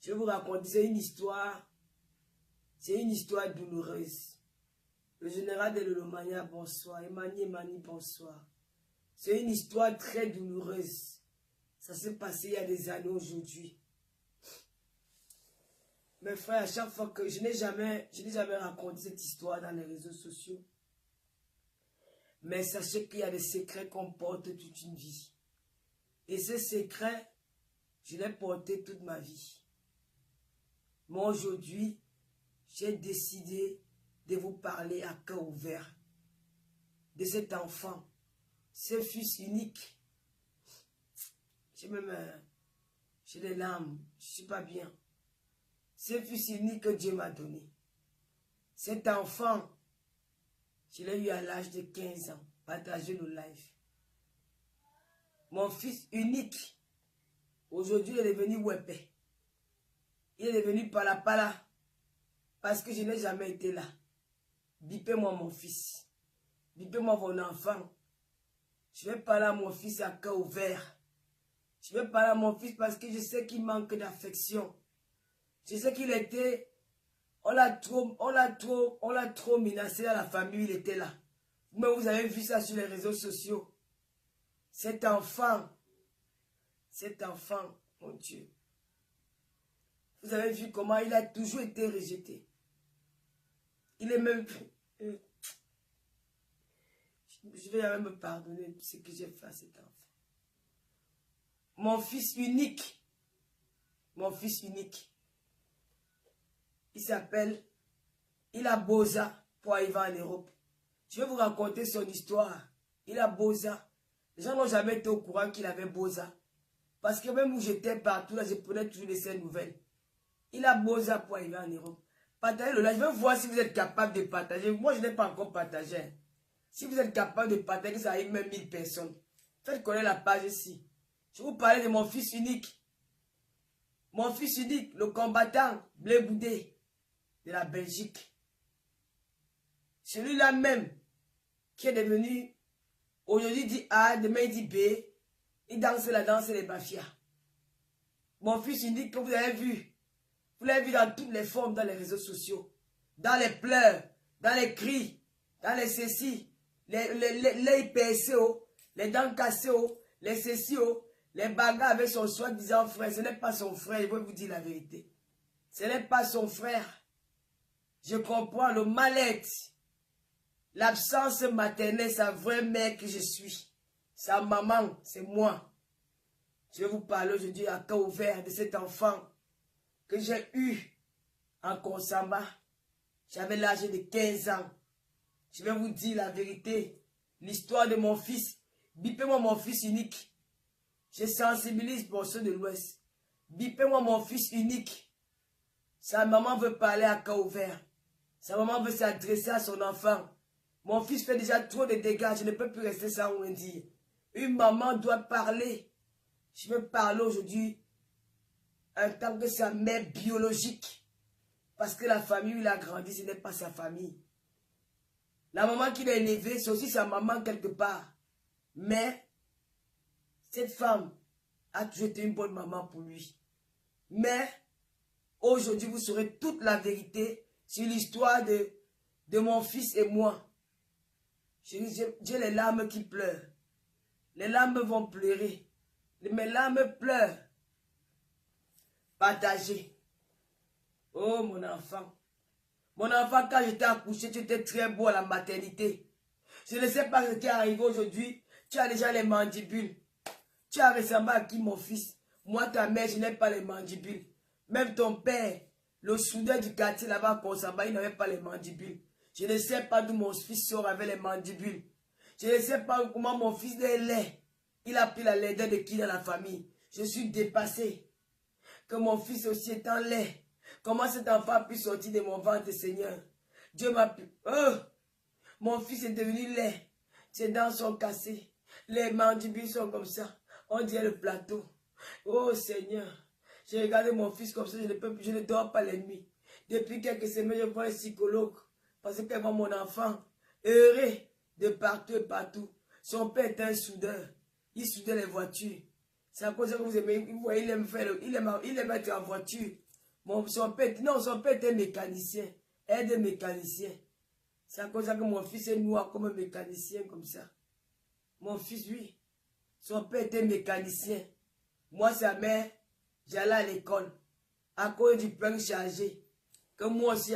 Je vais vous raconter, c'est une histoire douloureuse. Le général de l'Olomania, bonsoir. Emani, bonsoir. C'est une histoire très douloureuse. Ça s'est passé il y a des années aujourd'hui. Mes frères, à chaque fois que je n'ai jamais raconté cette histoire dans les réseaux sociaux. Mais sachez qu'il y a des secrets qu'on porte toute une vie. Et ces secrets, je les porté toute ma vie. Moi aujourd'hui, j'ai décidé de vous parler à cœur ouvert de cet enfant, ce fils unique. J'ai des larmes, je ne suis pas bien. Ce fils unique que Dieu m'a donné. Cet enfant, je l'ai eu à l'âge de 15 ans, partager le live. Mon fils unique, aujourd'hui il est devenu Wepé. Il est devenu Pala, parce que je n'ai jamais été là. Bipez-moi mon fils. Bipez-moi mon enfant. Je vais parler à mon fils à cœur ouvert. Je vais parler à mon fils parce que je sais qu'il manque d'affection. Je sais qu'il était... On l'a trop menacé à la famille, il était là. Mais vous avez vu ça sur les réseaux sociaux. Cet enfant, mon Dieu. Vous avez vu comment il a toujours été rejeté. Il est même... Je vais même me pardonner ce que j'ai fait à cet enfant. Mon fils unique. Mon fils unique. Il s'appelle Boza pour arriver en Europe. Je vais vous raconter son histoire. Boza. Les gens n'ont jamais été au courant qu'il avait Boza. Parce que même où j'étais partout, là, je prenais toujours ces nouvelles. Boza pour arriver en Europe. Partagez le live. Je vais voir si vous êtes capable de partager. Moi, je n'ai pas encore partagé. Si vous êtes capable de partager, ça arrive même 1000 personnes. Faites connaître la page ici. Je vais vous parler de mon fils unique. Mon fils unique, le combattant Blé Boudé de la Belgique. Celui-là même qui est devenu, aujourd'hui dit A, demain il dit B, il danse la danse des mafias. Mon fils unique que vous avez vu dans toutes les formes, dans les réseaux sociaux, dans les pleurs, dans les cris, dans les ceci, les IPSO, les dents cassées, les ceci, les bagarres avec son soi-disant frère. Ce n'est pas son frère, je vais vous dire la vérité. Ce n'est pas son frère. Je comprends le mal-être, l'absence maternelle, sa vraie mère que je suis. Sa maman, c'est moi. Je vais vous parler aujourd'hui à cœur ouvert de cet enfant que j'ai eu en Konsamba. J'avais l'âge de 15 ans. Je vais vous dire la vérité. L'histoire de mon fils. Bipez-moi mon fils unique. Je sensibilise pour ceux de l'Ouest. Bipez-moi mon fils unique. Sa maman veut parler à cœur ouvert. Sa maman veut s'adresser à son enfant. Mon fils fait déjà trop de dégâts. Je ne peux plus rester sans rien dire. Une maman doit parler. Je veux parler aujourd'hui en tant que sa mère biologique. Parce que la famille où il a grandi, ce n'est pas sa famille. La maman qui l'a élevé, c'est aussi sa maman quelque part. Mais cette femme a toujours été une bonne maman pour lui. Mais aujourd'hui, vous saurez toute la vérité sur l'histoire de mon fils et moi. J'ai les larmes qui pleurent. Les larmes vont pleurer. Mes larmes pleurent. Partagez. Oh mon enfant. Mon enfant, quand j'étais accouché, tu étais très beau à la maternité. Je ne sais pas ce qui est arrivé aujourd'hui. Tu as déjà les mandibules. Tu as ressemblé à qui, mon fils? Moi, ta mère, je n'ai pas les mandibules. Même ton père, le soudeur du quartier là-bas, il n'avait pas les mandibules. Je ne sais pas d'où mon fils sort avec les mandibules. Je ne sais pas comment mon fils est laid. Il a pris la laideur de qui dans la famille. Je suis dépassé. Que mon fils aussi étant laid. Comment cet enfant a pu sortir de mon ventre, Seigneur? Dieu m'a pu... Oh! Mon fils est devenu laid. Ses dents sont cassées. Les mandibules sont comme ça. On dirait le plateau. Oh Seigneur. J'ai regardé mon fils comme ça. Je ne dors pas les nuits. Depuis quelques semaines, je vois un psychologue. Parce qu'elle voit mon enfant heureux de partout et partout. Son père est un soudeur. Il soudait les voitures. C'est à cause que vous aimez. Vous voyez, il aime être en voiture. Bon, son père était mécanicien. Aide mécanicien. C'est à cause de ça que mon fils est noir comme un mécanicien comme ça. Mon fils, oui. Son père était mécanicien. Moi, sa mère, j'allais à l'école. À cause du pain chargé. Que moi aussi,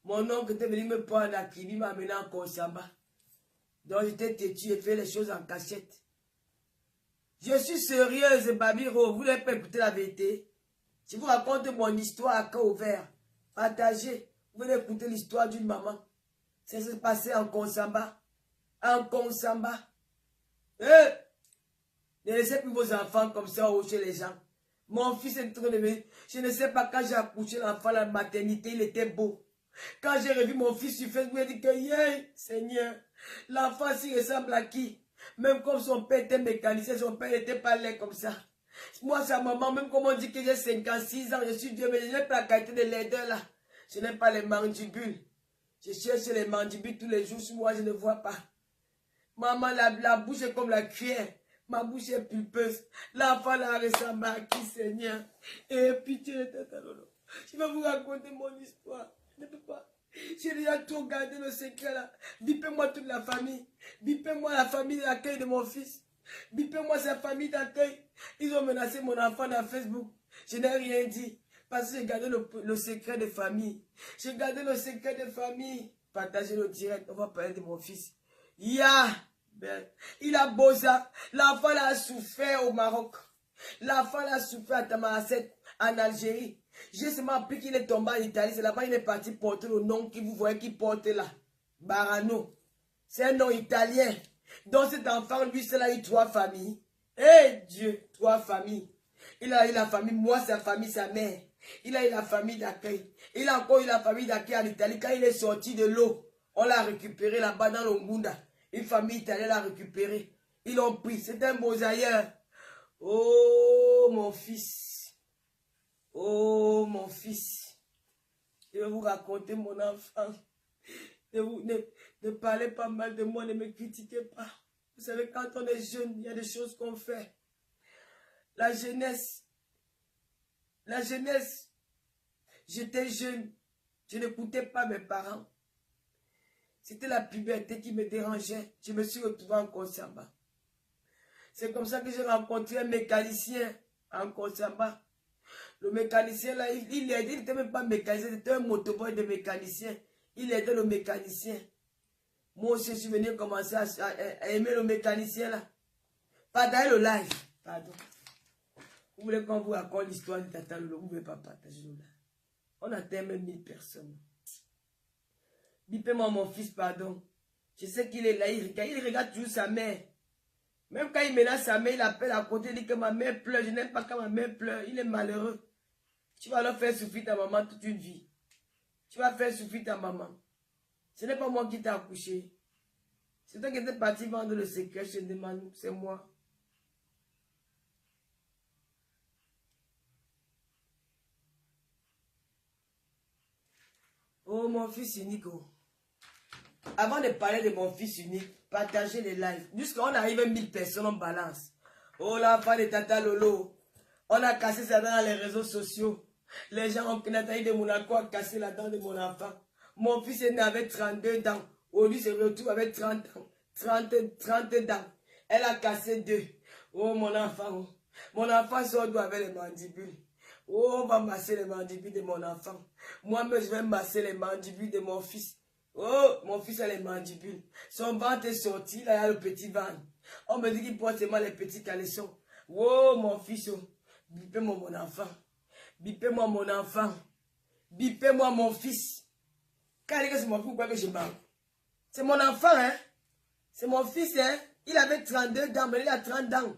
mon oncle était venu me prendre à Kibi, m'a amené en Konsamba. Donc j'étais têtu et fait les choses en cachette. Je suis sérieuse, Babiro. Vous n'avez pas écouté la vérité. Je vous raconte mon histoire à cœur ouvert. Partagez. Vous venez écouter l'histoire d'une maman. Ça s'est passé en Konsamba. En Konsamba. Ne laissez plus vos enfants comme ça chez les gens. Mon fils est en train de me... Je ne sais pas, quand j'ai accouché l'enfant à la maternité, il était beau. Quand j'ai revu mon fils sur Facebook, il a dit que, yeah, Seigneur, l'enfant s'y ressemble à qui? Même comme son père était mécanicien, son père n'était pas laid comme ça. Moi, sa maman, même comme on dit que j'ai 56 ans, je suis Dieu, mais je n'ai pas la qualité de laideur là. Je n'ai pas les mandibules. Je cherche les mandibules tous les jours, sur moi, je ne vois pas. Maman, la bouche est comme la cuillère. Ma bouche est pulpeuse. L'enfant là ressemble à qui, Seigneur? Et pitié, je vais vous raconter mon histoire. Je ne peux pas. J'ai déjà tout gardé le secret là. Bipez-moi toute la famille. Bipez-moi la famille d'accueil de mon fils. Bipez-moi sa famille d'accueil. Ils ont menacé mon enfant dans Facebook. Je n'ai rien dit. Parce que j'ai gardé le secret de famille. J'ai gardé le secret de famille. Partagez le direct. On va parler de mon fils. Il a beau ça. L'enfant a souffert au Maroc. L'enfant a souffert à Tamaracet, en Algérie. J'ai seulement appris qu'il est tombé en Italie. C'est là-bas qu'il est parti porter le nom que vous voyez qu'il porte là. Barano. C'est un nom italien. Donc cet enfant, lui, c'est là, il a eu 3 familles. Eh Dieu, 3 familles. Il a eu la famille, moi, sa famille, sa mère. Il a eu la famille d'accueil. Il a encore eu la famille d'accueil en Italie. Quand il est sorti de l'eau, on l'a récupéré là-bas dans l'Ongunda. Une famille italienne l'a récupéré. Ils l'ont pris. C'est un mosaïeur. Oh, mon fils. Oh, mon fils. Je vais vous raconter mon enfant. Ne parlez pas mal de moi, ne me critiquez pas. Vous savez, quand on est jeune, il y a des choses qu'on fait. La jeunesse, j'étais jeune. Je n'écoutais pas mes parents. C'était la puberté qui me dérangeait. Je me suis retrouvé en Konsamba. C'est comme ça que j'ai rencontré un mécanicien en Konsamba. Le mécanicien là, il n'était même pas mécanicien, c'était un motoboy de mécanicien. Il aidait le mécanicien. Moi aussi, je suis venu commencer à aimer le mécanicien là. Partager le live. Pardon. Vous voulez qu'on vous raconte l'histoire de Tata Lolo, vous ne pouvez pas partager le live. On atteint même 1000 personnes. Bipez-moi mon fils, pardon. Je sais qu'il est là, il regarde toujours sa mère. Même quand il menace sa mère, il appelle à côté, il dit que ma mère pleure. Je n'aime pas quand ma mère pleure. Il est malheureux. Tu vas leur faire souffrir ta maman toute une vie. Tu vas faire souffrir ta maman. Ce n'est pas moi qui t'ai accouché. C'est toi qui étais parti vendre le secret chez Demanou. C'est moi. Oh, mon fils unique. Oh. Avant de parler de mon fils unique, partagez les lives. Jusqu'à on arrive à 1000 personnes, on balance. Oh, l'enfant de Tata Lolo. On a cassé ça dans les réseaux sociaux. Les gens ont Nathalie de Monaco a cassé la dent de mon enfant. Mon fils est né avec 32 dents. Aujourd'hui, se retrouve avec 30 ans. 30 dents. Elle a cassé 2. Oh, mon enfant. Mon enfant sort d'où avec les mandibules. Oh, on va masser les mandibules de mon enfant. Moi-même, je vais masser les mandibules de mon fils. Oh, mon fils a les mandibules. Son ventre est sorti, là, il y a le petit ventre. On me dit qu'il porte seulement les petits caleçons. Oh, mon fils, oh. Bipez-moi mon enfant. Bipez-moi mon enfant. Bipez-moi mon fils. Quand il dit que c'est mon fils, pourquoi que je parle? C'est mon enfant, hein? C'est mon fils, hein? Il avait 32 dents, mais il a 30 dents.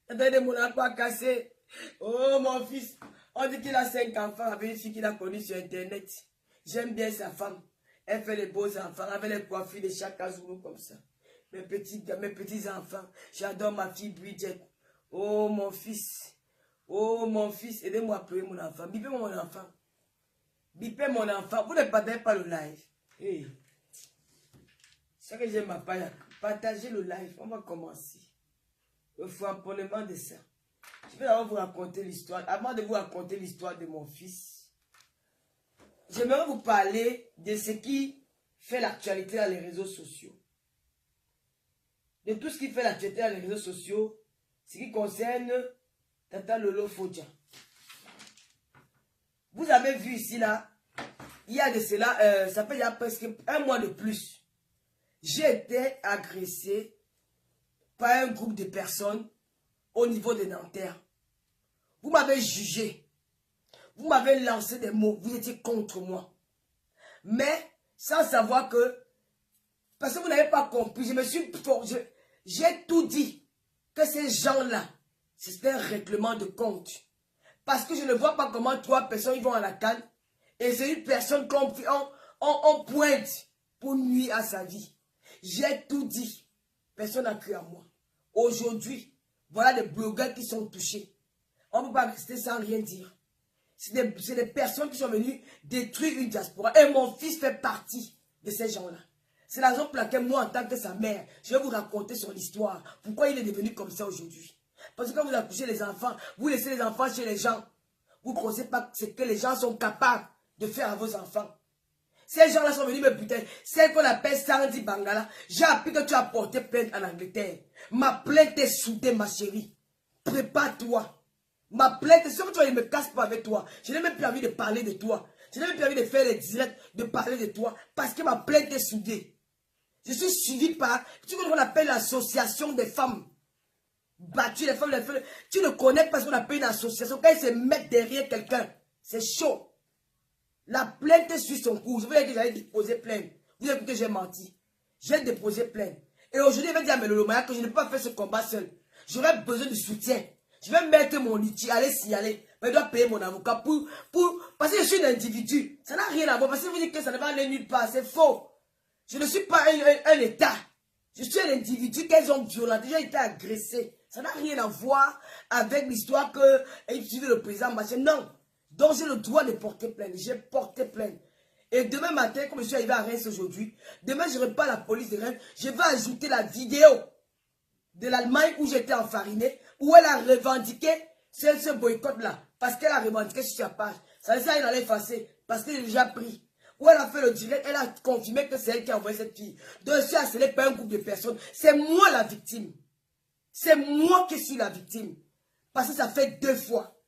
Il a mon enfant cassé. Oh, mon fils. On dit qu'il a 5 enfants avec une fille qu'il a connue sur Internet. J'aime bien sa femme. Elle fait les beaux enfants avec les coiffures de Chaka Zulu comme ça. Mes petits enfants. J'adore ma fille Bridget. Oh, mon fils. Oh, mon fils. Aidez-moi à pleurer mon enfant. Bipez mon enfant. Bipez mon enfant. Vous ne partagez pas le live. Hey. C'est que j'aime ma page. Partagez le live. On va commencer. Le framponnement de ça. Je vais d'abord vous raconter l'histoire. Avant de vous raconter l'histoire de mon fils, j'aimerais vous parler de ce qui fait l'actualité dans les réseaux sociaux. De tout ce qui fait l'actualité dans les réseaux sociaux, ce qui concerne Tata Lolo Fodja. Vous avez vu ici, là, il y a de cela, ça fait il y a presque un mois de plus. J'ai été agressé par un groupe de personnes au niveau de Nanterre. Vous m'avez jugé. Vous m'avez lancé des mots. Vous étiez contre moi. Mais sans savoir que, parce que vous n'avez pas compris, j'ai tout dit que ces gens-là, c'était un règlement de compte. Parce que je ne vois pas comment 3 personnes ils vont à la canne et c'est une personne qu'on pointe pour nuire à sa vie. J'ai tout dit. Personne n'a cru à moi. Aujourd'hui, voilà des blogueurs qui sont touchés. On ne peut pas rester sans rien dire. C'est des personnes qui sont venues détruire une diaspora. Et mon fils fait partie de ces gens-là. C'est la raison pour laquelle moi, en tant que sa mère, je vais vous raconter son histoire. Pourquoi il est devenu comme ça aujourd'hui. Parce que quand vous accouchez les enfants, vous laissez les enfants chez les gens. Vous ne connaissez pas ce que les gens sont capables de faire à vos enfants. Ces gens-là sont venus me putain. Celle qu'on appelle Sandy Bangala. J'ai appris que tu as porté plainte en Angleterre. Ma plainte est soudée, ma chérie. Prépare-toi. Ma plainte, c'est que tu ne me casses pas avec toi. Je n'ai même plus envie de parler de toi. Je n'ai même plus envie de faire les directs, de parler de toi. Parce que ma plainte est soudée. Je suis suivi par ce qu'on appelle l'association des femmes battues. Les femmes. Tu ne connais pas ce qu'on appelle une association. Quand ils se mettent derrière quelqu'un, c'est chaud. La plainte suit son cours. Je vous dire que j'avais déposé plainte. Vous avez écouté que j'ai menti. J'ai déposé plainte. Et aujourd'hui, il va dire à Melolomaya que je ne peux pas faire ce combat seul. J'aurais besoin de soutien. Je vais mettre mon litier, aller signaler. Mais je dois payer mon avocat parce que je suis un individu. Ça n'a rien à voir. Parce que vous dites que ça ne va aller nulle part. C'est faux. Je ne suis pas un État. Je suis un individu qu'elles ont violenté. J'ai été agressé. Ça n'a rien à voir avec l'histoire que suivait le président Machin. Non. Donc j'ai le droit de porter plainte. J'ai porté plainte. Et demain matin, comme je suis arrivé à Reims aujourd'hui, demain je n'aurai pas la police de Reims. Je vais ajouter la vidéo de l'Allemagne où j'étais enfariné, où elle a revendiqué ce boycott-là. Parce qu'elle a revendiqué sur sa page. Ça veut dire qu'elle allait effacer. Parce qu'elle est déjà pris. Où elle a fait le direct, elle a confirmé que c'est elle qui a envoyé cette fille. Donc je suis harcelé par un groupe de personnes. C'est moi la victime. C'est moi qui suis la victime. Parce que ça fait 2 fois.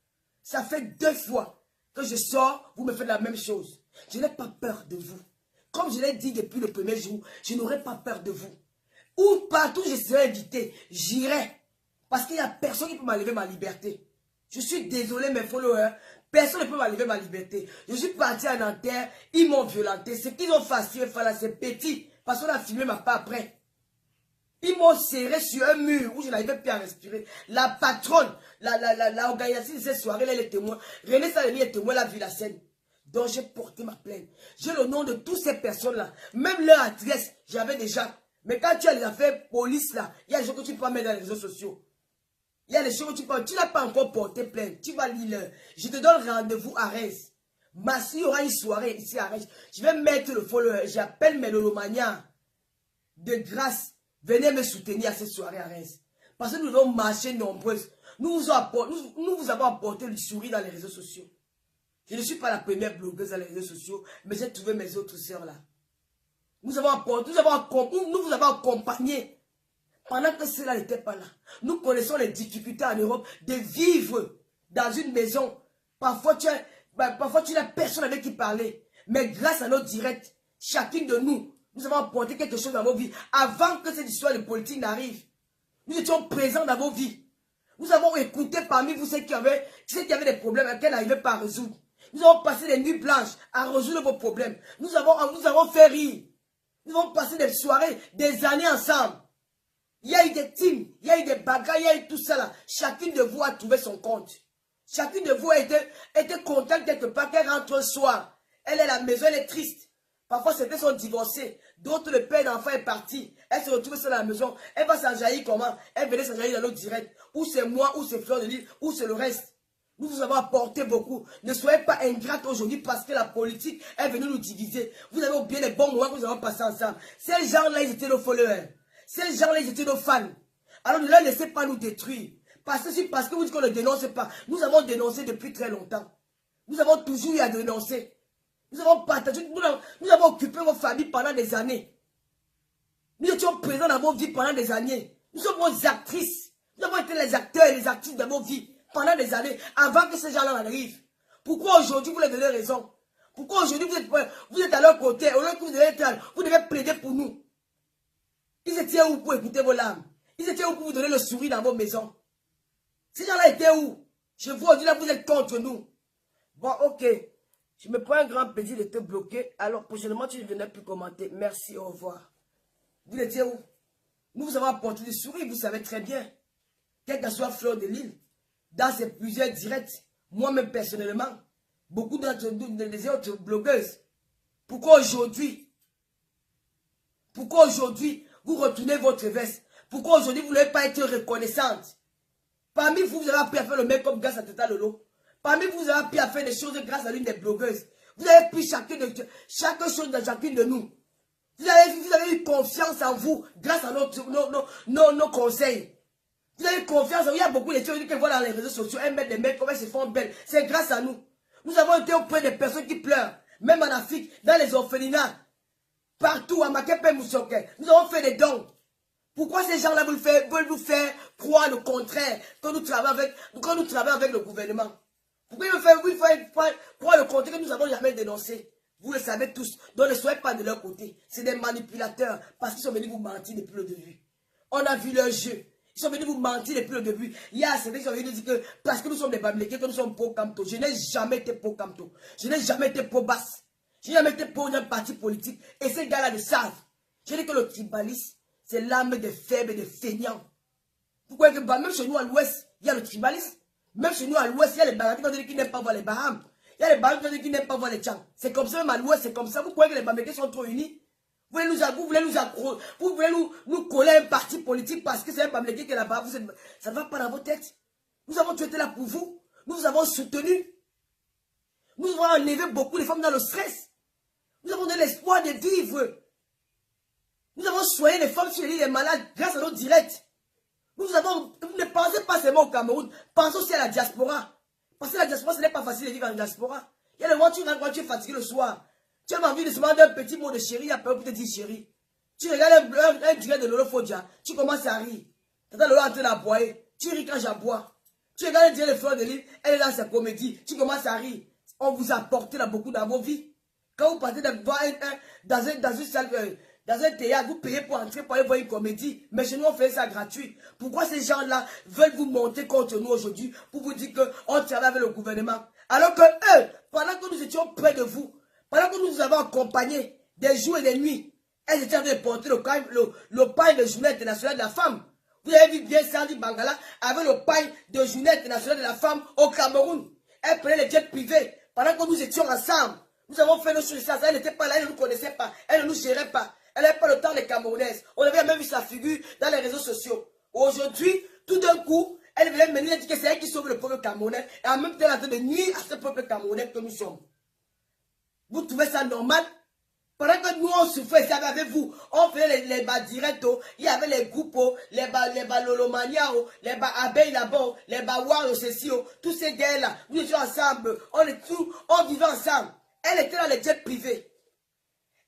Ça fait 2 fois que je sors, vous me faites la même chose. Je n'ai pas peur de vous. Comme je l'ai dit depuis le premier jour, je n'aurai pas peur de vous. Où partout je serai invité, j'irai. Parce qu'il n'y a personne qui peut m'enlever ma liberté. Je suis désolé mes followers. Personne ne peut m'enlever ma liberté. Je suis parti à Nanterre, ils m'ont violenté. Ce qu'ils ont fait, c'est petit. Parce qu'on a filmé ma part après. Ils m'ont serré sur un mur où je n'arrivais plus à respirer. La patronne, l'organisation de cette soirée, elle est témoin. René Salemi est témoin, elle a vu la scène. Donc j'ai porté ma plainte. J'ai le nom de toutes ces personnes-là. Même leur adresse, j'avais déjà. Mais quand tu as les affaires police là, il y a des choses que tu peux mettre dans les réseaux sociaux. Il y a des choses que tu peux. Tu n'as pas encore porté plainte. Tu vas lire. Je te donne rendez-vous à Reims. Il y aura une soirée ici à Reims. Je vais mettre le follower. J'appelle Melolomania. De grâce, venez me soutenir à cette soirée à Reims. Parce que nous devons marcher nombreuses. Nous vous avons apporté le sourire dans les réseaux sociaux. Je ne suis pas la première blogueuse dans les réseaux sociaux, mais j'ai trouvé mes autres sœurs là. Nous vous avons accompagné pendant que cela n'était pas là. Nous connaissons les difficultés en Europe de vivre dans une maison. Parfois tu n'as personne avec qui parler. Mais grâce à nos directs, chacune de nous, nous avons apporté quelque chose dans vos vies. Avant que cette histoire de politique n'arrive, nous étions présents dans vos vies. Nous avons écouté parmi vous ceux qui avaient des problèmes à lesquels n'arrivaient pas à résoudre. Nous avons passé des nuits blanches à résoudre vos problèmes. Nous avons fait rire. Nous avons passé des soirées, des années ensemble. Il y a eu des teams, il y a eu des bagarres, il y a eu tout ça là. Chacune de vous a trouvé son compte. Chacune de vous a été contente quelque part qu'elle rentre un soir. Elle est à la maison, elle est triste. Parfois, certains sont divorcés. D'autres, le père d'enfant est parti. Elle se retrouve seule à la maison. Elle va s'enjaillir comment? Elle venait s'enjaillir dans notre direct. Ou c'est moi, ou c'est Fleur de Lille, ou c'est le reste. Nous vous avons apporté beaucoup. Ne soyez pas ingrates aujourd'hui parce que la politique est venue nous diviser. Vous avez oublié les bons moments que nous avons passés ensemble. Ces gens-là, ils étaient nos followers. Ces gens-là, ils étaient nos fans. Alors ne leur laissez pas nous détruire. Parce que vous dites qu'on ne dénonce pas. Nous avons dénoncé depuis très longtemps. Nous avons toujours eu à dénoncer. Nous avons partagé, nous avons occupé vos familles pendant des années. Nous étions présents dans vos vies pendant des années. Nous sommes vos actrices. Nous avons été les acteurs et les actrices de vos vies pendant des années avant que ces gens-là arrivent. Pourquoi aujourd'hui vous leur donnez raison? Pourquoi aujourd'hui vous êtes à leur côté? Au lieu que vous devez plaider pour nous. Ils étaient où pour écouter vos larmes? Ils étaient où pour vous donner le sourire dans vos maisons? Ces gens-là étaient où? Je vois aujourd'hui là, vous êtes contre nous. Bon, ok. Je me prends un grand plaisir de te bloquer. Alors, prochainement, tu ne viendras plus commenter. Merci, au revoir. Vous étiez où? Nous vous avons apporté des sourires, vous savez très bien. Quelle que soit Fleur de Lille, dans ces plusieurs directs, moi-même personnellement, beaucoup des autres blogueuses. Pourquoi aujourd'hui, vous retournez votre veste? Pourquoi aujourd'hui, vous ne voulez pas être reconnaissante? Parmi vous, vous avez appris à faire le make-up grâce à Tata Lolo. Parmi vous, vous avez appris à faire des choses grâce à l'une des blogueuses. Vous avez pris chaque chose de chacune de nous. Vous avez eu confiance en vous grâce à nos conseils. Vous avez confiance en vous. Il y a beaucoup de choses que voient dans les réseaux sociaux. Elles mettent des mecs comme elles se font belles. C'est grâce à nous. Nous avons été auprès des personnes qui pleurent. Même en Afrique, dans les orphelinats. Partout, à Makepe Moussoke. Nous avons fait des dons. Pourquoi ces gens-là veulent nous faire croire le contraire quand nous travaillons avec le gouvernement? Pourquoi ils veulent faire croire le contraire que nous n'avons jamais dénoncé? Vous le savez tous. Donc ne soyez pas de leur côté. C'est des manipulateurs parce qu'ils sont venus vous mentir depuis le début. On a vu leur jeu. Ils sont venus vous mentir depuis le début. Il y a certains qui sont venus nous dire que parce que nous sommes des Bamileke, que nous sommes pro-Camto. Je n'ai jamais été pro-Camto. Je n'ai jamais été pro-Basse. Je n'ai jamais été pour un parti politique. Et ces gars-là le savent. Je dis que le tribalisme, c'est l'âme des faibles et des feignants. Pourquoi que même chez nous à l'ouest, il y a le tribalisme. Même chez nous à l'ouest, il y a les Bamileke qui n'aiment pas voir les Bahamas. Il y a les Bamileke qui n'aiment pas voir les Tchans. C'est comme ça même à l'ouest, c'est comme ça. Vous croyez que les Bamileke sont trop unis? Vous voulez nous coller un parti politique parce que c'est un Bamileke qui est là-bas. Ça ne va pas dans vos têtes. Nous avons été là pour vous. Nous vous avons soutenu. Nous avons enlevé beaucoup de femmes dans le stress. Nous avons donné l'espoir de vivre. Nous avons soigné les femmes sur les lits des malades grâce à nos directs. Ne pensez pas seulement au Cameroun, pensez aussi à la diaspora. Parce que la diaspora, ce n'est pas facile de vivre en diaspora. Il y a le moment où tu es fatigué le soir. Tu as envie de se demander un petit mot de chérie, après pour te dire chérie. Tu regardes un direct de Lolo Fodja, tu commences à rire. Tata Lolo est en train d'aboyer, tu ris quand j'aboie. Tu regardes un direct de Fleur de Lille, elle est dans sa comédie, tu commences à rire. On vous a apporté là beaucoup dans vos vies. Quand vous partez dans une salle, dans un théâtre, vous payez pour entrer, pour aller voir une comédie. Mais chez nous, on fait ça gratuit. Pourquoi ces gens-là veulent vous monter contre nous aujourd'hui pour vous dire qu'on travaille avec le gouvernement? Alors que eux, pendant que nous étions près de vous, pendant que nous vous avons accompagnés des jours et des nuits, elles étaient en train de porter le pain de journée internationale de la femme. Vous avez vu bien Sandy Bangala avec le pain de journée internationale de la femme au Cameroun. Elle prenait les jets privés pendant que nous étions ensemble. Nous avons fait nos choses. Elle n'était pas là, elle ne nous connaissait pas, elle ne nous gérait pas. Elle n'avait pas le temps des Camerounaises. On avait même vu sa figure dans les réseaux sociaux. Aujourd'hui, tout d'un coup, elle venait me dire que c'est elle qui sauve le peuple camerounais. Et en même temps, elle est en train de nuire à ce peuple camerounais que nous sommes. Vous trouvez ça normal? Pendant que nous, on souffrait ici avec vous, on faisait les bas directs, il y avait les groupes, les bas Lolomania, les bas Abeille là-bas, les bas War, tous ces gars-là, nous étions ensemble, on vivait ensemble. Elle était dans les jets privés.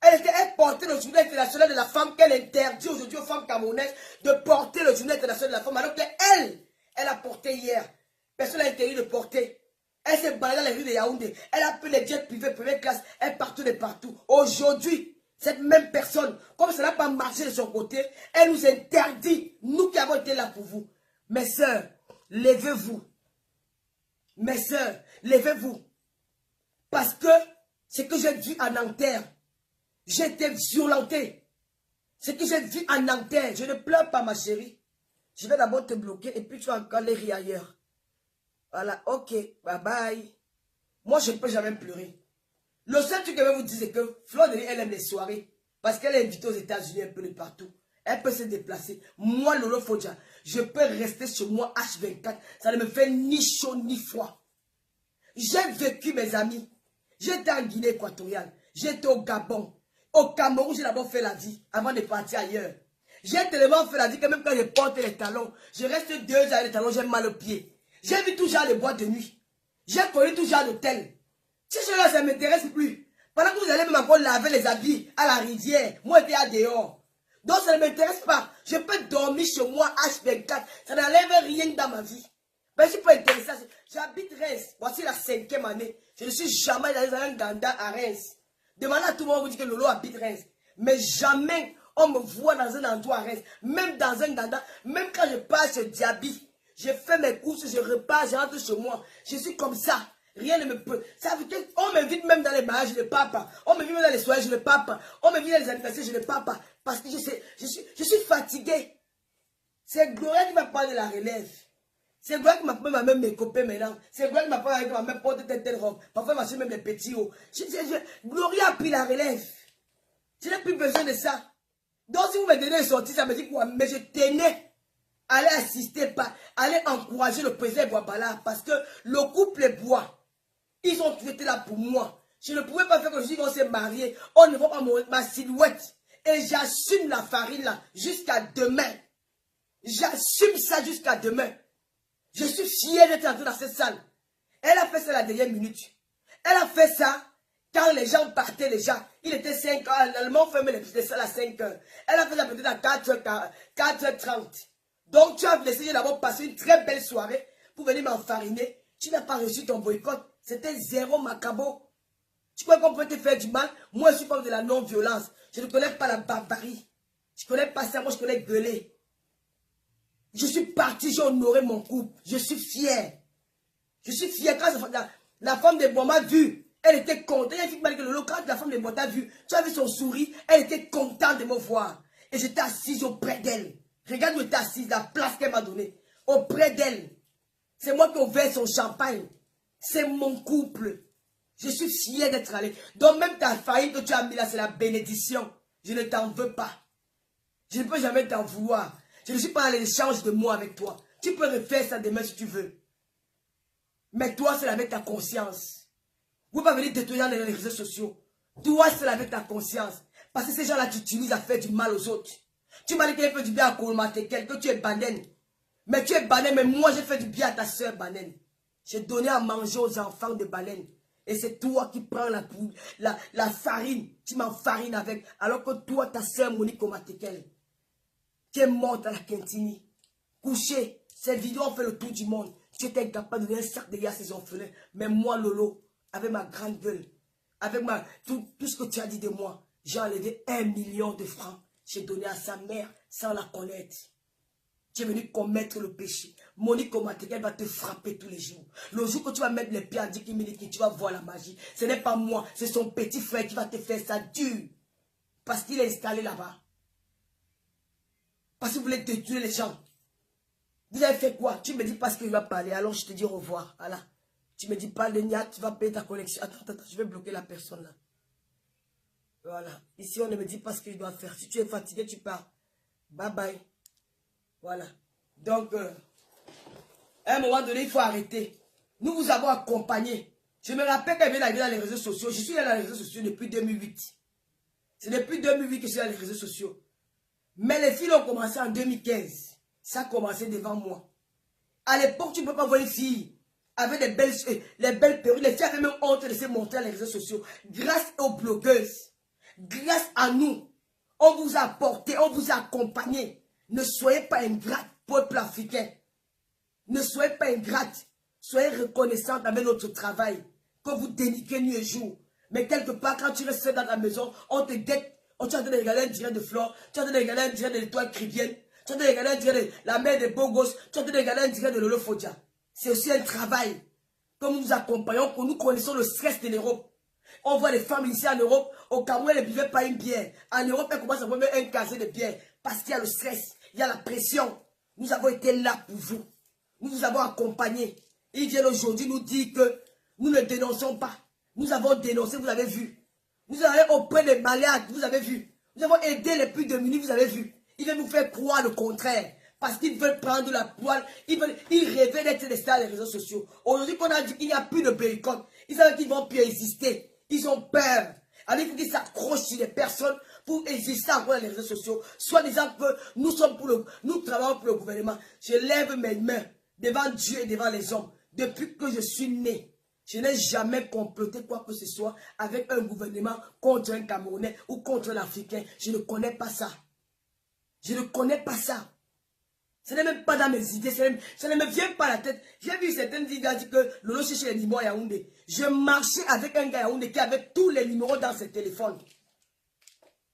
Elle portait le journée international de la femme qu'elle interdit aujourd'hui aux femmes camerounaises de porter le journée international de la femme. Alors elle a porté hier. Personne n'a interdit de porter. Elle s'est baladée dans les rues de Yaoundé. Elle a pris les jets privés, première classe. Elle partout de partout. Aujourd'hui, cette même personne, comme ça n'a pas marché de son côté, elle nous interdit, nous qui avons été là pour vous. Mes sœurs, levez-vous. Mes sœurs, levez-vous. Parce que ce que j'ai vu en Nanterre, j'ai été violenté. Ce que j'ai vu en Nanterre, je ne pleure pas ma chérie. Je vais d'abord te bloquer et puis tu vas encore aller rire ailleurs. Voilà, ok, bye bye. Moi, je ne peux jamais pleurer. Le seul truc que je vais vous dire, c'est que Fleur de Lille, elle aime les soirées. Parce qu'elle est invitée aux États-Unis un peu de partout. Elle peut se déplacer. Moi, Lolo Fodja, je peux rester chez moi H24. Ça ne me fait ni chaud ni froid. J'ai vécu, mes amis. J'étais en Guinée équatoriale. J'étais au Gabon. Au Cameroun, j'ai d'abord fait la vie avant de partir ailleurs. J'ai tellement fait la vie que même quand je porte les talons, je reste 2 heures avec les talons, j'ai mal aux pieds. J'ai vu tout genre de boîtes de nuit. J'ai connu tout genre d'hôtel. Ces choses-là, ça ne m'intéresse plus. Pendant que vous allez même encore laver les habits à la rivière, moi j'étais à dehors. Donc ça ne m'intéresse pas. Je peux dormir chez moi H24. Ça n'enlève rien dans ma vie. Mais je suis pas intéressé. J'habite Reims. Voici la 5e année. Je ne suis jamais dans un ganda à Reims. Demandez à tout le monde, vous dit que Lolo habite Reims. Mais jamais on me voit dans un endroit à Reims. Même dans un ganda. Même quand je passe chez Diaby. Je fais mes courses, je repars, je rentre chez moi. Je suis comme ça. Rien ne me peut. Ça veut dire on m'invite même dans les mariages, je ne pars pas. On m'invite même dans les soirées, je ne pars pas. On m'invite dans les anniversaires, je ne pars pas. Parce que je suis fatigué. C'est Gloria qui m'a parlé de la relève. C'est Gloria qui m'a parlé même mes copains maintenant. C'est Gloria qui m'a parlé avec ma mère porte telle robe. Parfois, ma soeur même les petits hauts. Gloria a pris la relève. Je n'ai plus besoin de ça. Donc si vous me donnez une sortie, ça me dit quoi? Mais je tenais. Allez assister, allez encourager le président Boabala parce que le couple Bois, ils ont été là pour moi. Je ne pouvais pas faire que je dis qu'on s'est marié. On ne voit pas ma silhouette. Et j'assume la farine là jusqu'à demain. J'assume ça jusqu'à demain. Je suis fier d'être entré dans cette salle. Elle a fait ça la dernière minute. Elle a fait ça quand les gens partaient déjà. Il était 5 heures. L'allemand fermait les salles à 5 heures. Elle a fait ça peut-être à 4h30. Donc tu as laissé d'abord passer une très belle soirée pour venir m'enfariner. Tu n'as pas reçu ton boycott. C'était zéro macabo. Tu crois qu'on peut te faire du mal? Moi, je suis femme de la non-violence. Je ne connais pas la barbarie. Je ne connais pas ça. Moi, je connais gueuler. Je suis parti, j'ai honoré mon couple. Je suis fier. Je suis fier. Quand la femme de Bois m'a vu, elle était contente. Elle a dit que Lolo, quand la femme de Bois t'a vu, tu as vu son sourire, elle était contente de me voir. Et j'étais assise auprès d'elle. Regarde où elle était assise, la place qu'elle m'a donnée. Auprès d'elle. C'est moi qui ai ouvert son champagne. C'est mon couple. Je suis fier d'être allé. Donc même ta faillite que tu as mis là, c'est la bénédiction. Je ne t'en veux pas. Je ne peux jamais t'en vouloir. Je ne suis pas à l'échange de moi avec toi. Tu peux refaire ça demain si tu veux. Mais toi, c'est avec ta conscience. Vous ne pouvez pas venir détruire dans les réseaux sociaux. Toi, c'est avec ta conscience. Parce que ces gens-là t'utilisent à faire du mal aux autres. Tu m'as dit qu'elle fait du bien à Kolomatekel, que tu es banane. Mais tu es banane, mais moi j'ai fait du bien à ta soeur banane. J'ai donné à manger aux enfants de baleine. Et c'est toi qui prends la farine. Tu m'enfarines avec. Alors que toi, ta soeur Monique Kolomatekel, qui est morte à la Quintini, couchée. Ces vidéos ont fait le tour du monde. Tu étais capable de donner un sac de gars à ces orphelins. Mais moi, Lolo, avec ma grande gueule, avec tout ce que tu as dit de moi, j'ai enlevé 1 million de francs. J'ai donné à sa mère sans la connaître. Tu es venu commettre le péché. Monique Kolomatekel va te frapper tous les jours. Le jour que tu vas mettre les pieds à 10 minutes, tu vas voir la magie. Ce n'est pas moi, c'est son petit frère qui va te faire ça dur. Parce qu'il est installé là-bas. Parce que vous voulez détruire les gens. Vous avez fait quoi? Tu me dis parce qu'il va parler, alors je te dis au revoir. Voilà. Tu me dis pas de Nia, tu vas payer ta connexion. Attends, je vais bloquer la personne là. Voilà. Ici, on ne me dit pas ce qu'il doit faire. Si tu es fatigué, tu pars. Bye bye. Voilà. Donc, à un moment donné, il faut arrêter. Nous vous avons accompagnés. Je me rappelle quand il vient dans les réseaux sociaux. Je suis là dans les réseaux sociaux depuis 2008. C'est depuis 2008 que je suis dans les réseaux sociaux. Mais les filles ont commencé en 2015. Ça a commencé devant moi. À l'époque, tu ne peux pas voir une fille avec les belles perruques. Les filles avaient même honte de se montrer dans les réseaux sociaux. Grâce aux blogueuses. Grâce à nous, on vous a porté, on vous a accompagné. Ne soyez pas ingrate, peuple africain. Ne soyez pas ingrate. Soyez reconnaissante avec notre travail. Que vous déniquez nuit et jour. Mais quelque part, quand tu restes dans ta maison, on te guette. Tu es en train de regarder un direct de Flore. Tu es en train de regarder un direct de l'étoile Crivienne. Tu es en train de regarder un direct de la mère des Bogos. Tu es en train de regarder un direct de Lolo Fodia. C'est aussi un travail. Comme nous accompagnons, que nous connaissons le stress de l'Europe. On voit les femmes ici en Europe, au Cameroun, elles ne buvaient pas une bière. En Europe, elles commencent à boire un casier de bière. Parce qu'il y a le stress, il y a la pression. Nous avons été là pour vous. Nous vous avons accompagnés. Ils viennent aujourd'hui nous dire que nous ne dénonçons pas. Nous avons dénoncé, vous avez vu. Nous allons auprès des malades, vous avez vu. Nous avons aidé les plus démunis, vous avez vu. Ils veulent nous faire croire le contraire. Parce qu'ils veulent prendre la poêle. Ils rêvaient d'être des stars des réseaux sociaux. Aujourd'hui qu'on a dit qu'il n'y a plus de boycott, ils savent qu'ils ne vont plus exister. Ils ont peur. Alors il faut qu'ils s'accrochent sur les personnes pour exister encore dans les réseaux sociaux. Soit disant que nous travaillons pour le gouvernement. Je lève mes mains devant Dieu et devant les hommes. Depuis que je suis né, Je n'ai jamais comploté quoi que ce soit avec un gouvernement contre un Camerounais ou contre un Africain. Je ne connais pas ça. Je ne connais pas ça. Ce n'est même pas dans mes idées. Ça ne me vient pas à la tête. J'ai vu certaines idées qui disent que Lolo cherchait les numéros à Yaoundé. Je marchais avec un gars à Yaoundé qui avait tous les numéros dans ses téléphones.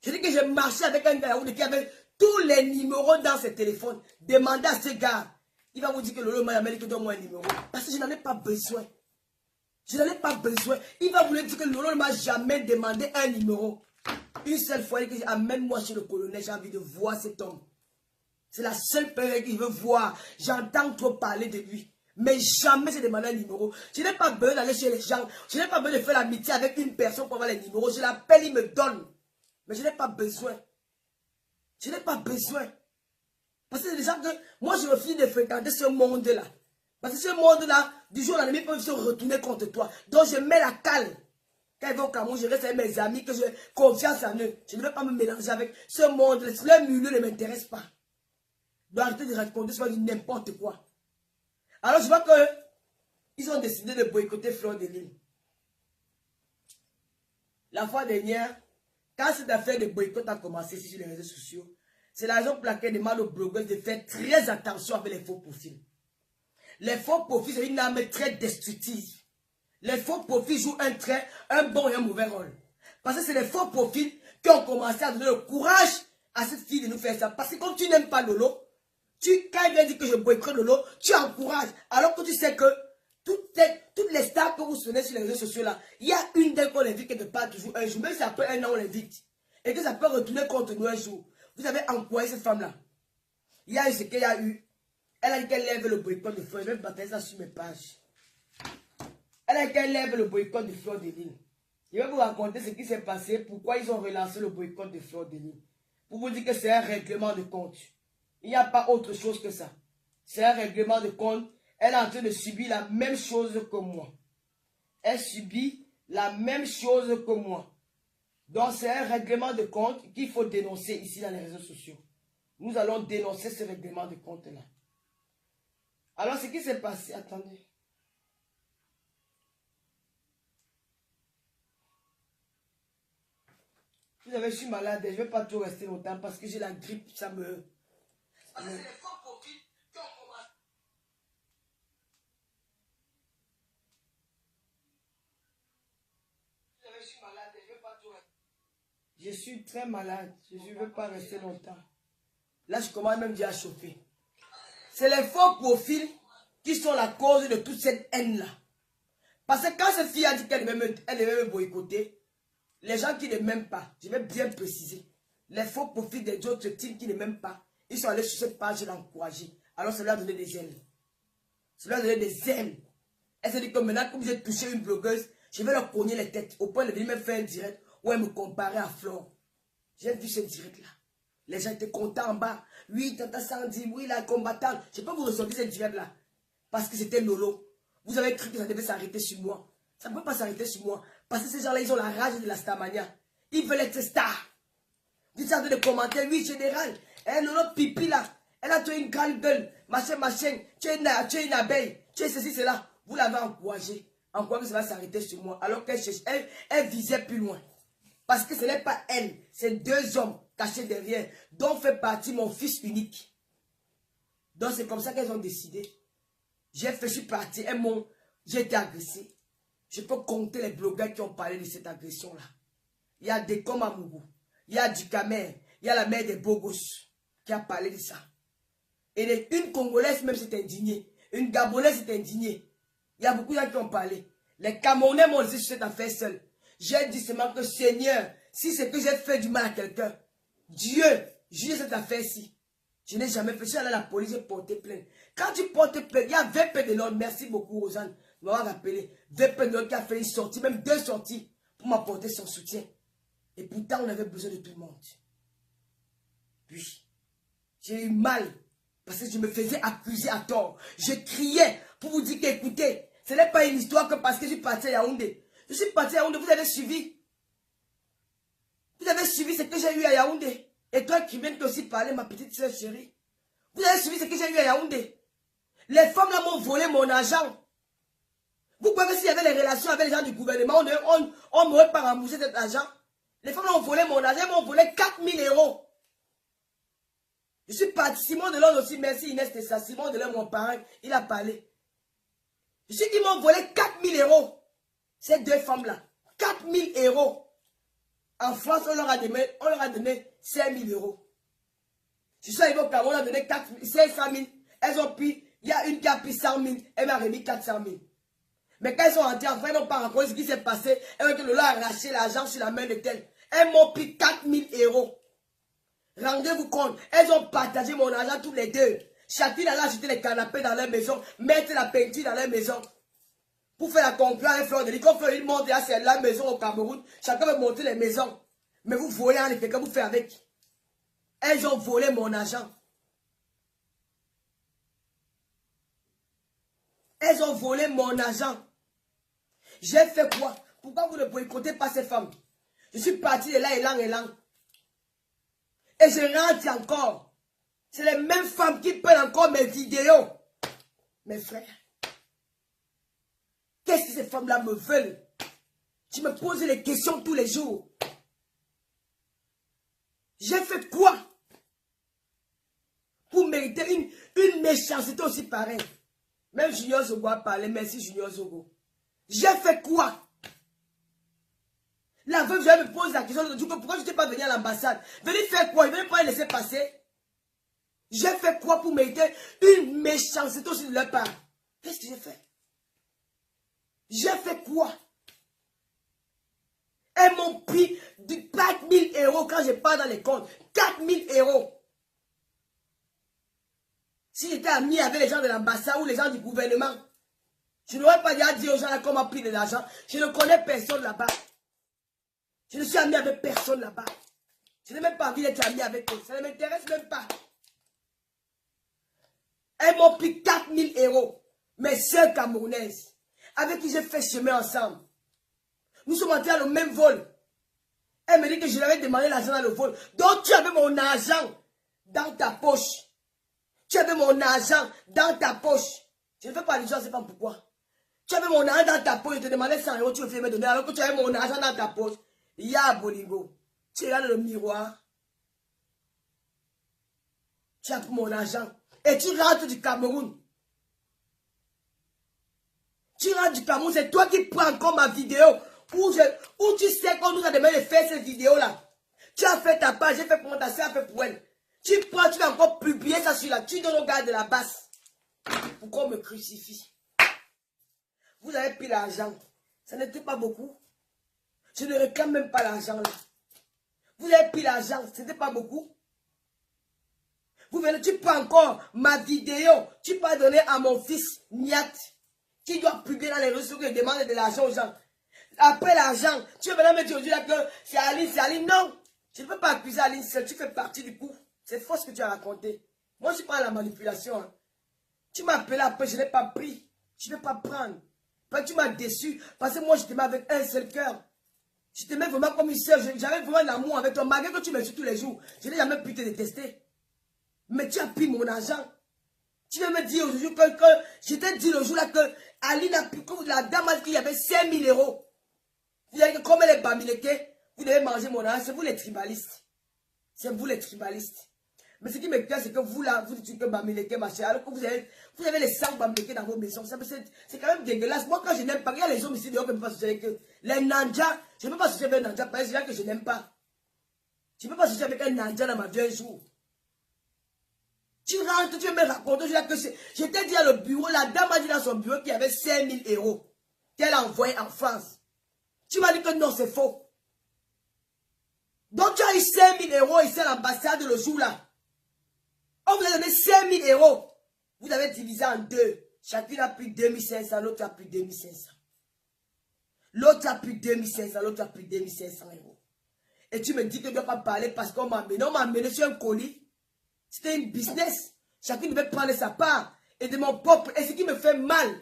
Je dis que je marchais avec un gars à Yaoundé qui avait tous les numéros dans ses téléphones. Demandez à ce gars. Il va vous dire que Lolo m'a dit que donne-moi un numéro. Parce que je n'en ai pas besoin. Je n'en ai pas besoin. Il va vous dire que Lolo ne m'a jamais demandé un numéro. Une seule fois, il dit amène-moi chez le colonel, j'ai envie de voir cet homme. C'est la seule personne qu'il veut voir. J'entends trop parler de lui. Mais jamais j'ai demandé un numéro. Je n'ai pas besoin d'aller chez les gens. Je n'ai pas besoin de faire l'amitié avec une personne pour avoir les numéros. Je l'appelle, il me donne. Mais je n'ai pas besoin. Je n'ai pas besoin. Parce que c'est des gens que moi je refuse de fréquenter ce monde-là. Parce que ce monde-là, du jour au lendemain, ils peuvent se retourner contre toi. Donc je mets la cale. Quand ils vont au Cameroun, je reste avec mes amis, que j'ai confiance en eux. Je ne veux pas me mélanger avec ce monde. Le milieu ne m'intéresse pas. Donc arrêtez de raconter ce n'importe quoi. Alors je vois qu'ils ont décidé de boycotter Fleur de Lille. La fois dernière, quand cette affaire de boycott a commencé sur les réseaux sociaux, c'est la raison pour laquelle je demande aux blogueurs de faire très attention avec les faux profils. Les faux profils, c'est une arme très destructive. Les faux profils jouent un bon et un mauvais rôle. Parce que c'est les faux profils qui ont commencé à donner le courage à cette fille de nous faire ça. Parce que comme tu n'aimes pas Lolo, quand il vient dire que je boycotte Lolo, tu encourages. Alors que tu sais que toutes les stars que vous sonnez sur les réseaux sociaux là, il y a une d'elles qu'on invite quelque part toujours un jour. Même si après un an on l'invite. Et que ça peut retourner contre nous un jour. Vous avez encouragé cette femme là. Il y a eu ce qu'il y a eu. Elle a dit qu'elle lève le boycott de Fleur. Je vais partager ça sur mes pages. Elle a dit qu'elle lève le boycott de Fleur de Lille. Je vais vous raconter ce qui s'est passé. Pourquoi ils ont relancé le boycott de Fleur de Lille. Pour vous dire que c'est un règlement de compte. Il n'y a pas autre chose que ça. C'est un règlement de compte. Elle est en train de subir la même chose que moi. Elle subit la même chose que moi. Donc c'est un règlement de compte qu'il faut dénoncer ici dans les réseaux sociaux. Nous allons dénoncer ce règlement de compte-là. Alors ce qui s'est passé, attendez. Vous savez, je suis malade et je ne vais pas tout rester longtemps parce que j'ai la grippe, ça me... Parce que c'est les faux profils qui ont commencé. Vous savez, je suis malade et je ne vais pas tout rester. Je suis très malade, je ne veux pas rester longtemps. Là, je commence même déjà à chauffer. C'est les faux profils qui sont la cause de toute cette haine-là. Parce que quand cette fille a dit qu'elle devait me boycotter, les gens qui ne m'aiment pas, je vais bien préciser, les faux profils des autres teams qui ne m'aiment pas, ils sont allés sur cette page l'encourager. Alors ça leur a donné des ailes. Ça leur a donné des ailes. Elle s'est dit que maintenant, comme j'ai touché une blogueuse, je vais leur cogner les têtes. Au point de venir me faire un direct où elle me comparait à Flore. J'ai vu ce direct-là. Les gens étaient contents en bas. Oui, Tata Sandy, oui, la combattante. Je peux vous ressortir ce direct-là. Parce que c'était Lolo. Vous avez cru que ça devait s'arrêter sur moi. Ça ne peut pas s'arrêter sur moi. Parce que ces gens-là, ils ont la rage de la starmania. Ils veulent être stars. Vous êtes en train de commenter, oui, général. Lolo pipi là. Elle a tué une grande gueule. Machin. Tu es une abeille. Tu es ceci, cela. Vous l'avez encouragé. En croyant que ça va s'arrêter sur moi. Alors qu'elle cherche. Elle visait plus loin. Parce que ce n'est pas elle. C'est deux hommes cachés derrière. Dont fait partie mon fils unique. Donc c'est comme ça qu'elles ont décidé. J'ai fait, je suis parti. J'ai été agressé. Je peux compter les blogueurs qui ont parlé de cette agression-là. Il y a des comme Amougou. Il y a du Camer. Il y a la mère des Bogos qui a parlé de ça. Et une Congolaise même s'est indignée. Une Gabonaise s'est indignée. Il y a beaucoup de gens qui ont parlé. Les Camerounais m'ont dit sur cette affaire seule. J'ai dit seulement que Seigneur, si c'est que j'ai fait du mal à quelqu'un, Dieu, juge cette affaire-ci. Je n'ai jamais fait. Je suis allé à la police, j'ai porté plainte. Quand tu portes plainte, il y a 20 de l'ordre. Merci beaucoup, Rosanne, de m'avoir rappelé. 20 de l'ordre qui a fait une sortie, même 2 sorties, pour m'apporter son soutien. Et pourtant, on avait besoin de tout le monde. Puis, j'ai eu mal, parce que je me faisais accuser à tort. Je criais pour vous dire qu'écoutez, ce n'est pas une histoire que parce que je suis parti à Yaoundé. Je suis parti à Yaoundé, vous avez suivi. Vous avez suivi ce que j'ai eu à Yaoundé. Et toi qui viens aussi parler, ma petite soeur chérie. Vous avez suivi ce que j'ai eu à Yaoundé. Les femmes là m'ont volé mon argent. Vous croyez que s'il y avait les relations avec les gens du gouvernement, on m'aurait pas remboursé cet argent? Les femmes ont volé mon argent, elles m'ont volé 4 000 €. Je suis parti, Simon Delon aussi, merci Inès Tessa, Simon Delon, mon parent, il a parlé. Ils m'ont volé 4 000 €. Ces deux femmes-là, 4 000 €. En France, on leur a donné 5 000 €. Je suis arrivé au Cameroun, on a donné 500 000. Elles ont pris, il y a une qui a pris 100 000, elle m'a remis 400 000. Mais quand elles sont rentrées en France, elles n'ont pas rencontré ce qui s'est passé. Elles ont dit que Lola a arraché l'argent sur la main de tel. Elles m'ont pris 4 000 €. Rendez-vous compte, elles ont partagé mon argent tous les deux. Chacune allait acheter les canapés dans leur maison, mettre la peinture dans leur maison. Pour faire la concurrence avec Fleur de Lys. Quand Fleur de Lys monte, c'est la maison au Cameroun. Chacun veut monter les maisons. Mais vous voyez en effet, que vous faites avec. Elles ont volé mon argent. Elles ont volé mon argent. J'ai fait quoi? Pourquoi vous ne boycottez pas ces femmes? Je suis parti de là, élan. Et je rentre encore. C'est les mêmes femmes qui prennent encore mes vidéos. Mes frères. Qu'est-ce que ces femmes-là me veulent? Je me pose les questions tous les jours. J'ai fait quoi? Pour mériter une méchanceté aussi pareille. Même Junior Zogo a parlé. Merci Junior Zogo. J'ai fait quoi? La veuve, je me pose la question de dire pourquoi je n'étais pas venu à l'ambassade. Venez faire quoi? Il ne veut pas laisser passer. J'ai fait quoi pour mériter une méchanceté aussi de leur part? Qu'est-ce que j'ai fait? J'ai fait quoi? Elles m'ont pris de 4 000 € quand je pars dans les comptes. 4 000 €. Si j'étais ami avec les gens de l'ambassade ou les gens du gouvernement, je n'aurais pas dit aux gens là qu'on m'a pris de l'argent. Je ne connais personne là-bas. Je ne suis ami avec personne là-bas. Je n'ai même pas envie d'être ami avec eux. Ça ne m'intéresse même pas. Elles m'ont pris 4 000 €. Mes sœurs camerounaises, avec qui j'ai fait chemin ensemble. Nous sommes entrés dans le même vol. Elle me dit que je lui avais demandé l'argent dans le vol. Donc tu avais mon argent dans ta poche. Tu avais mon argent dans ta poche. Je ne fais pas les gens, je ne sais pas pourquoi. Tu avais mon argent dans ta poche, je te demandais 100 €, tu me fais me donner, alors que tu avais mon argent dans ta poche. Ya Bolingo. Tu regardes le miroir. Tu as pris mon argent. Et tu rentres du Cameroun. Tu rentres du Cameroun, c'est toi qui prends encore ma vidéo. Où tu sais qu'on nous a demandé de faire cette vidéo-là. Tu as fait ta page, j'ai fait pour moi, ta soeur a fait pour elle. Tu prends, tu vas encore publier ça sur la. Tu donnes au gars de la basse. Pourquoi on me crucifie? Vous avez pris l'argent. Ça n'était pas beaucoup. Je ne réclame même pas l'argent là. Vous avez pris l'argent, ce n'était pas beaucoup. Vous venez, tu prends encore ma vidéo. Tu peux donner à mon fils, Niat, qui doit publier dans les réseaux et demander de l'argent aux gens. Après l'argent, tu veux maintenant me dire aujourd'hui là que c'est Aline. Non, je ne peux pas accuser Aline seule. Tu fais partie du coup. C'est faux ce que tu as raconté. Moi, je suis pas à la manipulation. Hein. Tu m'as appelé après, je n'ai pas pris. Je ne vais pas prendre. Parce que tu m'as déçu. Parce que moi, je t'aimais avec un seul cœur. Je t'aimais vraiment comme une soeur. J'avais vraiment l'amour avec toi. Malgré que tu me suis tous les jours, je n'ai jamais pu te détester. Mais tu as pris mon argent. Tu viens me dire aujourd'hui que je t'ai dit le jour là que Aline a pris, que la dame a dit qu'il y avait 5 000 €. Vous avez dit comme elle est bamileke, vous devez manger mon argent. C'est vous les tribalistes. C'est vous les tribalistes. Mais ce qui me plaît, c'est que vous là, vous dites que bamileke, machin, alors que vous avez les 100 bamileke dans vos maisons. C'est quand même dégueulasse. Moi, quand je n'aime pas, il y a les hommes ici dehors qui ne peuvent pas associer avec eux. Les nanjas, je ne peux pas associer avec un nanja parce que c'est que je n'aime pas. Je ne peux pas associer avec un nanja dans ma vie un jour. Tu rentres, tu veux me raconter que je t'ai dit à le bureau, la dame a dit dans son bureau qu'il y avait 5 000 € qu'elle a envoyé en France. Tu m'as dit que non, c'est faux. Donc tu as eu 5 000 € ici à l'ambassade le jour là. On vous a donné 5 000 €. Vous avez divisé en deux. Chacune a pris 2500, l'autre a pris 2500. L'autre a pris 2500, l'autre a pris 2500 €. Et tu me dis que je ne dois pas parler parce qu'on m'a amené. On m'a amené sur un colis. C'était une business. Chacune devait prendre sa part. Et de mon propre. Et ce qui me fait mal,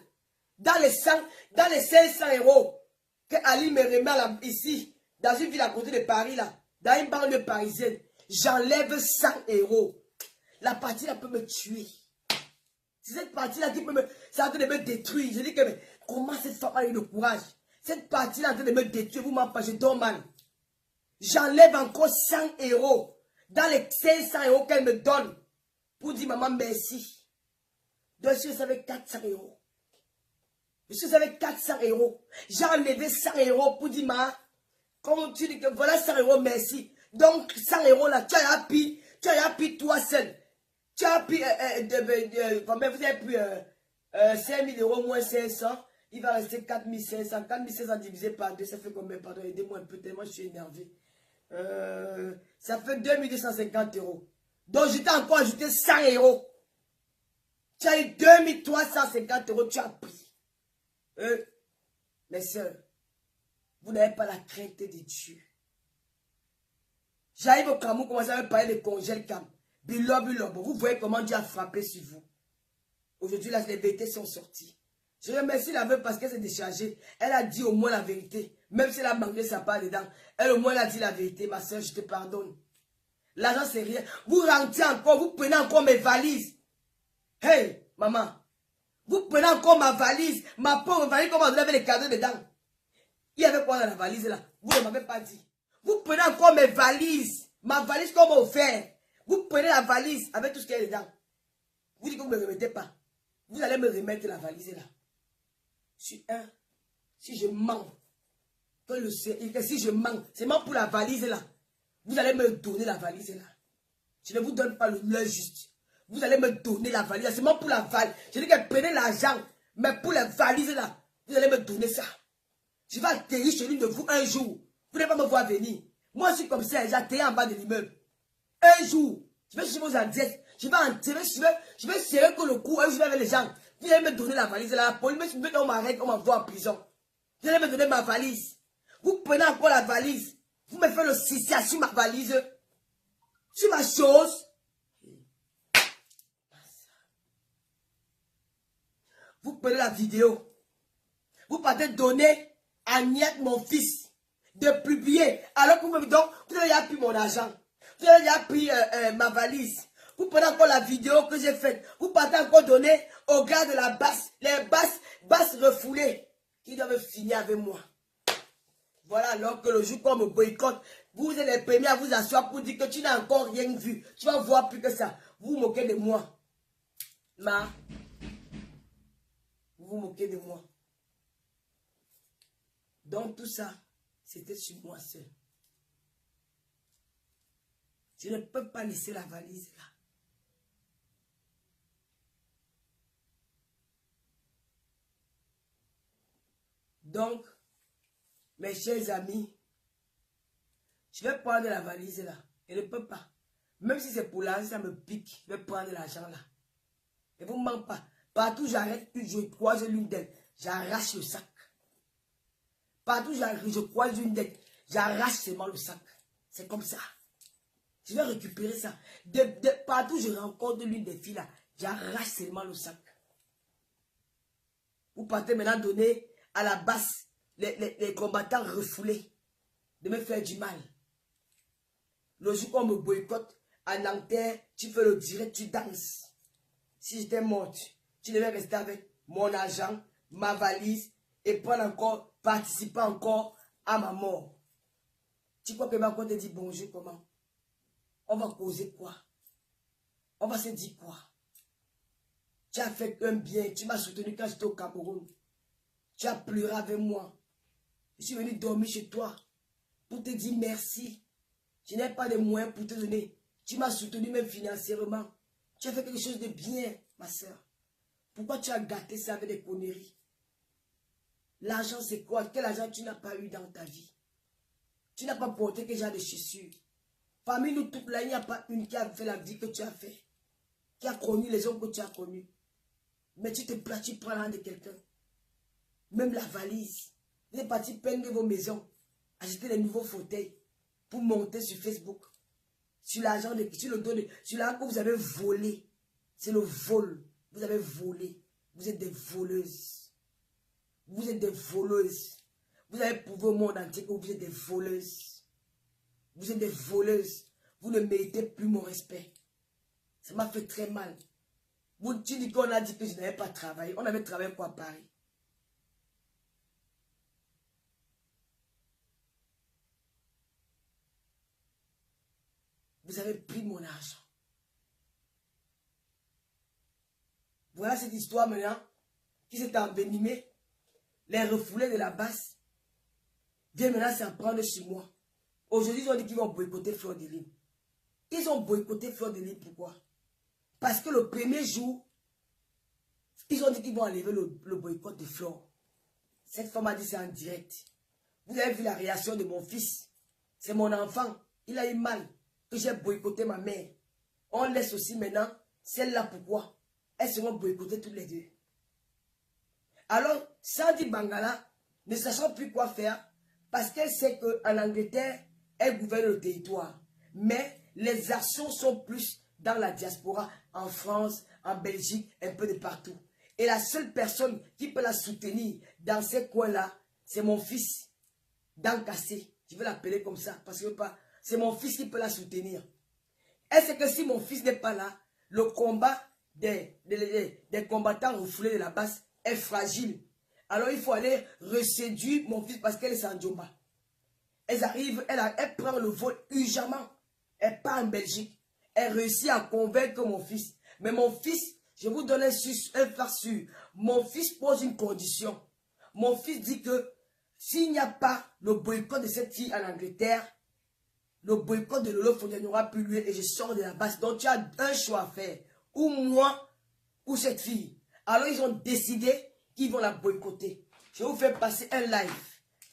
dans les 500 € que Ali me remet ici, dans une ville à côté de Paris, là, dans une banlieue parisienne, j'enlève 100 €. La partie là peut me tuer. C'est cette partie là qui peut me... Ça va me détruire. Je dis que mais, Comment cette femme a eu le courage? Cette partie-là est en train de me détruire. Vous m'empêchez, je dors mal. J'enlève encore 100 € dans les 500 € qu'elle me donne pour dire maman merci. Donc si vous avez 400 €. Si vous avez 400 €, j'ai enlevé 100 € pour dire maman, comme tu dis que voilà 100 € merci. Donc 100 € là, tu as appris toi seul. Tu as appris, combien vous avez pris 5 000 € moins 500, il va rester 4 500. 4 500 divisé par 2, ça fait combien? Pardon, aidez-moi un peu, tellement je suis énervé. Ça fait 2 250 €. Donc je t'ai encore ajouté 100 €. Tu as eu 2 350 €, tu as pris. Mes soeurs, vous n'avez pas la crainte de Dieu. J'arrive au Cameroun, commencez à me parler de congèle cam. Bilobo. Vous voyez comment Dieu a frappé sur vous. Aujourd'hui, là, les vérités sont sorties. Je remercie la veuve parce qu'elle s'est déchargée. Elle a dit au moins la vérité. Même si elle a manqué sa part dedans. Elle au moins elle a dit la vérité. Ma soeur, je te pardonne. L'argent, c'est rien. Vous rentrez encore, vous prenez encore mes valises. Hey, maman. Vous prenez encore ma valise. Ma pauvre valise, comment vous avez les cadeaux dedans? Il y avait quoi dans la valise là? Vous ne m'avez pas dit. Vous prenez encore mes valises. Ma valise qu'on m'a offert. Vous prenez la valise avec tout ce qu'il y a dedans. Vous dites que vous ne me remettez pas. Vous allez me remettre la valise là. Si je mens, si je mens, c'est même pour la valise là. Vous allez me donner la valise là. Je ne vous donne pas l'heure juste. Vous allez me donner la valise là. C'est même pour la valise. Je dis que prenez l'argent. Mais pour la valise là, vous allez me donner ça. Je vais atterrir chez l'une de vous un jour. Vous n'allez pas me voir venir. Moi, je suis comme ça, j'atterris en bas de l'immeuble. Un jour, je vais suivre vos adresses. Je vais serrer que le cou. Un jour, je vais avec les gens. Vous allez me donner la valise. La police on m'arrête, on m'envoie en prison. Vous allez me donner ma valise. Vous prenez encore la valise. Vous me faites le cicia sur ma valise. Sur ma chose. Vous prenez la vidéo. Vous partez donner à Niette, mon fils, de publier. Alors que vous me dites, vous avez déjà pris mon argent. Vous avez déjà pris ma valise. Vous prenez encore la vidéo que j'ai faite. Vous partez encore donner au gars de la basse. Les basses refoulées. Qui doivent finir avec moi. Voilà, alors que le jour qu'on me boycotte, vous êtes les premiers à vous asseoir pour dire que tu n'as encore rien vu. Tu vas voir plus que ça. Vous vous moquez de moi. Vous vous moquez de moi. Donc tout ça, c'était sur moi seul. Je ne peux pas laisser la valise là. Donc, mes chers amis, je vais prendre la valise là. Je ne peux pas. Même si c'est pour l'argent, ça me pique. Je vais prendre l'argent là. Et vous ne mentez pas. Partout j'arrête, je croise l'une d'elles. J'arrache le sac. Partout je croise l'une d'elles. J'arrache seulement le sac. C'est comme ça. Je vais récupérer ça. Partout je rencontre l'une des filles là. J'arrache seulement le sac. Vous partez maintenant donner à la basse les combattants refoulés de me faire du mal. Le jour qu'on me boycotte, à Nanterre, tu fais le direct, tu danses. Si j'étais morte, tu devais rester avec mon argent, ma valise et participer encore à ma mort. Tu crois que ma te dit bonjour comment? On va causer quoi? On va se dire quoi? Tu as fait un bien, tu m'as soutenu quand j'étais au Cameroun. Tu as pleuré avec moi. Je suis venu dormir chez toi pour te dire merci. Je n'ai pas de moyens pour te donner. Tu m'as soutenu même financièrement. Tu as fait quelque chose de bien, ma soeur. Pourquoi tu as gâté ça avec des conneries? L'argent, c'est quoi? Quel argent tu n'as pas eu dans ta vie? Tu n'as pas porté quel genre de chaussures? Parmi nous toutes là, il n'y a pas une qui a fait la vie que tu as fait. Qui a connu les hommes que tu as connus. Mais tu prends l'âme de quelqu'un. Même la valise. Vous êtes parti peindre vos maisons. Acheter les nouveaux fauteuils. Pour monter sur Facebook. Sur l'argent, sur l'argent que vous avez volé. C'est le vol. Vous avez volé. Vous êtes des voleuses. Vous êtes des voleuses. Vous avez prouvé au monde entier que vous êtes des voleuses. Vous êtes des voleuses. Vous ne méritez plus mon respect. Ça m'a fait très mal. Tu dis qu'on a dit que je n'avais pas travaillé. On avait travaillé quoi à Paris? Vous avez pris mon argent. Voilà cette histoire maintenant qui s'est envenimée. Les refoulés de la base viennent maintenant s'en prendre sur moi. Aujourd'hui, ils ont dit qu'ils vont boycotter Fleur de Lys. Ils ont boycotté Fleur de Lys. Pourquoi? Parce que le premier jour, ils ont dit qu'ils vont enlever le boycott de Fleur. Cette femme a dit c'est en direct. Vous avez vu la réaction de mon fils. C'est mon enfant. Il a eu mal que j'ai boycotté ma mère. On laisse aussi maintenant celle-là. Pourquoi? Elles seront boycottées toutes les deux. Alors, Sandy Bangala, ne sachant plus quoi faire, parce qu'elle sait qu'en Angleterre, elle gouverne le territoire. Mais les actions sont plus dans la diaspora, en France, en Belgique, un peu de partout. Et la seule personne qui peut la soutenir dans ces coins-là, c'est mon fils, Dankassé. Je vais l'appeler comme ça, parce que c'est mon fils qui peut la soutenir. Et c'est que si mon fils n'est pas là, le combat des combattants refoulés de la base est fragile. Alors il faut aller reséduire mon fils parce qu'elle est sans Djomba. Elle arrive, elle prend le vol urgemment. Elle part en Belgique. Elle réussit à convaincre mon fils. Mais mon fils, je vous donne un flash sûr. Mon fils pose une condition. Mon fils dit que s'il n'y a pas le boycott de cette fille en Angleterre, le boycott de Lolo Fondia n'aura plus lieu et je sors de la base. Donc tu as un choix à faire. Ou moi, ou cette fille. Alors ils ont décidé qu'ils vont la boycotter. Je vais vous faire passer un live.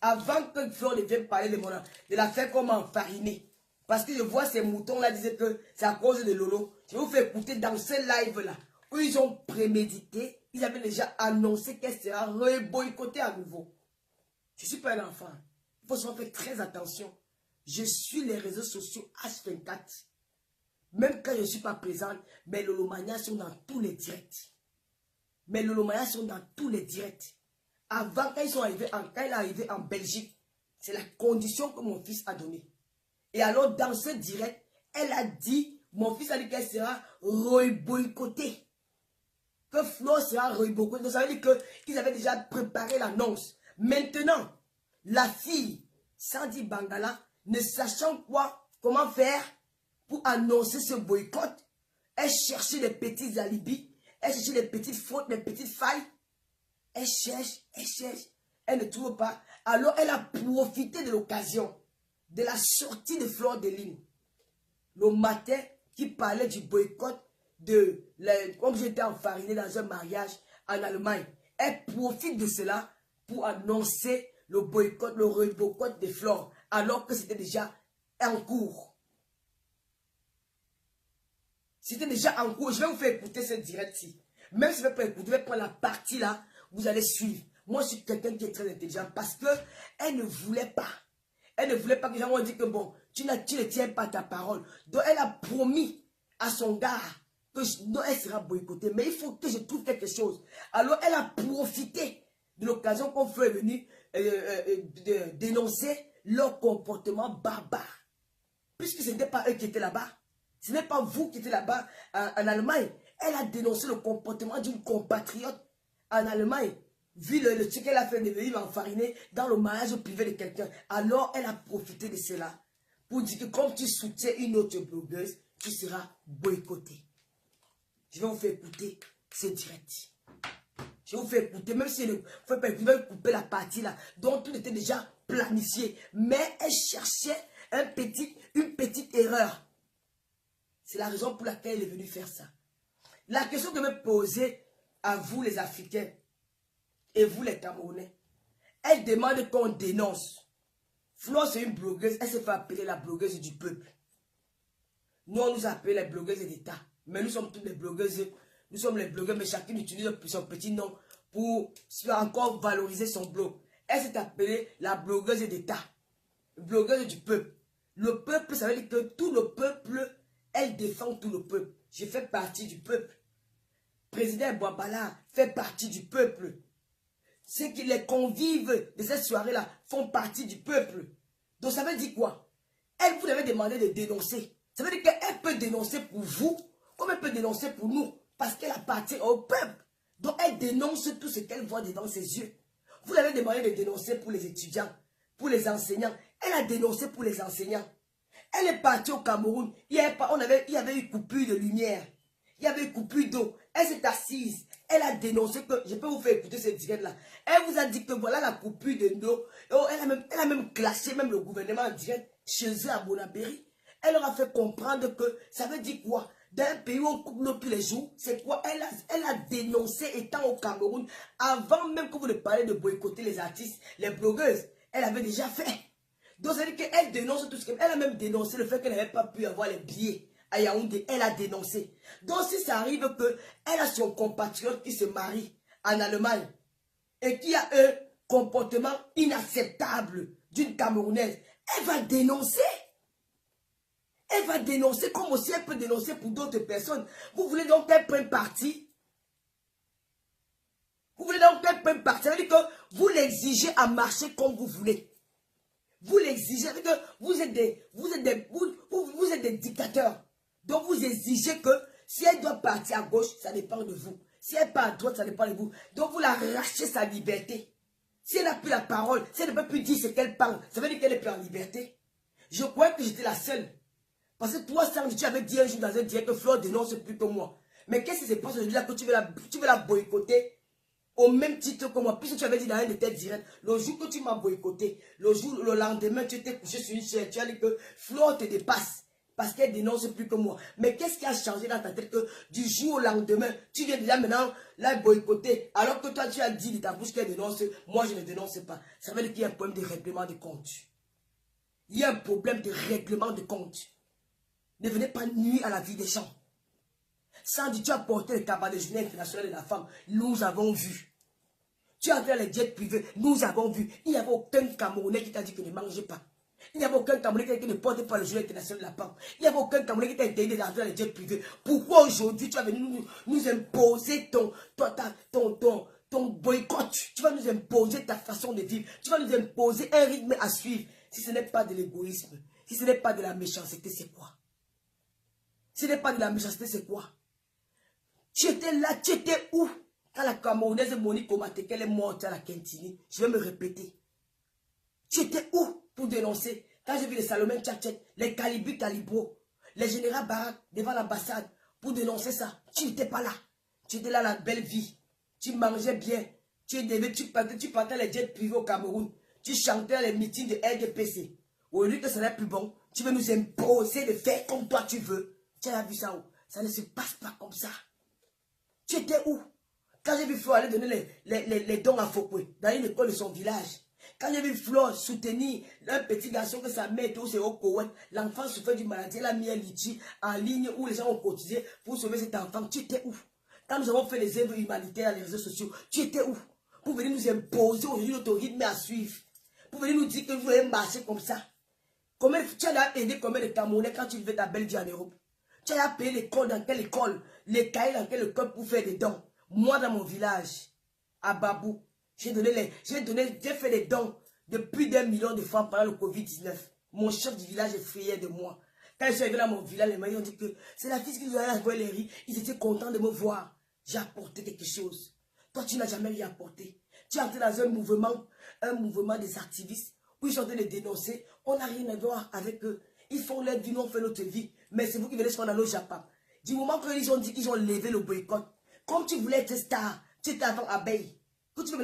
Avant que Fleur ne vienne parler de la faire comme enfarinée. Parce que je vois ces moutons-là disaient que c'est à cause de Lolo. Je vais vous faire écouter dans ce live-là. Où ils ont prémédité. Ils avaient déjà annoncé qu'elle sera boycottée à nouveau. Je ne suis pas un enfant. Il faut se faire très attention. Je suis les réseaux sociaux H24. Même quand je ne suis pas présente, mes Lolomanias sont dans tous les directs. Mes Lolomanias sont dans tous les directs. Avant, quand il est arrivé en Belgique, c'est la condition que mon fils a donnée. Et alors, dans ce direct, elle a dit, mon fils a dit qu'elle sera boycottée. Que Flo sera boycottée. Donc, ça veut dire qu'ils avaient déjà préparé l'annonce. Maintenant, la fille, Sandy Bangala, ne sachant quoi, comment faire pour annoncer ce boycott, elle cherchait des petits alibis, elle cherchait des petites fautes, des petites failles. Elle cherche, elle ne trouve pas. Alors elle a profité de l'occasion, de la sortie de Fleur de Lys. Le matin, qui parlait du boycott, comme j'étais enfariné dans un mariage en Allemagne. Elle profite de cela pour annoncer le boycott de Fleur, alors que c'était déjà en cours. C'était déjà en cours. Je vais vous faire écouter ce direct-ci. Même si je ne vais pas écouter, je vais prendre la partie là, vous allez suivre. Moi, je suis quelqu'un qui est très intelligent parce qu'elle ne voulait pas. Elle ne voulait pas que les gens disent que bon, tu ne tiens pas ta parole. Donc, elle a promis à son gars que elle sera boycottée. Mais il faut que je trouve quelque chose. Alors, elle a profité de l'occasion qu'on fait venir de dénoncer leur comportement barbare. Puisque ce n'était pas eux qui étaient là-bas. Ce n'est pas vous qui étiez là-bas en Allemagne. Elle a dénoncé le comportement d'une compatriote en Allemagne. Vu le truc qu'elle a fait de venir enfariner dans le mariage privé de quelqu'un. Alors, elle a profité de cela pour dire que comme tu soutiens une autre blogueuse, tu seras boycotté. Je vais vous faire écouter ce direct. Je vais vous faire écouter, même si je ne fais pas écouter, je vais couper la partie là, dont tout était déjà planifié. Mais elle cherchait une petite erreur. C'est la raison pour laquelle elle est venue faire ça. La question que je me posais à vous les Africains et vous les Camerounais, elle demande qu'on dénonce. Flo, c'est une blogueuse, elle se fait appeler la blogueuse du peuple. Nous, on nous appelle les blogueuses d'État. Mais nous sommes toutes les blogueuses. Nous sommes les blogueurs, mais chacune utilise son petit nom pour encore valoriser son blog. Elle s'est appelée la blogueuse d'État. Blogueuse du peuple. Le peuple, ça veut dire que tout le peuple, elle défend tout le peuple. Je fais partie du peuple. Président Bouabala fait partie du peuple. Ceux qui les convives de cette soirée-là font partie du peuple. Donc ça veut dire quoi? Elle vous avait demandé de dénoncer. Ça veut dire qu'elle peut dénoncer pour vous, comme elle peut dénoncer pour nous, parce qu'elle appartient au peuple. Donc elle dénonce tout ce qu'elle voit devant ses yeux. Vous l'avez demandé de dénoncer pour les étudiants, pour les enseignants. Elle a dénoncé pour les enseignants. Elle est partie au Cameroun. Il y avait eu coupure de lumière. Il y avait eu coupure d'eau. Elle s'est assise. Elle a dénoncé que, je peux vous faire écouter cette direct-là. Elle vous a dit que voilà la coupure d'eau. Oh, elle a même clashé même le gouvernement en direct chez eux à Bonabéry. Elle leur a fait comprendre que ça veut dire quoi? D'un pays où on coupe l'eau tous les jours, c'est quoi? Elle a dénoncé étant au Cameroun, avant même que vous ne parlez de boycotter les artistes, les blogueuses. Elle avait déjà fait. Donc ça veut dire qu'elle dénonce tout ce qu'elle... Elle a même dénoncé le fait qu'elle n'avait pas pu avoir les billets à Yaoundé. Elle a dénoncé. Donc si ça arrive qu'elle a son compatriote qui se marie en Allemagne et qui a un comportement inacceptable d'une Camerounaise, elle va dénoncer. Elle va dénoncer comme aussi elle peut dénoncer pour d'autres personnes. Vous voulez donc qu'elle prenne parti? Vous voulez donc qu'elle prenne parti? Ça veut dire que vous l'exigez à marcher comme vous voulez. Vous l'exigez. Ça veut dire que vous êtes des dictateurs. Donc vous exigez que si elle doit partir à gauche, ça dépend de vous. Si elle part à droite, ça dépend de vous. Donc vous la rachetez sa liberté. Si elle n'a plus la parole, si elle ne peut plus dire ce qu'elle parle, ça veut dire qu'elle n'est plus en liberté. Je croyais que j'étais la seule. Parce que toi, Sandy, tu avais dit un jour dans un direct que Flore dénonce plus que moi. Mais qu'est-ce qui se passe aujourd'hui là que tu veux la boycotter au même titre que moi? Puisque tu avais dit dans un de tes directs, le jour que tu m'as boycotté, le lendemain, tu étais couché sur une chaise, tu as dit que Flore te dépasse. Parce qu'elle dénonce plus que moi. Mais qu'est-ce qui a changé dans ta tête que du jour au lendemain, tu viens déjà maintenant la boycotter. Alors que toi, tu as dit de ta bouche qu'elle dénonce, moi je ne dénonce pas. Ça veut dire qu'il y a un problème de règlement de compte. Il y a un problème de règlement de compte. Ne venez pas nuire à la vie des gens. Sandy, tu as porté le cabaret de journée internationale de la femme. Nous avons vu. Tu as fait les jets privés. Nous avons vu. Il n'y avait aucun Camerounais qui t'a dit que ne mangez pas. Il n'y avait aucun Camerounais qui ne portait pas le journée international de la femme. Il n'y avait aucun Camerounais qui t'a interdit d'entrer dans les jets privés. Pourquoi aujourd'hui tu as venu nous imposer ton boycott? Tu vas nous imposer ta façon de vivre. Tu vas nous imposer un rythme à suivre. Si ce n'est pas de l'égoïsme, si ce n'est pas de la méchanceté, c'est quoi? Ce n'est pas de la méchanceté, c'est quoi? Tu étais là, tu étais où? Quand la Camerounaise Monique Omate, qu'elle est morte à la Kentini, je vais me répéter. Tu étais où pour dénoncer? Quand j'ai vu les Salomé Tchatchet, les Calibro, les généraux Barak devant l'ambassade pour dénoncer ça, tu n'étais pas là. Tu étais là la belle vie. Tu mangeais bien. Tu partais les jets privés au Cameroun. Tu chantais les meetings de RDPC. Au lieu que ça n'est plus bon, tu veux nous imposer de faire comme toi tu veux. Tu as vu ça où? Ça ne se passe pas comme ça. Tu étais où? Quand j'ai vu Flore aller donner les dons à Fokwe, dans une école de son village. Quand j'ai vu Flore soutenir un petit garçon que sa mère était au Koweït, l'enfant souffrait d'une maladie, elle a mis un litchi en ligne où les gens ont cotisé pour sauver cet enfant. Tu étais où? Quand nous avons fait les œuvres humanitaires dans les réseaux sociaux, tu étais où? Pour venir nous imposer aujourd'hui notre rythme à suivre. Pour venir nous dire que vous voulez marcher comme ça. Tu as aidé combien de Camerounais quand tu vivais ta belle vie en Europe? Tu as payé l'école dans quelle école? Les cahiers dans quelle école pour faire des dons? Moi, dans mon village, à Babou, j'ai fait des dons de plus d'1 million de francs pendant le Covid-19. Mon chef du village est fier de moi. Quand je suis arrivé dans mon village, les maris ont dit que c'est la fille qui nous a envoyé les riz. Ils étaient contents de me voir. J'ai apporté quelque chose. Toi, tu n'as jamais rien apporté. Tu es entré dans un mouvement des activistes où ils sont en train de dénoncer. On n'a rien à voir avec eux. Ils font leur vie, nous on fait notre vie. Mais c'est vous qui venez se dans le Japon. Du moment qu'ils ont dit qu'ils ont levé le boycott, comme tu voulais être star, tu étais avant abeille. Que tu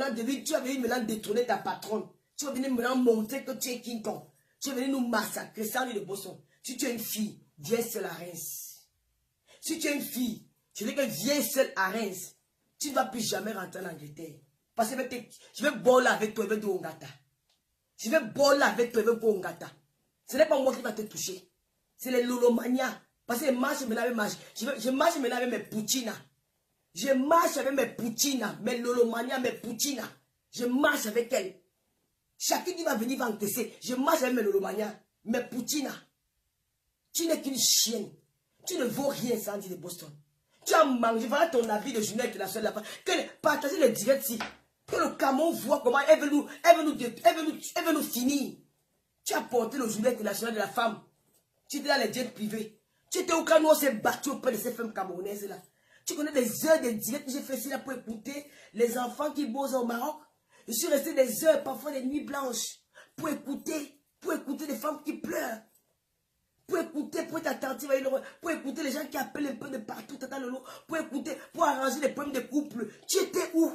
as venu maintenant détourner ta patronne. Tu vas venir maintenant montrer que tu es King Kong. Tu vas venir nous massacrer sans lui de bosson. Si tu es une fille, viens seule à Reims. Si tu es une fille, je dis que viens seule à Reims. Tu ne vas plus jamais rentrer en Angleterre. Parce que je vais boire avec toi avec Ongata. Je vais boire avec toi avec Ongata. Ce n'est pas moi qui va te toucher. C'est les Lolomania. Parce que je marche maintenant avec mes Poutina. Je marche avec mes Poutina, mes Lolomania, mes Poutina. Je marche avec elles. Chacun qui va venir va encaisser. Je marche avec mes Lolomania, mes Poutina. Tu n'es qu'une chienne. Tu ne vaux rien, Sandy de Boston. Tu as mangé, voilà ton avis de journée internationale là-bas. Partagez les directs ici. Que le Cameroun voit comment elle veut nous finir. Tu as porté le journée international de la femme. Tu étais dans les jets privés. Tu étais au cas où on s'est battu auprès de ces femmes camerounaises là. Tu connais des heures de directs que j'ai fait ici là pour écouter les enfants qui bossent au Maroc. Je suis resté des heures, parfois des nuits blanches, pour écouter des femmes qui pleurent. pour écouter, pour être attentif, pour écouter les gens qui appellent un peu de partout, Tata Lolo, pour écouter, pour arranger les problèmes de couple. Tu étais où?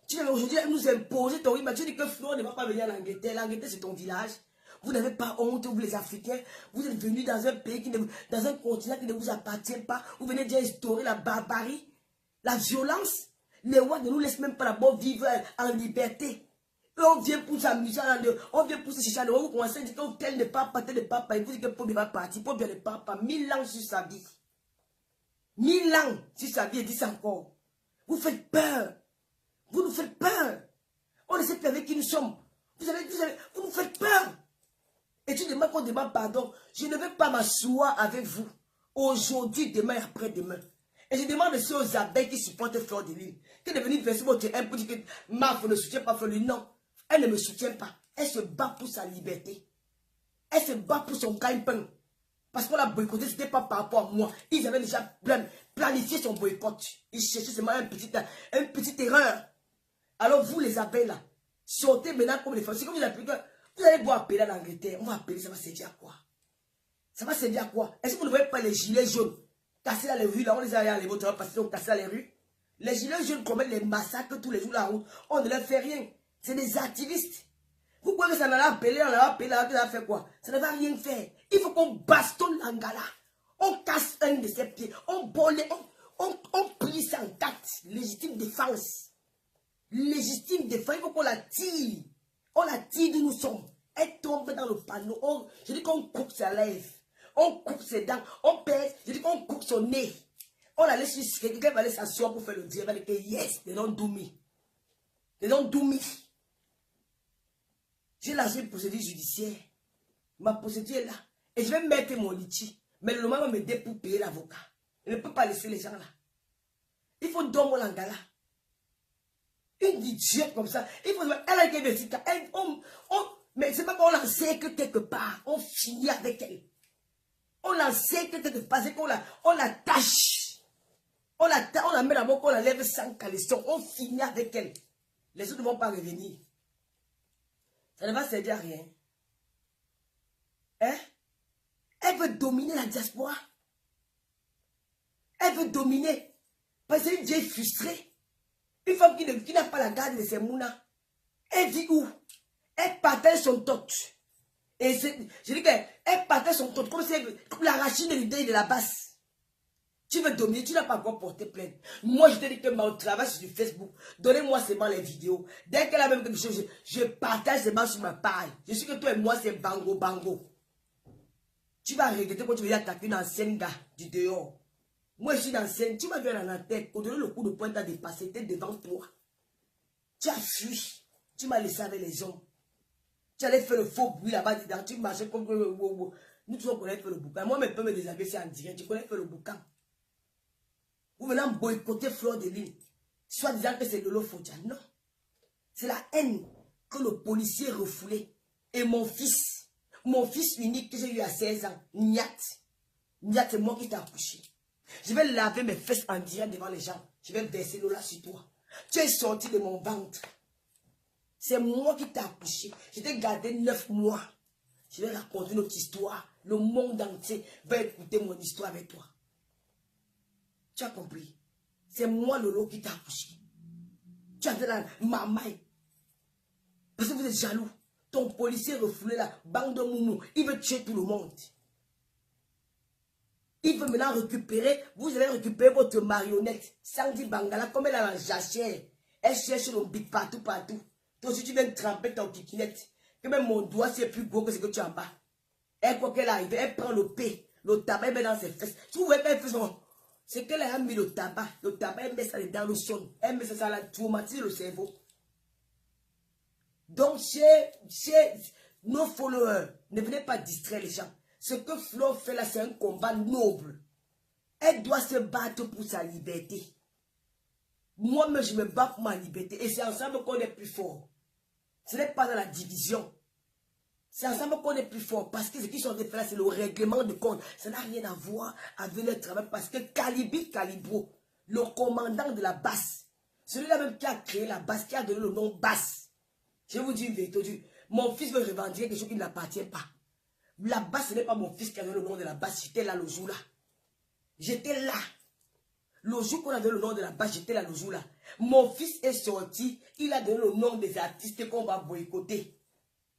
Tu devais aujourd'hui nous imposer ton rythme. Tu dis que Flo ne va pas venir à l'Angleterre. L'Angleterre, c'est ton village. Vous n'avez pas honte, vous les Africains. Vous êtes venus dans un pays, dans un continent qui ne vous appartient pas. Vous venez déjà instaurer la barbarie, la violence. Les rois ne nous laissent même pas d'abord vivre en liberté. Et on vient pour s'amuser, on vient pour se chercher. Vous commencez à dire que tel n'est pas, tel n'est pas. Et vous dites que Paul n'est pas parti. Paul n'est pas, 1000 ans sur sa vie. 1000 ans sur sa vie, et dit ça encore. Vous faites peur. Vous nous faites peur. On ne sait plus avec qui nous sommes. Vous nous faites peur. Et tu demandes qu'on demande pardon. Je ne vais pas m'asseoir avec vous. Aujourd'hui, demain et après-demain. Et je demande aussi aux abeilles qui supportent Fleur de Lune. Qui est devenue verser votre haine pour dire que Marc ne soutient pas Fleur de Lune. Non. Elle ne me soutient pas. Elle se bat pour sa liberté. Elle se bat pour son gagne-pain. Parce qu'on l'a boycotté, ce n'était pas par rapport à moi. Ils avaient déjà planifié son boycott. Ils cherchaient seulement une petite erreur. Alors vous les abeilles là, sortez maintenant comme les femmes. C'est comme vous allez boire appeler à l'Angleterre. On va appeler, ça va servir à quoi? Ça va servir à quoi? Est-ce que vous ne voyez pas les gilets jaunes cassés dans les rues? Là, on les a allés voter parce qu'ils ont cassé dans les rues. Les gilets jaunes commettent les massacres tous les jours la route. On ne leur fait rien. C'est des activistes. Vous croyez que ça n'allait appeler, on l'a appelé, ça va faire quoi? Ça ne va rien faire. Il faut qu'on bastonne l'Angala. On casse un de ses pieds. On bolle, on plie ça en quatre. Légitime défense. Légitime défense, il faut qu'on la tire. On la tire d'où nous sommes. Elle tombe dans le panneau. Je dis qu'on coupe sa lèvre. On coupe ses dents. On pèse. Je dis qu'on coupe son nez. On la laisse jusqu'à quelqu'un va aller s'asseoir pour faire le dire. Elle va dire yes, they don't do me. They don't do me. J'ai lancé une procédure judiciaire. Ma procédure est là. Et je vais mettre mon litchi. Mais le moment va m'aider pour payer l'avocat. Je ne peux pas laisser les gens là. Il faut dormir l'Angala. Une idiote comme ça. Il faut, elle a été investie. Mais c'est pas qu'on la sait que quelque part. On finit avec elle. On la sait que quelque part. C'est qu'on la tâche. On la met d'abord qu'on la lève sans caleçon. On finit avec elle. Les autres ne vont pas revenir. Ça ne va servir à rien. Hein? Elle veut dominer la diaspora. Elle veut dominer. Parce que c'est une vieille frustrée. Une femme qui n'a pas la garde de ses mounas. Elle vit où? Elle partage son tot. Et je dis qu'elle partage son tot comme l'arachide de l'idée de la basse. Tu veux dominer, tu n'as pas encore porté plainte. Moi, je te dis que mon travail sur Facebook, donnez-moi seulement les vidéos. Dès qu'elle a même quelque chose, je partage seulement sur ma page. Je sais que toi et moi, c'est bango bango. Tu vas regretter quand tu vas attaquer une ancienne gars du dehors. Moi, je suis dans scène, tu m'as vu dans la tête, au-delà le coup de poing t'a dépassé, t'es devant toi. Tu as fui, tu m'as laissé avec les hommes. Tu allais faire le faux bruit là-bas dedans, tu marchais comme... Nous tous on connaît faire le boucan. Moi, mes peux me déshabiller, c'est en direct, tu connais faire le boucan. Vous venez boycotter Fleur de Lune, soit disant que c'est Lolo Fondia. Non. C'est la haine que le policier refoulé. Et mon fils unique que j'ai eu à 16 ans, Niat, c'est moi qui t'ai accouché. Je vais laver mes fesses en direct devant les gens. Je vais verser l'eau là sur toi. Tu es sorti de mon ventre. C'est moi qui t'ai accouché. Je t'ai gardé 9 mois. Je vais raconter notre histoire. Le monde entier va écouter mon histoire avec toi. Tu as compris? C'est moi, Lolo, qui t'a accouché. Tu as de la mamaille. Parce que vous êtes jaloux. Ton policier refoulé là, bande de moumou, il veut tuer tout le monde. Il veut maintenant récupérer, vous allez récupérer votre marionnette, Sandy Bangala, comme elle a la jachère. Elle cherche le big partout. Toi aussi tu viens tremper ton kikinette, que même mon doigt c'est plus gros que ce que tu as en bas. Elle croit qu'elle arrive, elle prend le P, le tabac, elle met dans ses fesses. Si vous voyez qu'elle fait son... C'est qu'elle a mis le tabac, elle met ça dans le son, elle met ça, la traumatise le cerveau. Donc chez nos followers, ne venez pas distraire les gens. Ce que Flo fait là, c'est un combat noble. Elle doit se battre pour sa liberté. Moi-même, je me bats pour ma liberté. Et c'est ensemble qu'on est plus fort. Ce n'est pas dans la division. C'est ensemble qu'on est plus fort. Parce que ce qu'ils sont en train de faire, c'est le règlement de compte. Ça n'a rien à voir avec le travail. Parce que Calibro, le commandant de la basse, celui-là même qui a créé la basse, qui a donné le nom basse. Je vous dis une vérité. Mon fils veut revendiquer quelque chose qui ne l'appartient pas. La basse, ce n'est pas mon fils qui a donné le nom de la basse. J'étais là le jour-là. J'étais là. Le jour qu'on a donné le nom de la basse, j'étais là le jour-là. Mon fils est sorti. Il a donné le nom des artistes qu'on va boycotter.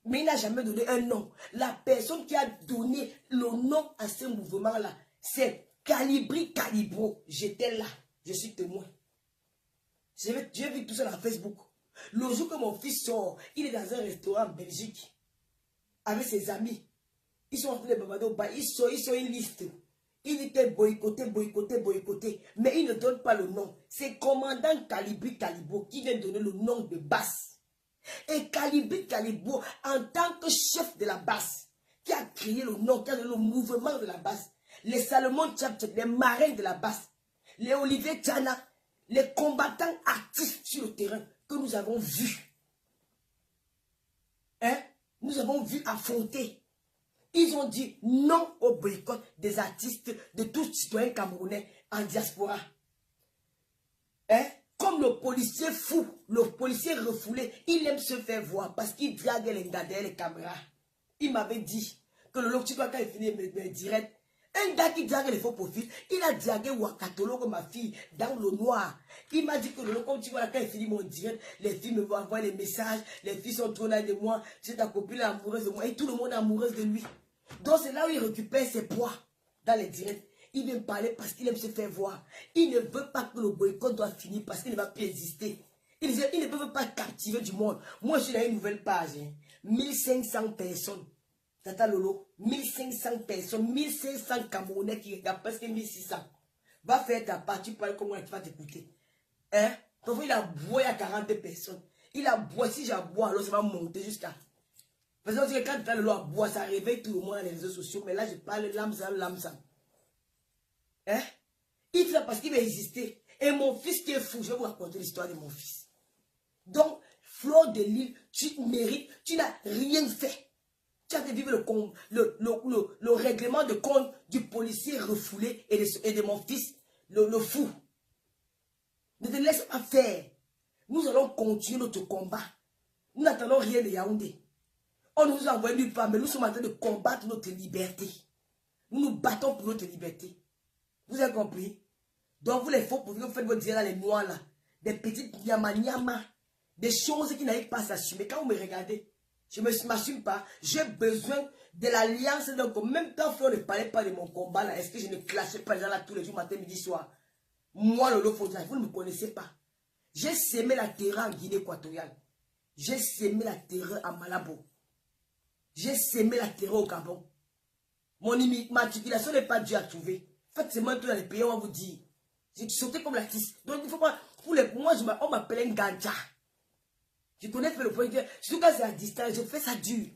Mais il n'a jamais donné un nom. La personne qui a donné le nom à ce mouvement-là, c'est Calibri Calibro. J'étais là. Je suis témoin. J'ai vu tout ça dans Facebook. Le jour que mon fils sort, il est dans un restaurant en Belgique. Avec ses amis. Ils sont en train de bavarder au bar. Ils sont une liste. Il était boycotté. Mais il ne donne pas le nom. C'est commandant Calibri Calibro qui vient donner le nom de basse. Et Calibri Calibro, en tant que chef de la basse, qui a créé le nom, qui a donné le mouvement de la basse, les Salomon Tchap, les marins de la basse, les Olivier Tchana, les combattants actifs sur le terrain que nous avons vus. Hein? Nous avons vu affronter. Ils ont dit non au boycott des artistes, de tous citoyens camerounais en diaspora. Hein? Comme le policier fou, le policier refoulé, il aime se faire voir parce qu'il drague les gars derrière les caméras. Il m'avait dit que le Loctitois, quand il finit mes directs, un gars qui drague les faux profils, il a dragué Wakatolo comme ma fille dans le noir. Il m'a dit que le Loctitois, quand il finit mon direct, les filles me vont envoyer les messages, les filles sont trop là de moi, c'est ta copine amoureuse de moi et tout le monde est amoureuse de lui. Donc c'est là où il récupère ses poids dans les directs. Il vient parler parce qu'il aime se faire voir. Il ne veut pas que le boycott doit finir parce qu'il ne va plus exister. Il ne veut pas captiver du monde. Moi, je suis dans une nouvelle page. 1500 personnes. Tata Lolo, 1500 personnes, 1500 Camerounais qui regardent, presque 1600. Va faire ta part, tu parles comment tu vas t'écouter. Hein? Donc il a boit à 40 personnes. Il a boit, si j'aboie, alors ça va monter jusqu'à... Parce que quand Tata Lolo a boit, ça réveille tout le monde dans les réseaux sociaux. Mais là, je parle l'âme-sam. Hein? Il fait ça parce qu'il va exister. Et mon fils qui est fou, je vais vous raconter l'histoire de mon fils. Donc, Flore de Lille, tu mérites, tu n'as rien fait. Tu as fait vivre le règlement de compte du policier refoulé et de mon fils, le fou. Ne te laisse pas faire. Nous allons continuer notre combat. Nous n'attendons rien de Yaoundé. On nous a envoyé nulle part, mais nous sommes en train de combattre notre liberté. Nous nous battons pour notre liberté. Vous avez compris? Donc vous les faux pour vous faites votre dire dans les noirs là. Des petites nyama, des choses qui n'arrivent pas à s'assumer. Quand vous me regardez, je ne m'assume pas. J'ai besoin de l'alliance. Donc même quand Flore ne parlait pas de mon combat là, est-ce que je ne clashais pas les gens là tous les jours, matin, midi, soir? Moi, Lolo Fodja, vous ne me connaissez pas. J'ai sémé la terreur en Guinée équatoriale. J'ai sémé la terreur à Malabo. J'ai sémé la terreur au Gabon. Mon immatriculation n'est pas due à trouver. Faites seulement tout dans les pays, on va vous dire. J'ai sauté comme la tisse. Donc il faut pas. Moi, on m'appelle un ganja. Je connais le point de. Surtout quand c'est à distance, je fais ça dur.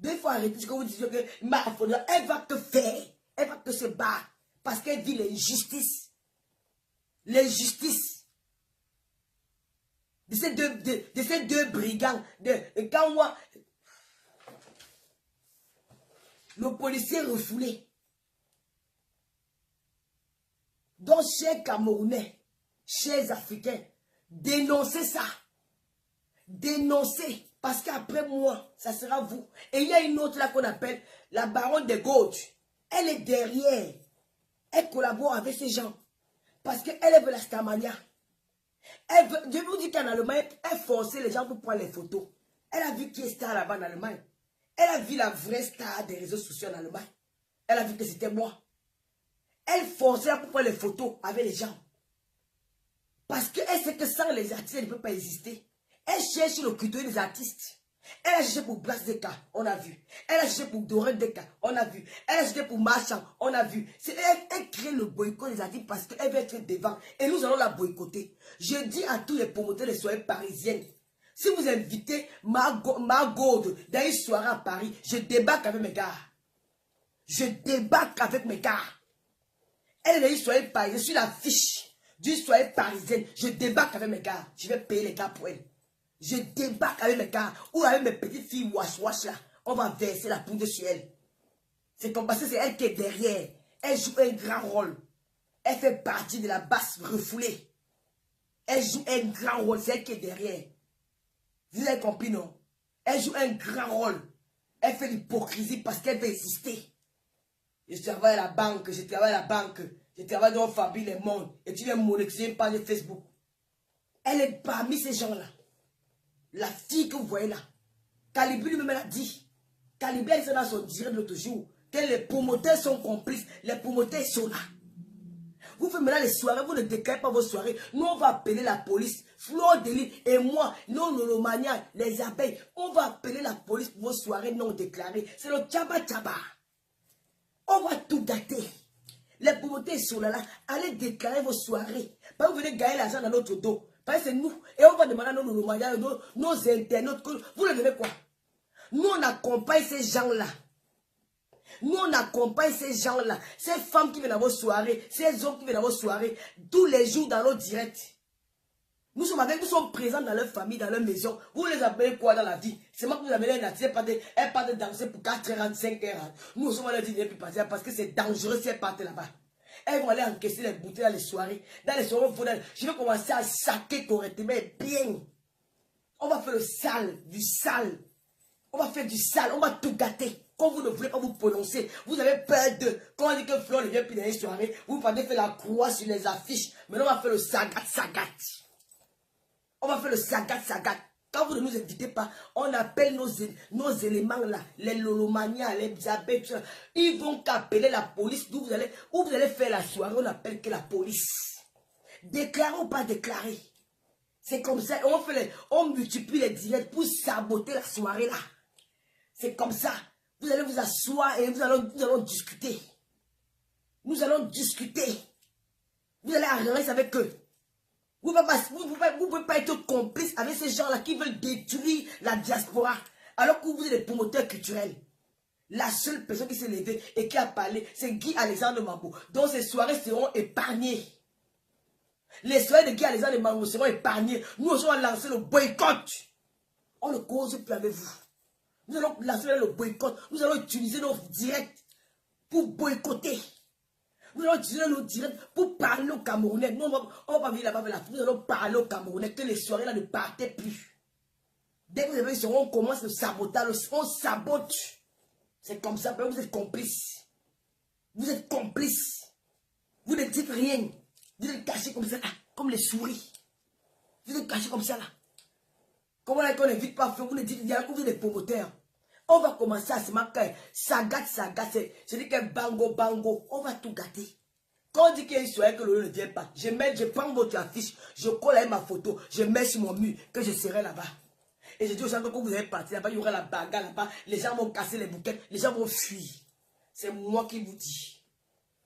Deux fois arrêter, ce que vous dites que elle va te faire. Elle va te se battre. Parce qu'elle dit l'injustice. L'injustice. De ces deux brigands. Quand moi. Le policier refoulé. Donc, chers Camerounais, chers Africains, dénoncez ça. Dénoncez. Parce qu'après moi, ça sera vous. Et il y a une autre là qu'on appelle la baronne de gauche. Elle est derrière. Elle collabore avec ces gens. Parce qu'elle veut la Starmania. Je vous dis qu'en Allemagne, elle forçait les gens pour prendre les photos. Elle a vu qui est star là-bas en Allemagne. Elle a vu la vraie star des réseaux sociaux en Allemagne. Elle a vu que c'était moi. Elle forçait pour prendre les photos avec les gens. Parce qu'elle sait que sans les artistes, elle ne peut pas exister. Elle cherche le culture des artistes. Elle a cherché pour Blas Deka, on a vu. Elle a cherché pour Doré Deka, on a vu. Elle a cherché pour Marchand, on a vu. Elle crée le boycott des artistes parce qu'elle veut être devant. Et nous allons la boycotter. Je dis à tous les promoteurs des soirées parisiennes, si vous invitez Margot dans une soirée à Paris, je débarque avec mes gars. Je débarque avec mes gars. Elle est dans une soirée parisienne, je suis la fiche d'une soirée parisienne. Je débarque avec mes gars. Je vais payer les gars pour elle. Je débarque avec mes gars ou avec mes petites filles wash là. On va verser la poudre sur elle. C'est comme parce que c'est elle qui est derrière. Elle joue un grand rôle. Elle fait partie de la basse refoulée. Elle joue un grand rôle. C'est elle qui est derrière. Vous avez compris, non? Elle joue un grand rôle. Elle fait l'hypocrisie parce qu'elle veut exister. Je travaille à la banque, je travaille à la banque, je travaille dans Fabrique Les Mondes et tu viens monétiser une page Facebook. Elle est parmi ces gens-là. La fille que vous voyez là. Calibri lui-même a dit. Calibri est dans son direct l'autre jour. Que les promoteurs sont complices. Les promoteurs sont là. Vous faites maintenant les soirées, vous ne déclarez pas vos soirées. Nous, on va appeler la police. Flor Delis et moi, non, Nolomania, les abeilles, on va appeler la police pour vos soirées non déclarées. C'est le tchaba tchaba. On va tout gâter. Les promoteurs sont là. Allez déclarer vos soirées. Pas vous venez gagner l'argent dans notre dos. Parce que c'est nous. Et on va demander à nos internautes. Vous le devez quoi? Nous, on accompagne ces gens-là. Nous, on accompagne ces gens-là. Ces femmes qui viennent à vos soirées. Ces hommes qui viennent à vos soirées. Tous les jours dans nos directs. Nous sommes avec, nous sommes présents dans leur famille, dans leur maison. Vous les appelez quoi dans la vie? C'est moi que vous appelez un artiste. Elle part de danser pour 4h45 heures. Nous sommes à leur dîner plus passer parce que c'est dangereux si elle part là-bas. Elles vont aller encaisser les bouteilles dans les soirées. Dans les soirées, je vais commencer à saquer correctement bien. On va faire le sale, du sale. On va faire du sale, on va tout gâter. Quand vous ne voulez pas vous prononcer, vous avez peur de... Quand on dit que Flor ne vient plus dans les soirées, vous partez faire la croix sur les affiches. Maintenant, on va faire le sagat. On va faire le sagat. Quand vous ne nous invitez pas, on appelle nos éléments là, les lolomanias, les diabètes. Ils vont appeler la police d'où vous allez faire la soirée, on appelle que la police. Déclarer ou pas déclarer. C'est comme ça, on multiplie les directs pour saboter la soirée là. C'est comme ça. Vous allez vous asseoir et nous allons discuter. Nous allons discuter. Vous allez arranger avec eux. Vous ne pouvez pas être complice avec ces gens-là qui veulent détruire la diaspora. Alors que vous êtes des promoteurs culturels. La seule personne qui s'est levée et qui a parlé, c'est Guy Alexandre Mambo. Donc ces soirées seront épargnées. Les soirées de Guy Alexandre Mambo seront épargnées. Nous allons lancer le boycott. On ne cause plus avec vous. Nous allons lancer le boycott. Nous allons utiliser nos directs pour boycotter. Nous allons utiliser nos directs pour parler aux Camerounais. Nous, on va pas venir là-bas avec la foule. Nous allons parler aux Camerounais que les soirées là ne partaient plus. Dès que vous avez on commence le sabotage, on sabote. C'est comme ça, vous êtes complices. Vous êtes complices. Vous ne dites rien. Vous êtes cachés comme ça, là, comme les souris. Vous êtes cachés comme ça, là. Comment est-ce qu'on n'invite pas, vous ne dites rien, vous êtes des promoteurs. On va commencer à se marquer. Ça gâte. Je dis que bango. On va tout gâter. Quand on dit qu'il y a une soirée que le ne vient pas, je prends votre affiche, je colle avec ma photo, je mets sur mon mur que je serai là-bas. Et je dis aux gens que quand vous allez partir là-bas, il y aura la bagarre là-bas, les gens vont casser les bouquets, les gens vont fuir. C'est moi qui vous dis.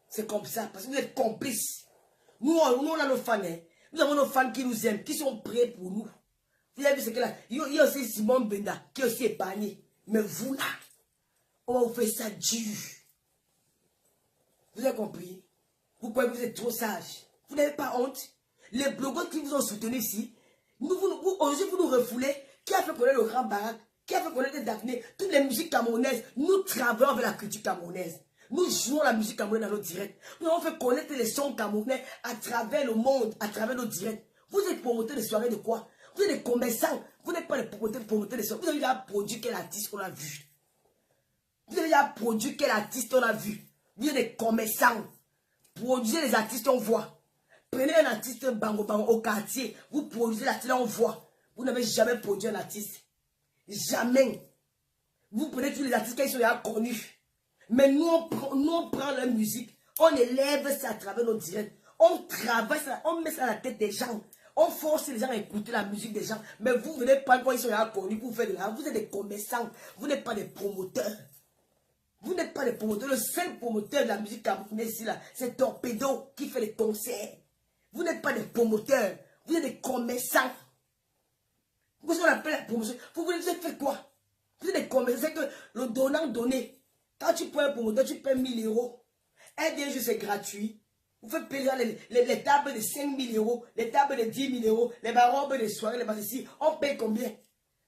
C'est comme ça, parce que vous êtes complices. Nous on a nos fans. Hein. Nous avons nos fans qui nous aiment, qui sont prêts pour nous. Vous avez vu ce que là, il y a aussi Simon Benda qui est aussi épargné. Mais vous là, on va vous faire ça dur. Vous avez compris? Vous croyez que vous êtes trop sage. Vous n'avez pas honte. Les blogueurs qui vous ont soutenu ici, aujourd'hui vous nous refoulez. Qui a fait connaître le Grand Barak? Qui a fait connaître Daphné? Toutes les musiques camerounaises. Nous travaillons avec la culture camerounaise. Nous jouons la musique camerounaise dans nos directs. Nous avons fait connaître les sons camerounais à travers le monde, à travers nos directs. Vous êtes promoteurs de soirées de quoi? Vous êtes des commerçants. Vous n'êtes pas des promoteurs de soirées. Vous avez déjà produit quel artiste on a vu? Vous avez déjà produit quel artiste on a vu? Vous êtes des commerçants. Produisez les artistes, on voit. Prenez un artiste bango au quartier. Vous produisez l'artiste, on voit. Vous n'avez jamais produit un artiste. Jamais. Vous prenez tous les artistes qui sont déjà connus. Mais nous, on prend leur musique. On élève ça à travers nos directs. On travaille ça, on met ça à la tête des gens. On force les gens à écouter la musique des gens. Mais vous venez pas quand ils sont déjà connus pour faire de l'argent. Vous êtes des commerçants. Vous n'êtes pas des promoteurs. Vous n'êtes pas des promoteurs. Le seul promoteur de la musique camerounaise ici, c'est Torpedo qui fait les concerts. Vous n'êtes pas des promoteurs. Vous êtes des commerçants. Vous appelle la promotion. Vous voulez faire quoi? Vous êtes des commerçants. C'est que le donnant-donné. Quand tu prends un promoteur, tu paies 1000 €. Un bien juste, c'est gratuit. Vous faites payer les tables de 5000 €, les tables de 10 000 €, les barobes de soirée, les ici. On paye combien?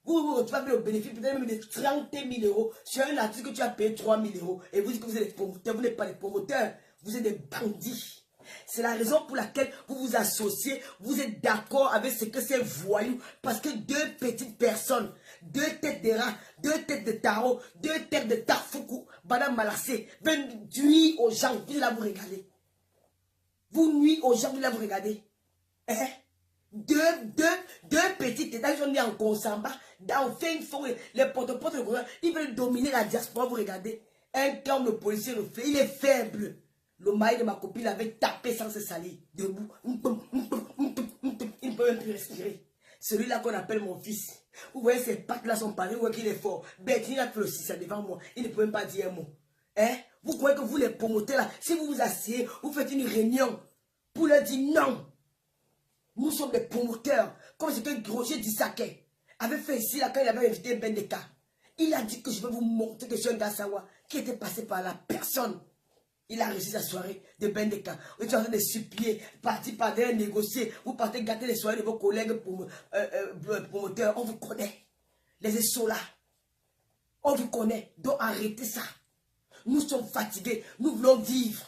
Vous vous retrouvez avec le bénéfice peut-être même de 30 000 € sur un article que tu as payé 3 000 €. Et vous dites que vous êtes des promoteurs. Vous n'êtes pas des promoteurs. Vous êtes des bandits. C'est la raison pour laquelle vous vous associez, vous êtes d'accord avec ce que c'est voyou. Parce que deux petites personnes, deux têtes de rat, deux têtes de tarot, deux têtes de tarfoukou, Madame Malassé, veulent nuire aux gens, vous allez vous regarder. Vous nuisez aux gens, vous allez vous regarder. Hein? Deux petites têtes, ils sont nés en Consamba, dans fin fond, les porte-porte, ils veulent dominer la diaspora, vous regardez. Un comme le policier le fait, il est faible. Le mari de ma copine avait tapé sans se salir. Debout. Il ne peut même plus respirer. Celui-là qu'on appelle mon fils. Vous voyez ses pattes là sont parées, vous voyez qu'il est fort. Bête, il a fait le 6 devant moi. Il ne peut même pas dire un mot. Hein? Vous croyez que vous les promotez là, si vous vous asseyez, vous faites une réunion pour leur dire non. Nous sommes des promoteurs. Comme ce que Roger Dissake avait fait ici là quand il avait invité Bendeka. Il a dit que je vais vous montrer que je suis un gars Sawa qui était passé par la personne. Il a réussi sa soirée de Bendeka. Vous êtes en train de supplier, partir par derrière négocier. Vous partez gâter les soirées de vos collègues promoteurs. On vous connaît. Les essais là. On vous connaît. Donc arrêtez ça. Nous sommes fatigués. Nous voulons vivre.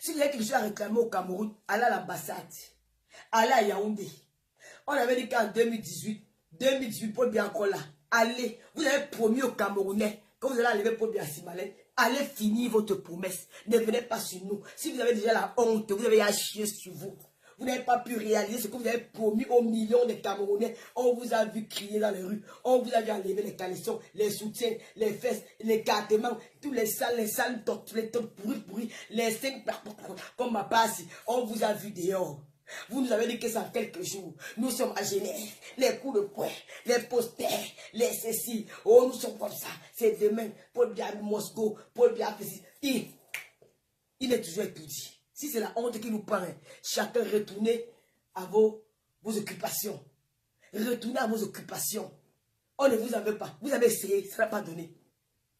Si vous avez quelque chose à réclamer au Cameroun, allez à l'ambassade. Allez à Yaoundé. On avait dit qu'en 2018, Paul bien encore là. Allez, vous avez promis aux Camerounais, quand vous allez arriver Paul bien à Simalène, allez finir votre promesse. Ne venez pas sur nous. Si vous avez déjà la honte, vous avez à chier sur vous. Vous n'avez pas pu réaliser ce que vous avez promis aux millions de Camerounais. On vous a vu crier dans les rues. On vous a vu enlever les caleçons, les soutiens, les fesses, les cartements, tous les salles, les tops pourris, les 5 comme ma passe. On vous a vu dehors. Vous nous avez dit que ça en quelques jours. Nous sommes à Genève. Les coups de poing, les posters, les ceci. Oh, nous sommes comme ça. C'est demain. Paul Biya Moscou, Paul Biya il est toujours étudié. Si c'est la honte qui nous prend, chacun retournez à vos occupations. Retournez à vos occupations. On ne vous avait pas. Vous avez essayé, ça n'a pas donné.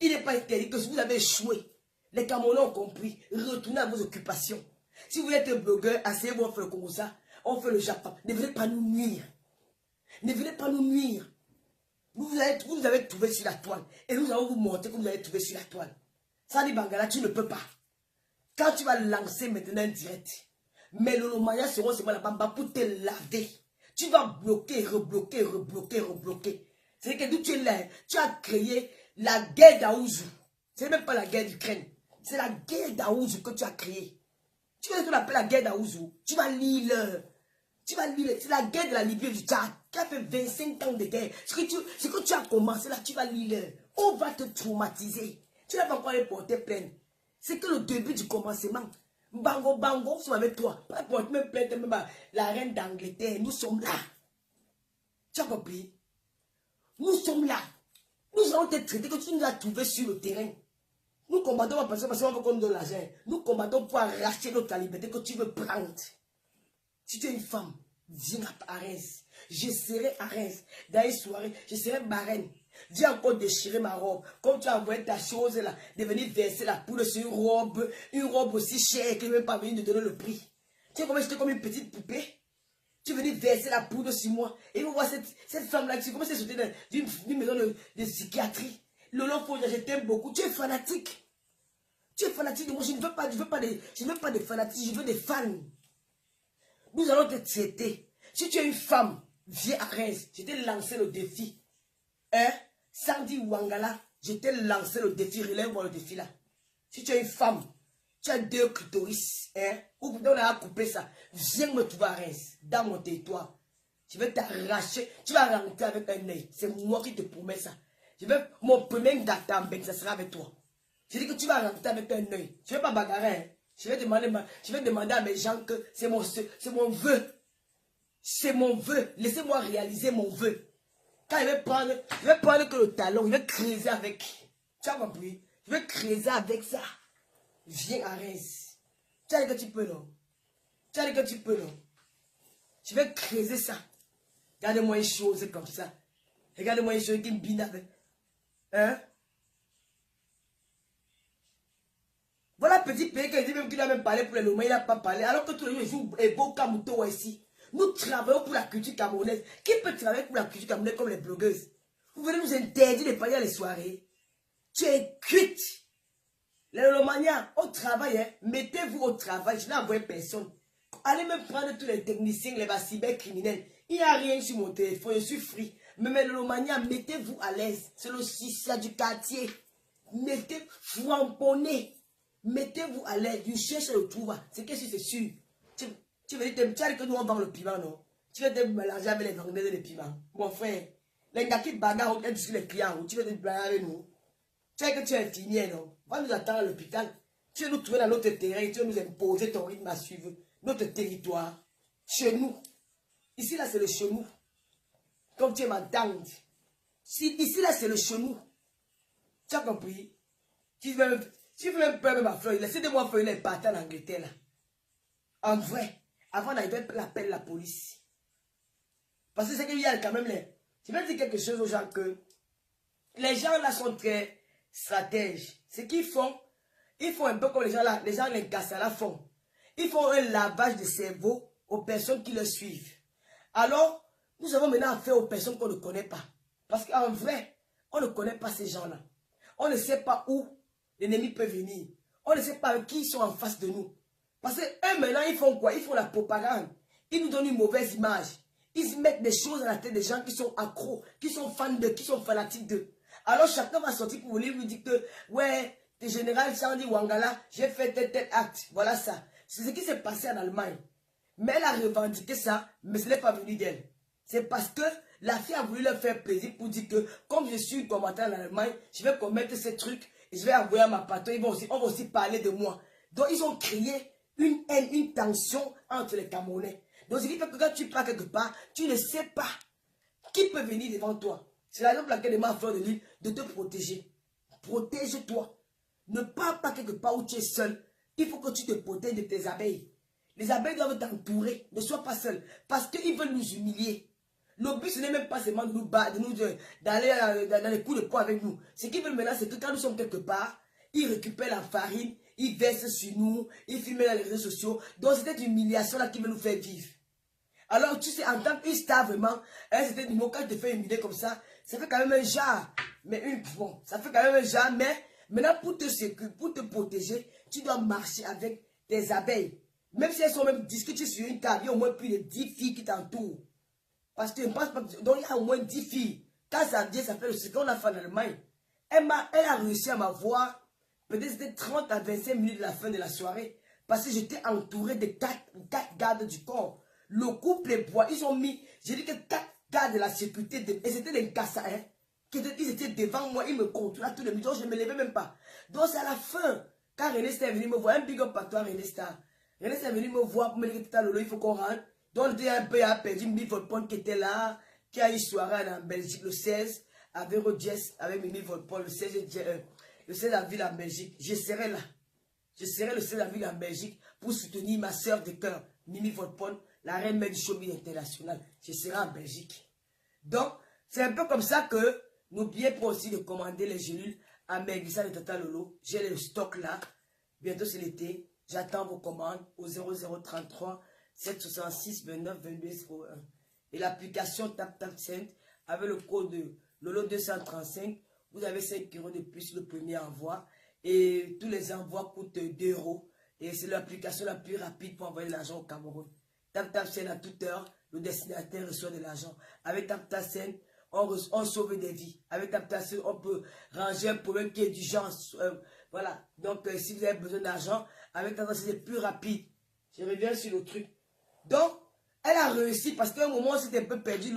Il n'est pas interdit que vous avez échoué. Les Camerounais ont compris. Retournez à vos occupations. Si vous êtes un blogueur, asseyez-vous, on fait le Congo ça, on fait le Japon. Ne venez pas nous nuire. Ne venez pas nous nuire. Vous nous avez trouvé sur la toile. Et nous allons vous montrer que vous avez trouvé sur la toile. Ça dit Bangala, tu ne peux pas. Quand tu vas lancer maintenant un direct, mais le Maya seront seulement la bamba pour te laver. Tu vas bloquer, rebloquer. C'est-à-dire que d'où tu es là, tu as créé la guerre d'Aouzou. Ce n'est même pas la guerre d'Ukraine. C'est la guerre d'Aouzou que tu as créée. Tu connais ce qu'on appelle la guerre d'Aouzou. Tu vas lire. C'est la guerre de la Libye du Tchad qui a fait 25 ans de guerre. Ce que tu as commencé là, tu vas lire. On va te traumatiser. Tu n'as pas encore les porter plainte. C'est que le début du commencement. Bango, nous sommes avec toi. Pas porter même plainte, même la reine d'Angleterre. Nous sommes là. Tu as compris? Nous sommes là. Nous allons te traiter que tu nous as trouvé sur le terrain. Nous combattons parce qu'on veut qu'on nous donne l'argent. Nous combattons pour arracher notre liberté que tu veux prendre. Si tu es une femme, viens à Reims. Je serai à Reims. Dans une soirée, je serai marraine. Viens encore déchirer ma robe. Comme tu as envoyé ta chose là, de venir verser la poudre sur une robe aussi chère que ne même pas venir de donner le prix. Tu sais comment j'étais comme une petite poupée? Tu es venu verser la poudre sur moi. Et vous voyez cette femme-là, tu commences à sauter d'une maison de psychiatrie. Lolo Foja, je t'aime beaucoup. Tu es fanatique. Tu es fanatique. Moi, je ne veux pas des fanatiques, je veux des fans. Nous allons te traiter. Si tu es une femme, viens à Reims. Je t'ai lancé le défi. Hein? Sandy Wangala, je t'ai lancé le défi. Relève-moi le défi là. Si tu es une femme, tu as 2 clitoris. Hein? Ou peut-être on a coupé ça. Viens me trouver à Reims, dans mon territoire. Je vais t'arracher. Tu vas rentrer avec un œil. C'est moi qui te promets ça. Mon premier datambe, ça sera avec toi. Je dis que tu vas rentrer avec un œil. Je ne vais pas bagarrer. Hein? Je vais demander à mes gens que c'est mon vœu. C'est mon vœu. Laissez-moi réaliser mon vœu. Quand je vais prendre que le talon, je vais creuser avec. Tu as compris? Je vais creuser avec ça. Viens à Reims. Tu as dit que tu peux, non? Tu as dit que tu peux, non? Je vais creuser ça. Regardez-moi une chose comme ça. Regardez-moi une chose qui me bine avec. Hein? Voilà petit pays qui dit même qu'il a même parlé pour les Lomans, il n'a pas parlé. Alors que tous les jours, il joue et beau Kamuto ici. Nous travaillons pour la culture camerounaise. Qui peut travailler pour la culture camerounaise comme les blogueuses? Vous venez nous interdire de parler à les soirées. Tu es cuite. Les Lomans, Lomania, au travail, hein, mettez-vous au travail. Je n'ai envoyé personne. Allez me prendre tous les techniciens, les cybercriminels. Il n'y a rien sur mon téléphone, je suis free. Mais le Lomania, mettez-vous à l'aise. C'est le Sissia du quartier. Mettez-vous en poney. Mettez-vous à l'aise. Tu cherches le trouver. C'est que c'est sûr. Tu veux dire que nous on vend le piment, non? Tu veux te mélanger avec les vendeurs de piment. Mon frère, les gars qui bagarrent sur les clients, tu veux te mélanger avec nous. Tu sais que tu es infirmier, non? Va nous attendre à l'hôpital. Tu veux nous trouver dans notre terrain, tu veux nous imposer ton rythme à suivre. Notre territoire. Chez nous. Ici, là, c'est le chez nous. Comme tu es ma tante. Ici, là, c'est le chez nous. Tu as compris? Tu veux même peur de ma feuille. Laissez-moi feuiller les parties en Angleterre, là. En vrai. Avant d'arriver, appelle la police. Parce que c'est qu'il y a quand même les... Je vais dire quelque chose aux gens que... Les gens là sont très stratèges. Ce qu'ils font, ils font un peu comme les gens les Gassala font. Ils font un lavage de cerveau aux personnes qui le suivent. Alors, nous avons maintenant affaire aux personnes qu'on ne connaît pas. Parce qu'en vrai, on ne connaît pas ces gens-là. On ne sait pas où l'ennemi peut venir. On ne sait pas qui sont en face de nous. Parce qu'eux maintenant, ils font quoi? Ils font la propagande. Ils nous donnent une mauvaise image. Ils mettent des choses dans la tête des gens qui sont accros, qui sont fans d'eux, qui sont fanatiques d'eux. Alors chacun va sortir pour lui dire que, ouais, le général Sandi Wangala, j'ai fait tel acte. Voilà ça. C'est ce qui s'est passé en Allemagne. Mais elle a revendiqué ça, mais ce n'est pas venu d'elle. C'est parce que la fille a voulu leur faire plaisir pour dire que, comme je suis combattant en Allemagne, je vais commettre ces trucs et je vais envoyer à ma patronne. On va aussi parler de moi. Donc ils ont créé une haine, une tension entre les Camerounais. Donc ce qui fait que quand tu pars quelque part, tu ne sais pas qui peut venir devant toi. C'est la raison pour laquelle demande à Fleur de Lille de te protéger. Protège-toi. Ne pars pas quelque part où tu es seul. Il faut que tu te protèges de tes abeilles. Les abeilles doivent t'entourer. Ne sois pas seul. Parce qu'ils veulent nous humilier. Le but, ce n'est même pas seulement de nous battre, d'aller dans les coups de poing avec nous. Ce qu'ils veulent maintenant, c'est que quand nous sommes quelque part, ils récupèrent la farine, ils versent sur nous, ils filment dans les réseaux sociaux. Donc, c'était une humiliation là qui veut nous faire vivre. Alors, tu sais, en tant qu'une star, vraiment, c'était du mot, quand je te fais humilier comme ça fait quand même un genre. Mais bon, ça fait quand même un genre, mais maintenant, pour te protéger, tu dois marcher avec tes abeilles. Même si elles sont même discutées sur une table, il y a au moins plus de 10 filles qui t'entourent. Parce que donc il y a au moins 10 filles. Quand ça vient, ça fait ce qu'on a fait en Allemagne. Elle a réussi à m'avoir, peut-être c'était 30 à 25 minutes de la fin de la soirée. Parce que j'étais entouré de 4 gardes du corps. Le couple les bois, ils ont mis, j'ai dit que 4 gardes de la sécurité, et c'était des Kassa, hein. Ils étaient devant moi, ils me contrôlaient tous les minutes, je ne me levais même pas. Donc c'est à la fin, quand René Star est venu me voir, un big up à toi René Star. René Star est venu me voir pour me dire que Lolo, il faut qu'on rentre. Donc il a un peu perdu Mimi Volpon qui était là, qui a eu soirée en Belgique le 16, avec Rodgers, avec Mimi Volpon, le 16 avril en Belgique. Je serai là. Je serai le 16 avril en Belgique pour soutenir ma soeur de cœur, Mimi Volpon, la reine mère du showbiz international. Je serai en Belgique. Donc, c'est un peu comme ça que n'oubliez pas aussi de commander les gélules à Merguissa de Tata Lolo. J'ai le stock là. Bientôt c'est l'été. J'attends vos commandes au 0033 766 29 22 01. Et l'application TapTapSend avec le code Lolo 235. Vous avez 5 € de plus le premier envoi. Et tous les envois coûtent 2 €. Et c'est l'application la plus rapide pour envoyer de l'argent au Cameroun. TapTapSend à toute heure, le destinataire reçoit de l'argent. Avec TapTapSend, on sauve des vies. Avec TapTapSend, on peut ranger un problème qui est d'urgence. Voilà. Donc, si vous avez besoin d'argent, avec TapTapSend, c'est plus rapide. Je reviens sur le truc. Donc, elle a réussi parce qu'à un moment, c'était un peu perdu.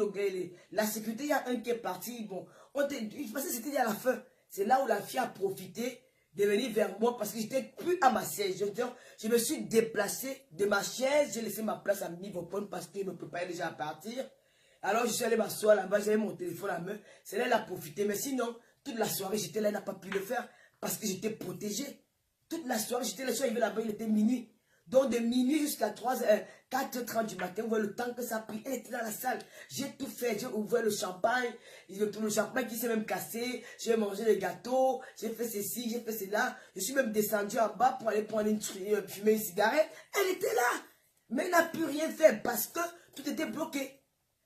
La sécurité, il y a un qui est parti. Bon, parce que c'était à la fin. C'est là où la fille a profité de venir vers moi parce que j'étais plus à ma siège. Je me suis déplacé de ma chaise. J'ai laissé ma place à Mimi Volpon parce qu'il me préparait déjà à partir. Alors, je suis allé m'asseoir là-bas. J'avais mon téléphone à main. C'est là qu'elle a profité. Mais sinon, toute la soirée, j'étais là. Elle n'a pas pu le faire parce que j'étais protégé. Toute la soirée, j'étais là. Je suis arrivé là-bas. Il était minuit. Donc, de minuit jusqu'à 4h30 du matin, vous voyez le temps que ça a pris. Elle était dans la salle. J'ai tout fait. J'ai ouvert le champagne. Le champagne qui s'est même cassé. J'ai mangé les gâteaux. J'ai fait ceci, j'ai fait cela. Je suis même descendu en bas pour aller prendre fumer une cigarette. Elle était là. Mais elle n'a plus rien fait parce que tout était bloqué.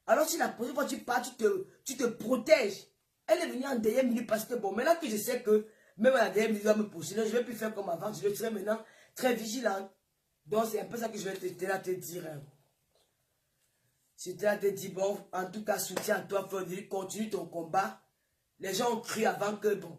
Alors, si la prochaine fois tu pars, tu te protèges. Elle est venue en dernière minute parce que, bon, maintenant que je sais que Même à la dernière minute, il va me pousser. Je ne vais plus faire comme avant. Je serai maintenant très vigilant. Donc, c'est un peu ça que je vais te dire. Je te dire, bon, en tout cas, soutien à toi, Fleur, continue ton combat. Les gens ont cru avant que, bon,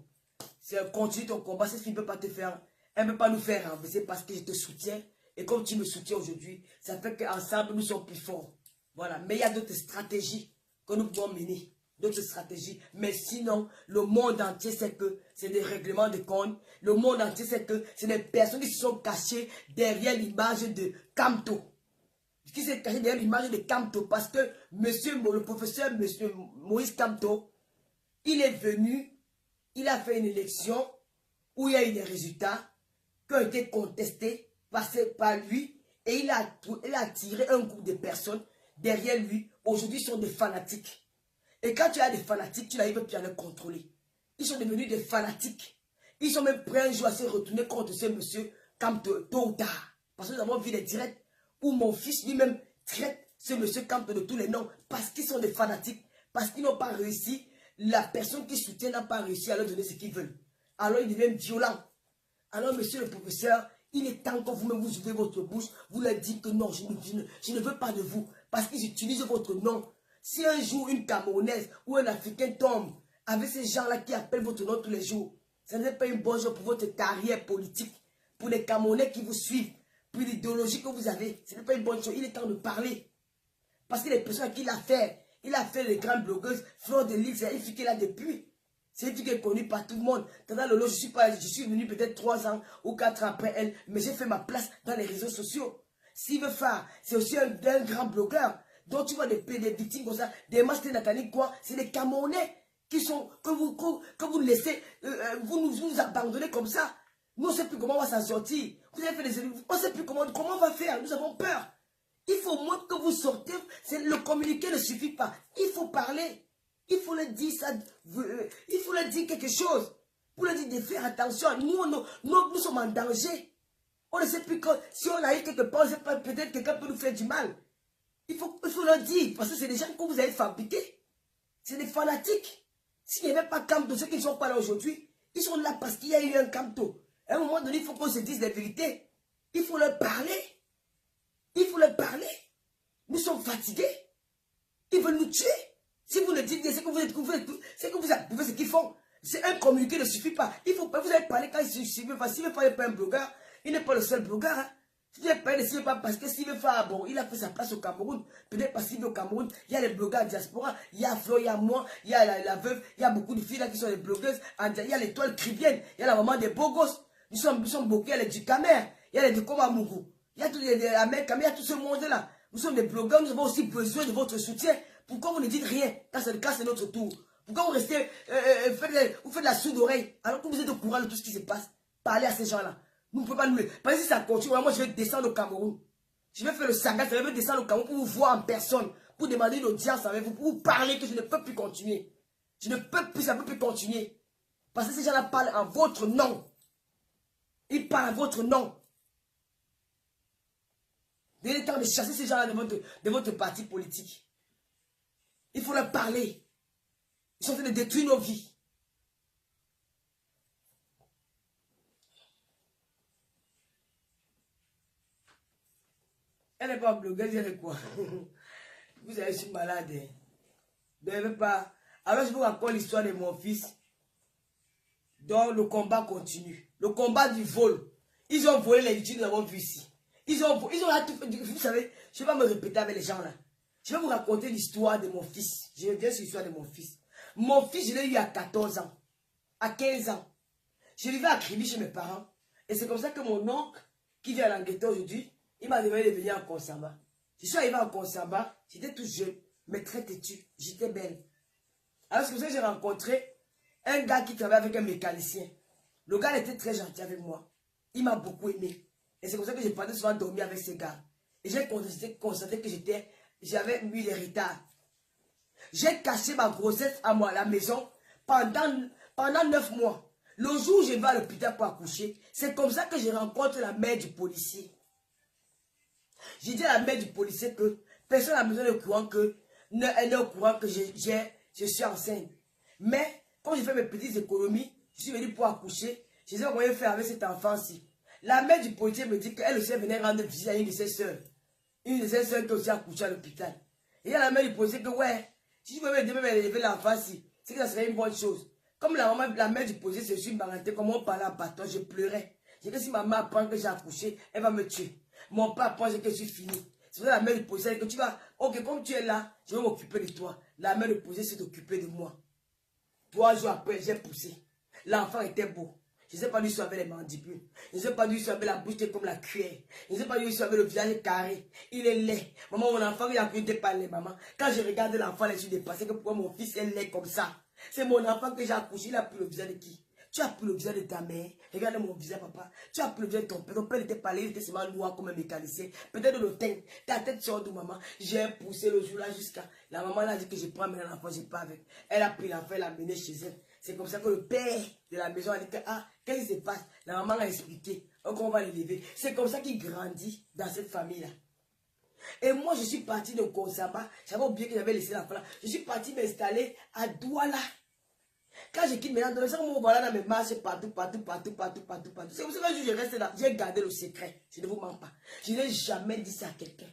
c'est continue ton combat. Cette fille ne peut pas te faire, elle ne peut pas nous faire renverser parce que je te soutiens. Et comme tu me soutiens aujourd'hui, ça fait qu'ensemble, nous sommes plus forts. Voilà. Mais il y a d'autres stratégies que nous pouvons mener. D'autres stratégies. Mais sinon, le monde entier sait que c'est des règlements de compte. Le monde entier sait que c'est des personnes qui se sont cachées derrière l'image de Kamto. Qui s'est caché derrière l'image de Kamto. Parce que le professeur Moïse Kamto, il est venu, il a fait une élection où il y a eu des résultats qui ont été contestés par lui. Et il a attiré un groupe de personnes derrière lui. Aujourd'hui, ils sont des fanatiques. Et quand tu as des fanatiques, tu n'arrives plus à les contrôler. Ils sont devenus des fanatiques. Ils sont même prêts un jour à se retourner contre ce monsieur Kamto, tôt ou tard. Parce que nous avons vu des directs où mon fils lui-même traite ce monsieur Kamto de tous les noms. Parce qu'ils sont des fanatiques. Parce qu'ils n'ont pas réussi. La personne qui soutient n'a pas réussi à leur donner ce qu'ils veulent. Alors ils deviennent violents. Alors monsieur le professeur, il est temps que vous-même vous ouvrez votre bouche. Vous leur dites que non, je ne veux pas de vous. Parce qu'ils utilisent votre nom. Si un jour une Camerounaise ou un Africain tombe avec ces gens-là qui appellent votre nom tous les jours, ce n'est pas une bonne chose pour votre carrière politique, pour les Camerounais qui vous suivent, pour l'idéologie que vous avez. Ce n'est pas une bonne chose. Il est temps de parler. Parce que les personnes à qui il a fait les grandes blogueuses, Fleur de Lille, c'est une fille qu'il a depuis. C'est une fille qui est connue par tout le monde. Tandis Lolo, je suis venu peut-être 3 ans ou 4 ans après elle, mais j'ai fait ma place dans les réseaux sociaux. S'il veut faire, c'est aussi un grand blogueur. Donc tu vois des victimes comme ça, des masques Nathalie quoi, c'est des Camerounais qui sont, que vous laissez, vous nous abandonnez comme ça. Nous on ne sait plus comment on va s'en sortir. Vous avez fait des on ne sait plus comment on va faire, nous avons peur. Il faut moins que vous sortez, le communiqué ne suffit pas. Il faut parler. Il faut leur dire ça, il faut leur dire quelque chose. Pour leur dire de faire attention. Nous sommes en danger. On ne sait plus que si on arrive quelque part, peut-être quelqu'un peut nous faire du mal. Il faut leur dire, parce que c'est des gens que vous avez fabriqués. C'est des fanatiques. S'il n'y avait pas Kamto, ceux qui ne sont pas là aujourd'hui, ils sont là parce qu'il y a eu un Kamto. À un moment donné, il faut qu'on se dise la vérité. Il faut leur parler. Il faut leur parler. Nous sommes fatigués. Ils veulent nous tuer. Si vous le dites, c'est que vous approuvez ce qu'ils font. C'est un communiqué ne suffit pas. Il faut pas, vous allez parler quand il suffit pas. S'il ne fallait pas un blogueur, il n'est pas le seul blogueur. Hein. S'il ne veut pas parce que s'il veut faire, bon, il a fait sa place au Cameroun. Peut-être parce qu'il est au Cameroun, il y a les blogueurs diaspora, il y a Flo, il y a moi, il y a la veuve, il y a beaucoup de filles là qui sont des blogueuses. Il y a l'étoile cribienne, il y a la maman des beaux gosses. Nous sommes beaucoup, il y a les Ducamer, il y a les Dukomamougou, il y a tous les Américains, il y a tout ce monde-là. Nous sommes des blogueurs, nous avons aussi besoin de votre soutien. Pourquoi vous ne dites rien quand c'est le cas, c'est notre tour? Pourquoi vous restez, vous faites la sourde oreille alors que vous êtes au courant de tout ce qui se passe? Parlez à ces gens-là. Nous ne pouvons pas nous... Parce que si ça continue, moi je vais descendre au Cameroun. Je vais faire le saga, je vais descendre au Cameroun pour vous voir en personne, pour demander une audience avec vous, pour vous parler que je ne peux plus continuer. Je ne peux plus, ça ne peut plus continuer. Parce que ces gens-là parlent en votre nom. Ils parlent en votre nom. Il est temps de chasser ces gens-là de votre parti politique. Il faut leur parler. Ils sont en train de détruire nos vies. Elle n'est pas blogueuse, elle est quoi? Vous savez, je suis malade. Hein. Ne veux pas. Alors, je vous raconte l'histoire de mon fils. Donc, le combat continue. Le combat du vol. Ils ont volé les études, nous avons vu ici. Ils ont tout fait. Vous savez, je ne vais pas me répéter avec les gens là. Je vais vous raconter l'histoire de mon fils. Je reviens sur l'histoire de mon fils. Mon fils, je l'ai eu à 14 ans. À 15 ans. Je vivais à Kribi chez mes parents. Et c'est comme ça que mon oncle, qui vient à l'Anguetta aujourd'hui, il m'a demandé de venir en Konsamba. Je suis arrivé en Konsamba, j'étais tout jeune, mais très têtu. J'étais belle. Alors c'est comme ça que j'ai rencontré un gars qui travaillait avec un mécanicien. Le gars était très gentil avec moi. Il m'a beaucoup aimé. Et c'est comme ça que j'ai parti souvent dormir avec ce gars. Et j'ai constaté que j'avais eu des retards. J'ai caché ma grossesse à moi à la maison pendant 9 mois. Le jour où je vais à l'hôpital pour accoucher, c'est comme ça que je rencontre la mère du policier. J'ai dit à la mère du policier que personne à la maison n'est au courant que, elle est au courant que je suis enceinte. Mais quand je fais mes petites économies, Je suis venu pour accoucher. Je sais pas comment faire avec cet enfant-ci. La mère du policier me dit qu'elle aussi venait rendre visite à une de ses soeurs. Une de ses soeurs qui a aussi accouché à l'hôpital. Et il y a la mère du policier que, ouais, si je pouvais demain élever l'enfant-ci, c'est que ça serait une bonne chose. Comme la mère du policier se suis baratée, comme on parlait à bâton, je pleurais. J'ai dit que si maman apprend que j'ai accouché, elle va me tuer. Mon père apprend que je suis fini. C'est pour ça la mère du policier que tu vas, ok, comme tu es là, je vais m'occuper de toi. La mère du policier s'est occupée de moi. 3 jours après, j'ai poussé. L'enfant était beau. Je ne sais pas d'où il avait les mandibules. Je ne sais pas d'où il avait la bouche comme la cuillère. Je ne sais pas d'où il avait le visage carré. Il est laid. Maman, mon enfant, il a pu déparler, maman. Quand je regarde l'enfant, les yeux dépassés, que pourquoi mon fils est laid comme ça. C'est mon enfant que j'ai accouché. Il a pris le visage de qui? Tu as pris le visage de ta mère. Regarde mon visage, papa. Tu as pris le visage de ton père. Ton père était parlé, il était seulement noir comme un mécanicien. Peut-être le teint. Ta tête sort d'où, maman? J'ai poussé le jour là jusqu'à. La maman a dit que je prends maintenant l'enfant, je pars avec. Elle a pris l'enfant, elle l'a mené chez elle. C'est comme ça que le père de la maison a dit que, ah, qu'est-ce qui se passe? La maman a expliqué. Donc on va l'élever. C'est comme ça qu'il grandit dans cette famille-là. Et moi, je suis parti de Konsamba. J'avais oublié que j'avais laissé l'enfant là. Je suis parti m'installer à Douala. Quand je quitte maintenant, dans le voilà dans mes marches partout. C'est pour ça que je reste là. J'ai gardé le secret. Je ne vous mens pas. Je n'ai jamais dit ça à quelqu'un.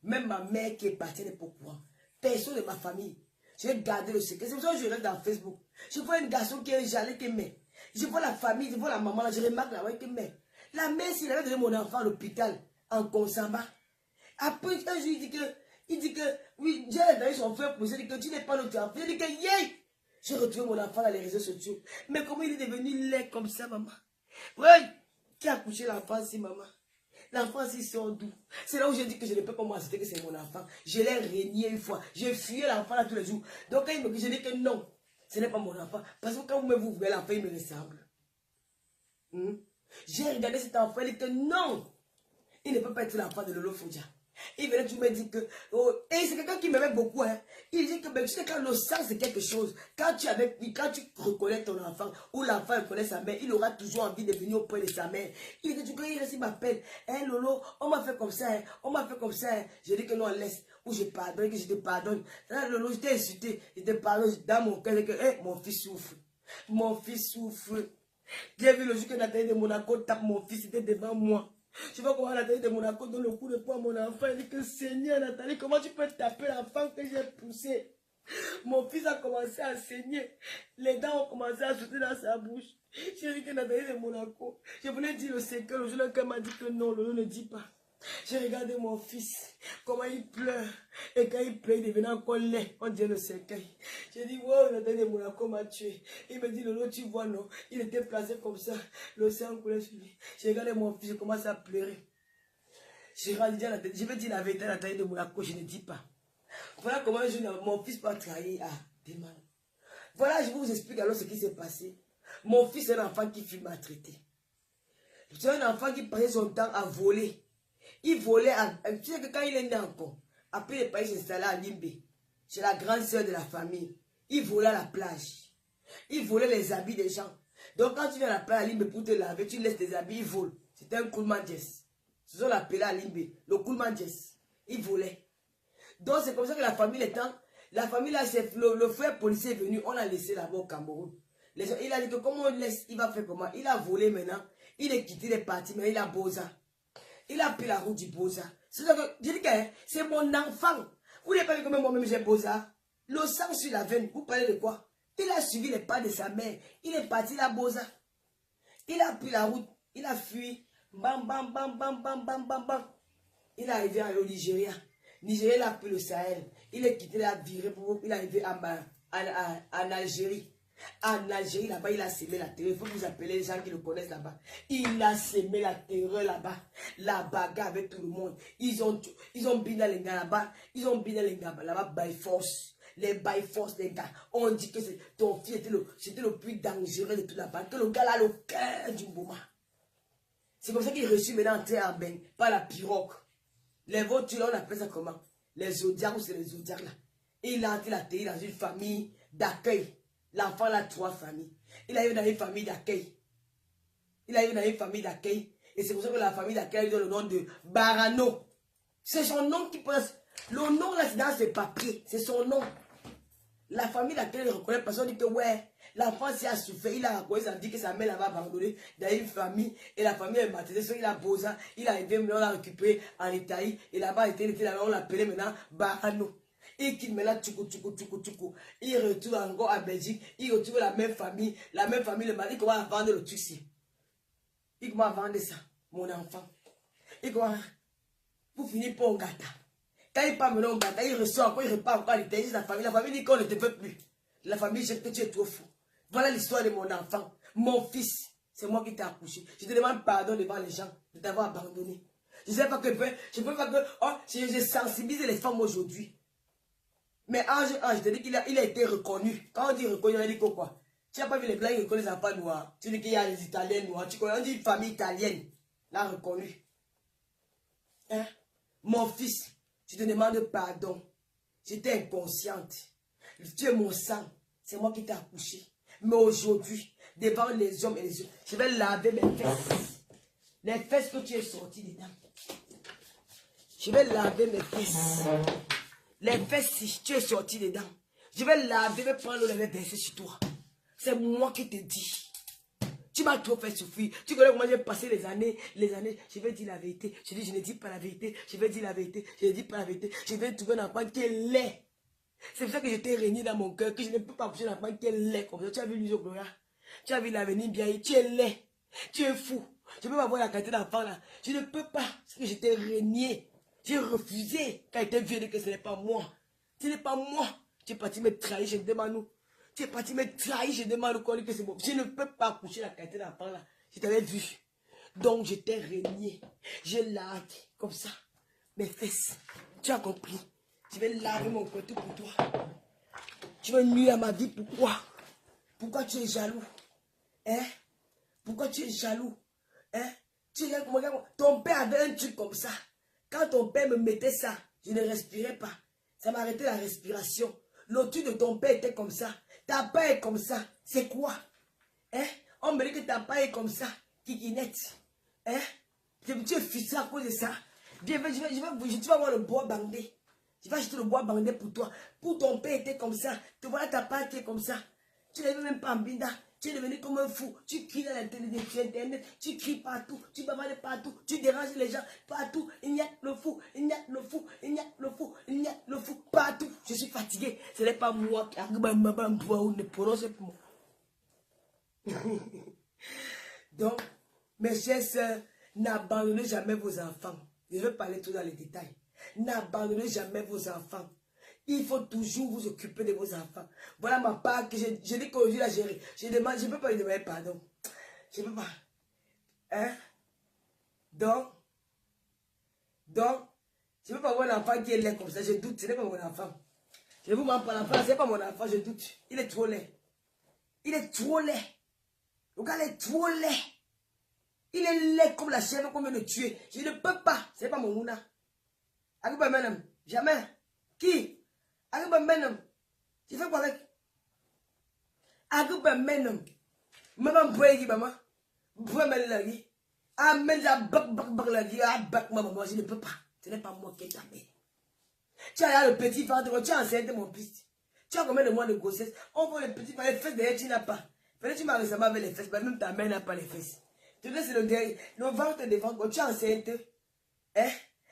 Même ma mère qui est partie n'est pas au courant. Personne de ma famille. J'ai gardé le secret. C'est pour ça que je reste dans Facebook. Je vois un garçon qui est jalé qui met. Je vois la famille, je vois la maman, là, je remarque la mère qui met. La mère, s'il avait donné mon enfant à l'hôpital, en Konsamba. Après, un jour, il dit que, oui, j'ai donné son frère pour dire que tu n'es pas notre enfant. Il dit que, yeah! J'ai retrouvé mon enfant dans les réseaux sociaux. Mais comment il est devenu laid comme ça, maman? Oui, qui a couché l'enfant si, maman? L'enfant si sort d'où? C'est là où j'ai dit que je ne peux pas m'accepter que c'est mon enfant. Je l'ai régné une fois. J'ai fuyé l'enfant là tous les jours. Donc quand il me dit, je dis que non, ce n'est pas mon enfant. Parce que quand vous voyez l'enfant, il me ressemble. J'ai regardé cet enfant, il dit que non, il ne peut pas être l'enfant de Lolo Fodja. Il venait tout me dire que, oh, et c'est quelqu'un qui m'aimait beaucoup, hein. Il dit que, ben, tu sais, quand le sang c'est quelque chose, quand tu reconnais ton enfant, ou l'enfant reconnaît sa mère, il aura toujours envie de venir auprès de sa mère. Il dit que quand il reste, il m'appelle, hein, Lolo, on m'a fait comme ça, hein, on m'a fait comme ça, hein. Je dis que non, laisse, ou je pardonne, que je te pardonne. Là, Lolo, je t'ai insulté, je te pardonne, dans mon cœur, que, hey, mon fils souffre. Mon fils souffre. J'ai vu le jour que Nathalie de Monaco tape mon fils, c'était devant moi. Je vois comment Nathalie de Monaco donne le coup de poing à mon enfant. Il dit que Seigneur Nathalie, comment tu peux taper l'enfant que j'ai poussé? Mon fils a commencé à saigner. Les dents ont commencé à sauter dans sa bouche. J'ai dit que Nathalie de Monaco. Je voulais dire le secret. Le jour où elle m'a dit que non, Lolo ne dit pas. J'ai regardé mon fils, comment il pleure. Et quand il pleure, il devenait encore laid. On dit le cercueil. J'ai dit, wow, Nathalie de Monaco m'a tué. Il me dit, Lolo, tu vois, non? Il était placé comme ça. Le sang coulait sur lui. J'ai regardé mon fils, je commence à pleurer. Je vais dire la vérité à Nathalie de Monaco, je ne dis pas. Voilà comment mon fils peut trahir à des mal. Voilà, je vous explique alors ce qui s'est passé. Mon fils est un enfant qui fut maltraité. C'est un enfant qui passait son temps à voler. Il volait, tu sais que quand il est né encore, après le pays s'installait à Limbe, c'est la grande sœur de la famille. Il volait à la plage. Il volait les habits des gens. Donc quand tu viens à la plage à Limbe pour te laver, tu laisses tes habits, il vole. C'était un coolman jess. C'est ça qu'on l'appelait à Limbe, le coolman jess. Il volait. Donc c'est comme ça que la famille étant, la famille là, le frère policier est venu, on l'a laissé là-bas au Cameroun. Il a dit que comment on le laisse, il va faire comment? Il a volé maintenant, il est quitté, il est parti, mais il a Boza. Il a pris la route du Boza. C'est ça que je dis que c'est mon enfant. Vous n'avez pas vu comment moi-même j'ai Boza. Le sang sur la veine, vous parlez de quoi? Il a suivi les pas de sa mère. Il est parti à Boza. Il a pris la route, il a fui. Bam, bam, bam, bam, bam, bam, bam, bam. Il est arrivé au Nigeria. Nigeria, il a pris le Sahel. Il est quitté, il a viré pour il est arrivé en Algérie. En Algérie, là-bas, il a semé la terreur. Il faut que vous appelez les gens qui le connaissent là-bas. Il a semé la terreur là-bas. La bagarre avec tout le monde. Ils ont biné les gars là-bas. Ils ont biné les gars là-bas by force. Les by force, les gars. On dit que ton fils c'était le plus dangereux de tout là-bas. Que le gars là a le cœur du moment. C'est comme ça qu'il reçut maintenant entrer en bain par la pirogue. Les voitures, là, on appelle ça comment? Les zodiacs ou c'est les zodiacs là. Et il a entré la terre dans une famille d'accueil. L'enfant a 3 familles. Il arrive dans une famille d'accueil. Il arrive dans une famille d'accueil. Et c'est pour ça que la famille d'accueil donne le nom de Barano. C'est son nom qui passe. Le nom là, c'est dans ses papiers. C'est son nom. La famille d'accueil le reconnaît parce qu'on dit que ouais, L'enfant s'est souffert, il a raconté, ça me dit que sa mère l'avait abandonné dans une famille, et la famille est baptisée, il a posé, il a arrivé, on l'a récupéré en Italie, et là-bas, on l'appelait maintenant Barano. Il quitte maintenant tchoukou. Il retourne encore à Belgique, il retrouve la même famille, le mari commence à vendre le truc ici. Il commence à vendre ça, mon enfant. Il commence, pour finir pour un gâteau. Quand il part maintenant au gâteau, il reçoit encore, il repart encore à l'Italie, la famille dit qu'on ne te veut plus. La famille, je que tu es trop fou. Voilà l'histoire de mon enfant. Mon fils, c'est moi qui t'ai accouché. Je te demande pardon devant les gens de t'avoir abandonné. Je ne sais pas que je peux pas que je sensibilise les femmes aujourd'hui. Mais Ange, je te dis qu'il a été reconnu. Quand on dit reconnu, on dit quoi? Tu n'as pas vu les blancs qui reconnaissent les enfants noirs. Tu dis qu'il y a les Italiens noirs. Tu connais, on dit une famille italienne. Là, reconnu. Hein? Mon fils, je te demande pardon. J'étais inconsciente. Tu es mon sang. C'est moi qui t'ai accouché. Mais aujourd'hui, devant les hommes et les autres, je vais laver mes fesses. Les fesses que tu es sorti dedans. Je vais laver mes fesses. Les fesses, si tu es sorti dedans. Je vais laver, je vais prendre l'eau, je vais verser sur toi. C'est moi qui te dis. Tu m'as trop fait souffrir. Tu connais comment j'ai passé les années. Je vais dire la vérité. Je dis, je ne dis pas la vérité. Je vais dire la vérité. Je ne dis pas la vérité. Je vais trouver un enfant qui est laid. C'est pour ça que je t'ai régné dans mon cœur, que je ne peux pas coucher un enfant qui est laid comme ça. Tu as vu l'usure Gloria. Tu as vu l'avenir bien. Tu es laid. Tu es fou. Je ne peux pas voir la qualité d'enfant là. Je ne peux pas. C'est que je t'ai régné. J'ai refusé quand il était vieux que ce n'est pas moi. Ce n'est pas moi. Tu es parti me trahir, je demande nous. Tu es parti me trahir, je demande quoi que c'est bon. Je ne peux pas coucher la qualité d'enfant là. Je t'avais vu. Donc je t'ai régné. Je lave comme ça. Mes fesses. Tu as compris. Je vais laver mon côté pour toi. Tu veux nuire à ma vie, pourquoi? Pourquoi tu es jaloux? Hein? Pourquoi tu es jaloux? Hein? Ton père avait un truc comme ça. Quand ton père me mettait ça, je ne respirais pas. Ça m'arrêtait la respiration. L'autre de ton père était comme ça. Ta père est comme ça. C'est quoi? Hein? On me dit que ta père est comme ça. Kikinette. Hein? Tu es fixé à cause de ça. Viens, tu vas voir le bois bandé. Je vais acheter le bois bandé pour toi. Pour ton père était comme ça. Tu vois ta père qui est comme ça. Tu n'avais même pas en binda. Tu es devenu comme un fou. Tu cries dans l'internet, sur Internet. Tu cries partout. Tu bavardes partout. Tu déranges les gens partout. Il y a le fou. Il y a le fou. Il y a le fou. Il y a le fou. Partout. Je suis fatigué. Ce n'est pas moi qui Donc, mes chers sœurs, n'abandonnez jamais vos enfants. Je vais parler tout dans les détails. N'abandonnez jamais vos enfants. Il faut toujours vous occuper de vos enfants. Voilà ma part que je dis qu'aujourd'hui, la gérer. Je ne peux pas lui demander pardon. Je ne peux pas. Hein? Donc, je ne peux pas avoir un enfant qui est laid comme ça. Je doute, ce n'est pas mon enfant. Je vous mens pas, l'enfant, ce n'est pas mon enfant, je doute. Il est trop laid. Il est trop laid. Le gars est trop laid. Il est laid comme la chèvre qu'on veut le tuer. Je ne peux pas. Ce n'est pas mon mouna. Agouba Menam. Jamais. Qui? Agouba Menam. Tu fais quoi avec? Agouba Menam. Maman Boué, maman. Boué Malagi. Amen, la bak la vie. Ah, bak maman. Je ne peux pas. Ce n'est pas moi qui ai jamais. Tu as le petit ventre. Tu as enceinte mon fils. Tu as combien de mois de grossesse? On voit le petit ventre. Les fesses derrière, tu n'as pas. Peut-être tu m'as récemment avec les fesses. Même ta mère n'a pas les fesses. Tu sais, c'est le ventre devant. Quand tu es enceinte. Hein?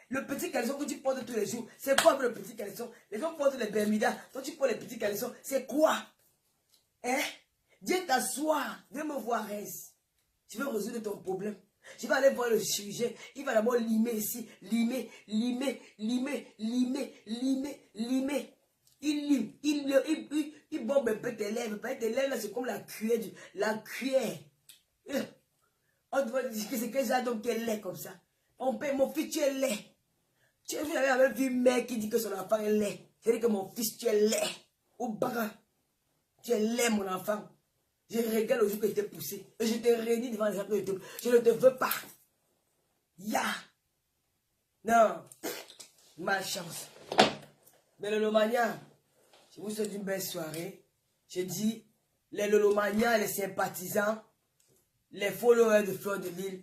Le petit caleçon que tu portes tous les jours, c'est quoi le petit caleçon? Les gens portent les Bermudas, toi tu portes les petits caleçons, c'est quoi? Hein? Viens t'asseoir, viens me voir, reste. Je vais résoudre ton problème. Je vais aller voir le chirurgien, il va d'abord limer ici, limer. Il lime, il bombe un peu tes lèvres. Tes lèvres, c'est comme la cuillère. On doit dire que c'est que ça, donc qu'elle est comme ça. On paie, mon fils, tu es laid. Tu avais vu une mère qui dit que son enfant est laid. Je dis que mon fils, tu es laid. Au baga. Tu es laid, mon enfant. Je regarde le jour que je t'ai poussé. Et je te réunis devant les gens que je ne te veux pas. Ya. Non. Malchance. Mais le Lolomania, je vous souhaite une belle soirée. Je dis, les Lolomania, les sympathisants, les followers de Fleur de Lille,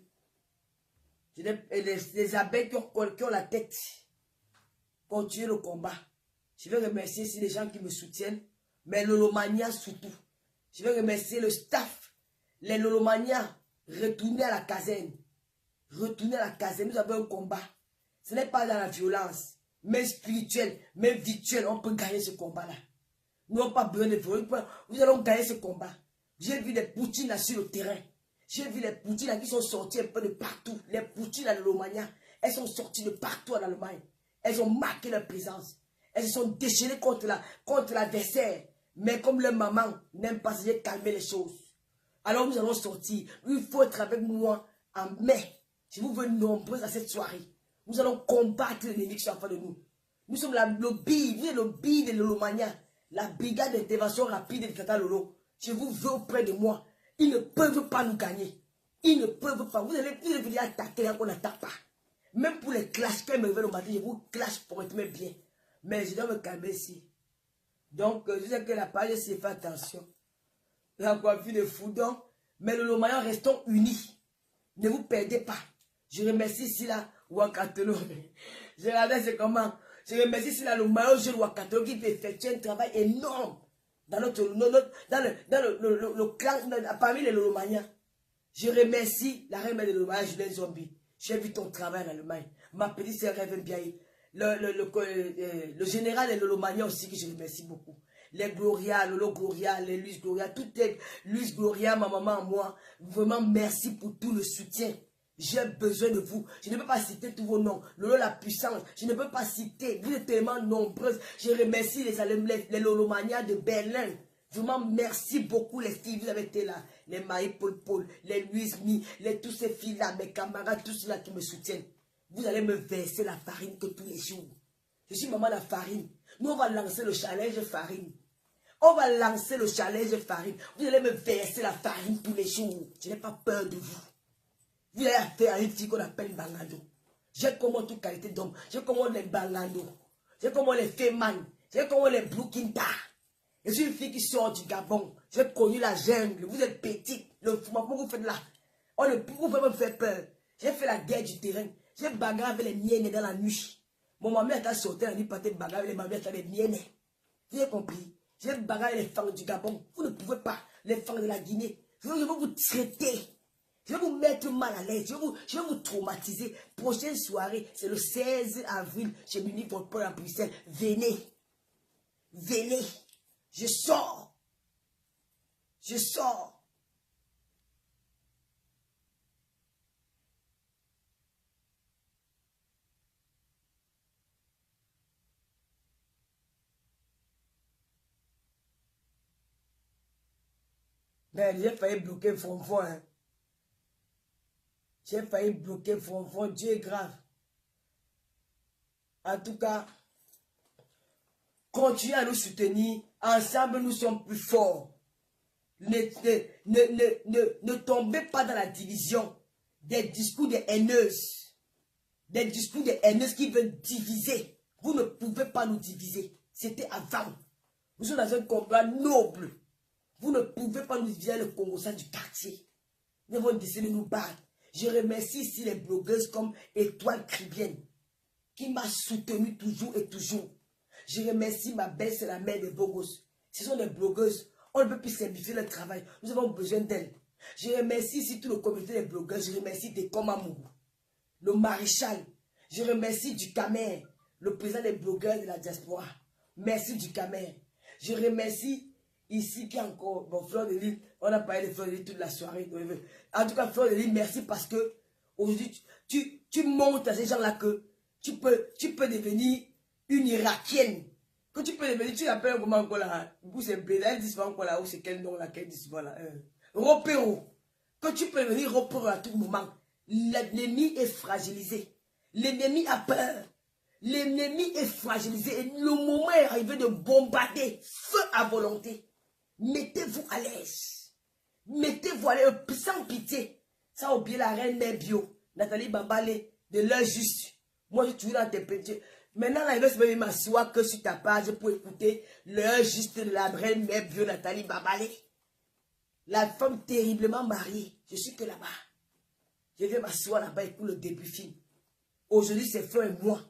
les abeilles qui ont la tête, continuez le combat. Je vais remercier ici les gens qui me soutiennent, mais Lolomania surtout. Je vais remercier le staff, les Lolomania. Retournez à la caserne. Retournez à la caserne. Nous avons un combat. Ce n'est pas dans la violence, mais spirituelle, mais virtuelle. On peut gagner ce combat-là. Nous n'avons pas besoin de violence. Nous allons gagner ce combat. J'ai vu des poutines là sur le terrain. J'ai vu les poutines là qui sont sorties un peu de partout. Les poutines à l'Allemagne, elles sont sorties de partout en Allemagne. Elles ont marqué leur présence. Elles se sont déchaînées contre l'adversaire. Mais comme leur maman n'aime pas, j'ai calmé les choses. Alors nous allons sortir. Il faut être avec moi en mai. Je vous veux nombreux à cette soirée. Nous allons combattre l'ennemi qui est en face de nous. Nous sommes le BI de l'Olomania. La brigade d'intervention rapide de Tata Lolo. Je vous veux auprès de moi. Ils ne peuvent pas nous gagner. Ils ne peuvent pas. Vous allez venir attaquer là qu'on n'attaque pas. Même pour les clashs, quand ils me réveillent le matin, je vous clash pour être bien. Mais je dois me calmer ici. Donc, je sais que la page, c'est fait attention. La coiffure de Foudon. Mais le Lomaya, restons unis. Ne vous perdez pas. Je remercie ici là, Wakatolo. Je regarde c'est comment. Je remercie ici là, le maillot jeune Wakatolo qui fait effectuer un travail énorme. Dans le clan, parmi les Lolomania. Je remercie la reine de Lolomania, Julien Zombie. J'ai vu ton travail en Allemagne. Ma petite sœur rêve bien. Le général de Lolomania aussi, que je remercie beaucoup. Les Gloria, Lolo Gloria, les Luis Gloria, toutes les Luis Gloria, ma maman, moi. Vraiment, merci pour tout le soutien. J'ai besoin de vous. Je ne peux pas citer tous vos noms. Lolo la puissance. Je ne peux pas citer. Vous êtes tellement nombreuses. Je remercie les Lolomania de Berlin. Vraiment, merci beaucoup les filles. Vous avez été là. Les Maï Paul, les Louise Mi, tous ces filles-là, mes camarades, tous ceux-là qui me soutiennent. Vous allez me verser la farine que tous les jours. Je suis maman la farine. Nous, on va lancer le challenge farine. On va lancer le challenge farine. Vous allez me verser la farine tous les jours. Je n'ai pas peur de vous. Vous avez affaire à une fille qu'on appelle Bangando. J'ai comment toute qualité d'homme. J'ai comment les Bangando. J'ai comment les Feman. J'ai comment les Blukinta. Je suis une fille qui sort du Gabon. J'ai connu la jungle. Vous êtes petite. Le fumant, pourquoi vous faites là? Vous pouvez me faire peur. J'ai fait la guerre du terrain. J'ai bagarré avec les miennes dans la nuit. Mon maman a sauté la nuit par tes bagarres avec les mamans avec les miennes. Vous avez compris? J'ai bagarré les femmes du Gabon. Vous ne pouvez pas. Les femmes de la Guinée. Je vais vous traiter. Je vais vous mettre mal à l'aise. Je vais vous traumatiser. Prochaine soirée, c'est le 16 avril chez Munich pour Paul à Bruxelles. Venez. Venez. Je sors. Je sors. Mais j'ai failli bloquer Fonfon. Hein. J'ai failli bloquer Fonfon. Dieu est grave. En tout cas, continuez à nous soutenir. Ensemble, nous sommes plus forts. Ne tombez pas dans la division. Des discours de haineuses. Des discours de haineuses qui veulent diviser. Vous ne pouvez pas nous diviser. C'était avant. Nous sommes dans un combat noble. Vous ne pouvez pas nous diviser le Congo du quartier. Nous avons décidé de nous battre. Je remercie ici les blogueuses comme Étoile Cribienne qui m'a soutenu toujours et toujours. Je remercie ma belle, c'est la mère des Bogos. Ce sont des blogueuses. On ne peut plus simplifier le travail. Nous avons besoin d'elles. Je remercie ici tout le comité des blogueuses. Je remercie des Komamougou, le maréchal. Je remercie du Camer, le président des blogueurs de la diaspora. Merci du Camer. Je remercie ici qui est encore, bon, Fleur de Lille. On a parlé de Fleur de Lille toute la soirée. En tout cas, Fleur de Lille, merci parce que aujourd'hui, tu montres à ces gens-là que tu peux devenir une Irakienne. Que tu peux devenir, tu l'appelles comment encore là? Où c'est Bléda, elle dit souvent encore là, où c'est quel nom là, qu'elle dit souvent là? Ropéro. Que tu peux devenir Ropéro à tout moment. L'ennemi est fragilisé. L'ennemi a peur. L'ennemi est fragilisé. Et le moment est arrivé de bombarder. Feu à volonté. Mettez-vous à l'aise. Mettez-vous à l'aise sans pitié. Ça oublier la reine des bio. Nathalie Babalé, de l'heure juste. Moi, je suis toujours dans tes petits. Maintenant, là, il va se m'asseoir que sur ta page pour écouter l'heure juste de la reine mère bio Nathalie Babalé. La femme terriblement mariée. Je suis que là-bas. Je vais m'asseoir là-bas et pour le début film. Aujourd'hui, c'est Fleur et moi.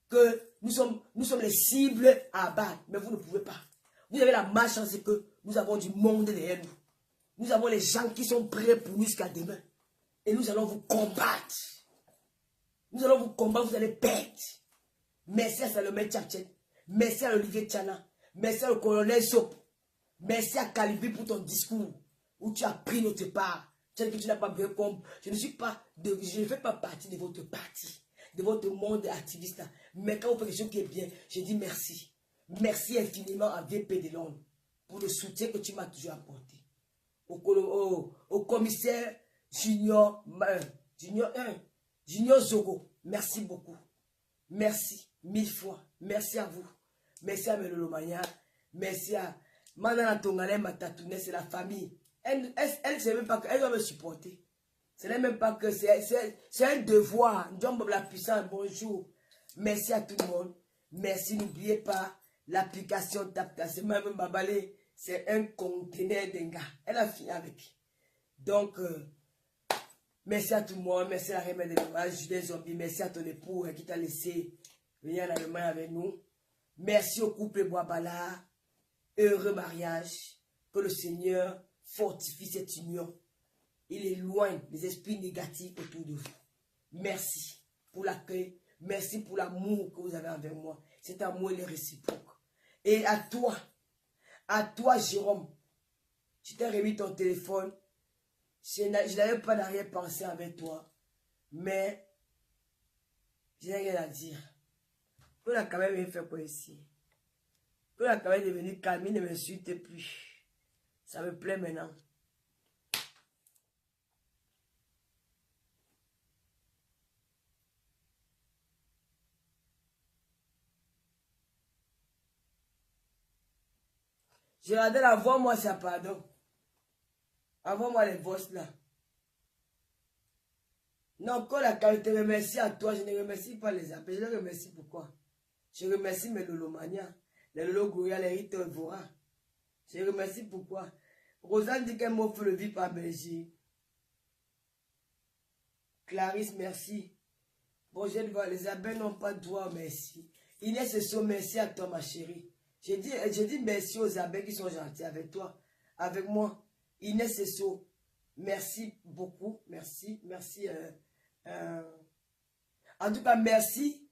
Que nous sommes les cibles à abattre. Mais vous ne pouvez pas. Vous avez la malchance que Nous avons du monde derrière nous. Nous avons les gens qui sont prêts pour nous jusqu'à demain. Et nous allons vous combattre. Nous allons vous combattre, vous allez perdre. Merci à Salomé Tchatchen. Merci à Olivier Tchana. Merci à le colonel Sop. Merci à Calibi pour ton discours. Où tu as pris notre part. Tu as dit que tu n'as pas bien compris. Je ne fais pas partie de votre parti. De votre monde activiste. Mais quand vous faites quelque chose qui est bien, je dis merci. Merci infiniment à VP de Londres. Pour le soutien que tu m'as toujours apporté. Au commissaire Junior 1. Junior Zogo. Merci beaucoup. Merci. 1000 fois. Merci à vous. Merci à Melolo Mania. Merci à Manana Tongale Matatoune. C'est la famille. Elle ne sait même pas qu'elle doit me supporter. Ce n'est même pas que c'est un devoir. Njombo la puissance, bonjour. Merci à tout le monde. Merci, n'oubliez pas l'application TapTap. C'est même Babalé. C'est un conteneur d'un gars. Elle a fini avec. Donc, merci à tout le monde. Merci à la remède de l'image, Julien Zombie. Merci à ton époux qui t'a laissé venir en Allemagne avec nous. Merci au couple Boabala. Heureux mariage. Que le Seigneur fortifie cette union. Il éloigne les esprits négatifs autour de vous. Merci pour l'accueil. Merci pour l'amour que vous avez envers moi. Cet amour, il est réciproque. Et à toi, Jérôme, je t'ai remis ton téléphone. Je n'avais pas d'arrière-pensée avec toi. Mais, je n'ai rien à dire. On a quand même fait quoi ici? On a quand même devenu calme, il ne m'insulte plus. Ça me plaît maintenant. Je regardais la voix, moi, c'est pardon. Envoie-moi les voix là. Non, quand la qualité, remercie à toi, je ne remercie pas les appels. Je les remercie pourquoi? Je remercie mes Lolomania, les Lolo Gouria, les Rito Evora. Je remercie pourquoi? Rosanne dit qu'elle m'offre le vie par Belgique. Clarisse, merci. Bon, je vois, les abeilles n'ont pas de droit, merci. Inès et So, merci à toi, ma chérie. J'ai dit merci aux abeilles qui sont gentilles avec toi, avec moi. Inès et So, merci beaucoup. Merci. En tout cas, merci.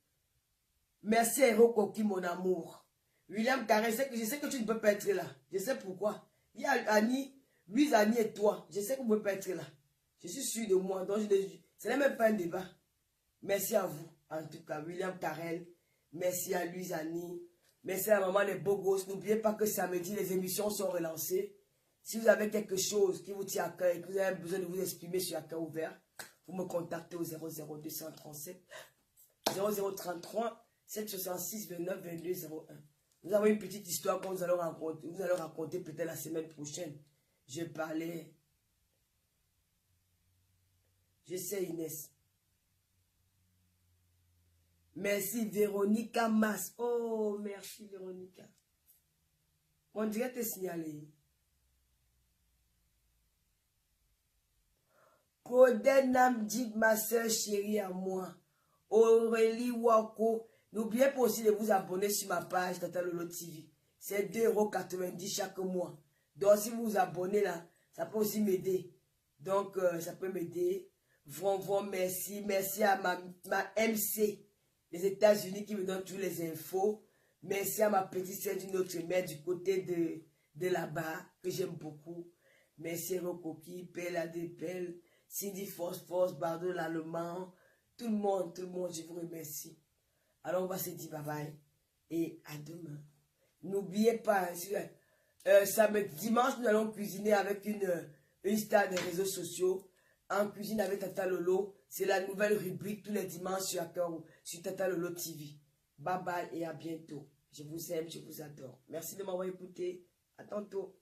Merci à Hero Koki, mon amour. William Carré, je sais que tu ne peux pas être là. Je sais pourquoi. Il y a Annie, Louise, Annie et toi. Je sais que vous ne pouvez pas être là. Je suis sûr de moi. Donc ce n'est même pas un débat. Merci à vous. En tout cas, William Carrel. Merci à Louise, Annie. Merci à maman les beaux gosses. N'oubliez pas que samedi, les émissions sont relancées. Si vous avez quelque chose qui vous tient à cœur et que vous avez besoin de vous exprimer sur un cœur ouvert, vous me contactez au 00237 0033 766 29 22 01. Nous avons une petite histoire que nous allons raconter peut-être la semaine prochaine. Je parlais. Je sais, Inès. Merci Véronica Mas. Oh, merci Véronica. On dirait te signaler. Kodenam dit ma soeur chérie à moi. Aurélie Wako. N'oubliez pas aussi de vous abonner sur ma page Tata Lolo TV. C'est 2,90 € chaque mois. Donc si vous vous abonnez là, ça peut aussi m'aider. Donc ça peut m'aider. Vraiment merci. Merci à ma MC. Les États-Unis qui me donnent toutes les infos. Merci à ma petite sœur d'une autre mère du côté de là-bas, que j'aime beaucoup. Merci Rokoki, Pelle Adepel, Cindy Force, Bardo l'Allemand, tout le monde, je vous remercie. Alors on va se dire bye bye et à demain. N'oubliez pas, dimanche nous allons cuisiner avec une star des réseaux sociaux. En cuisine avec Tata Lolo, c'est la nouvelle rubrique tous les dimanches sur Tata Lolo TV. Bye bye et à bientôt. Je vous aime, je vous adore. Merci de m'avoir écouté. À tantôt.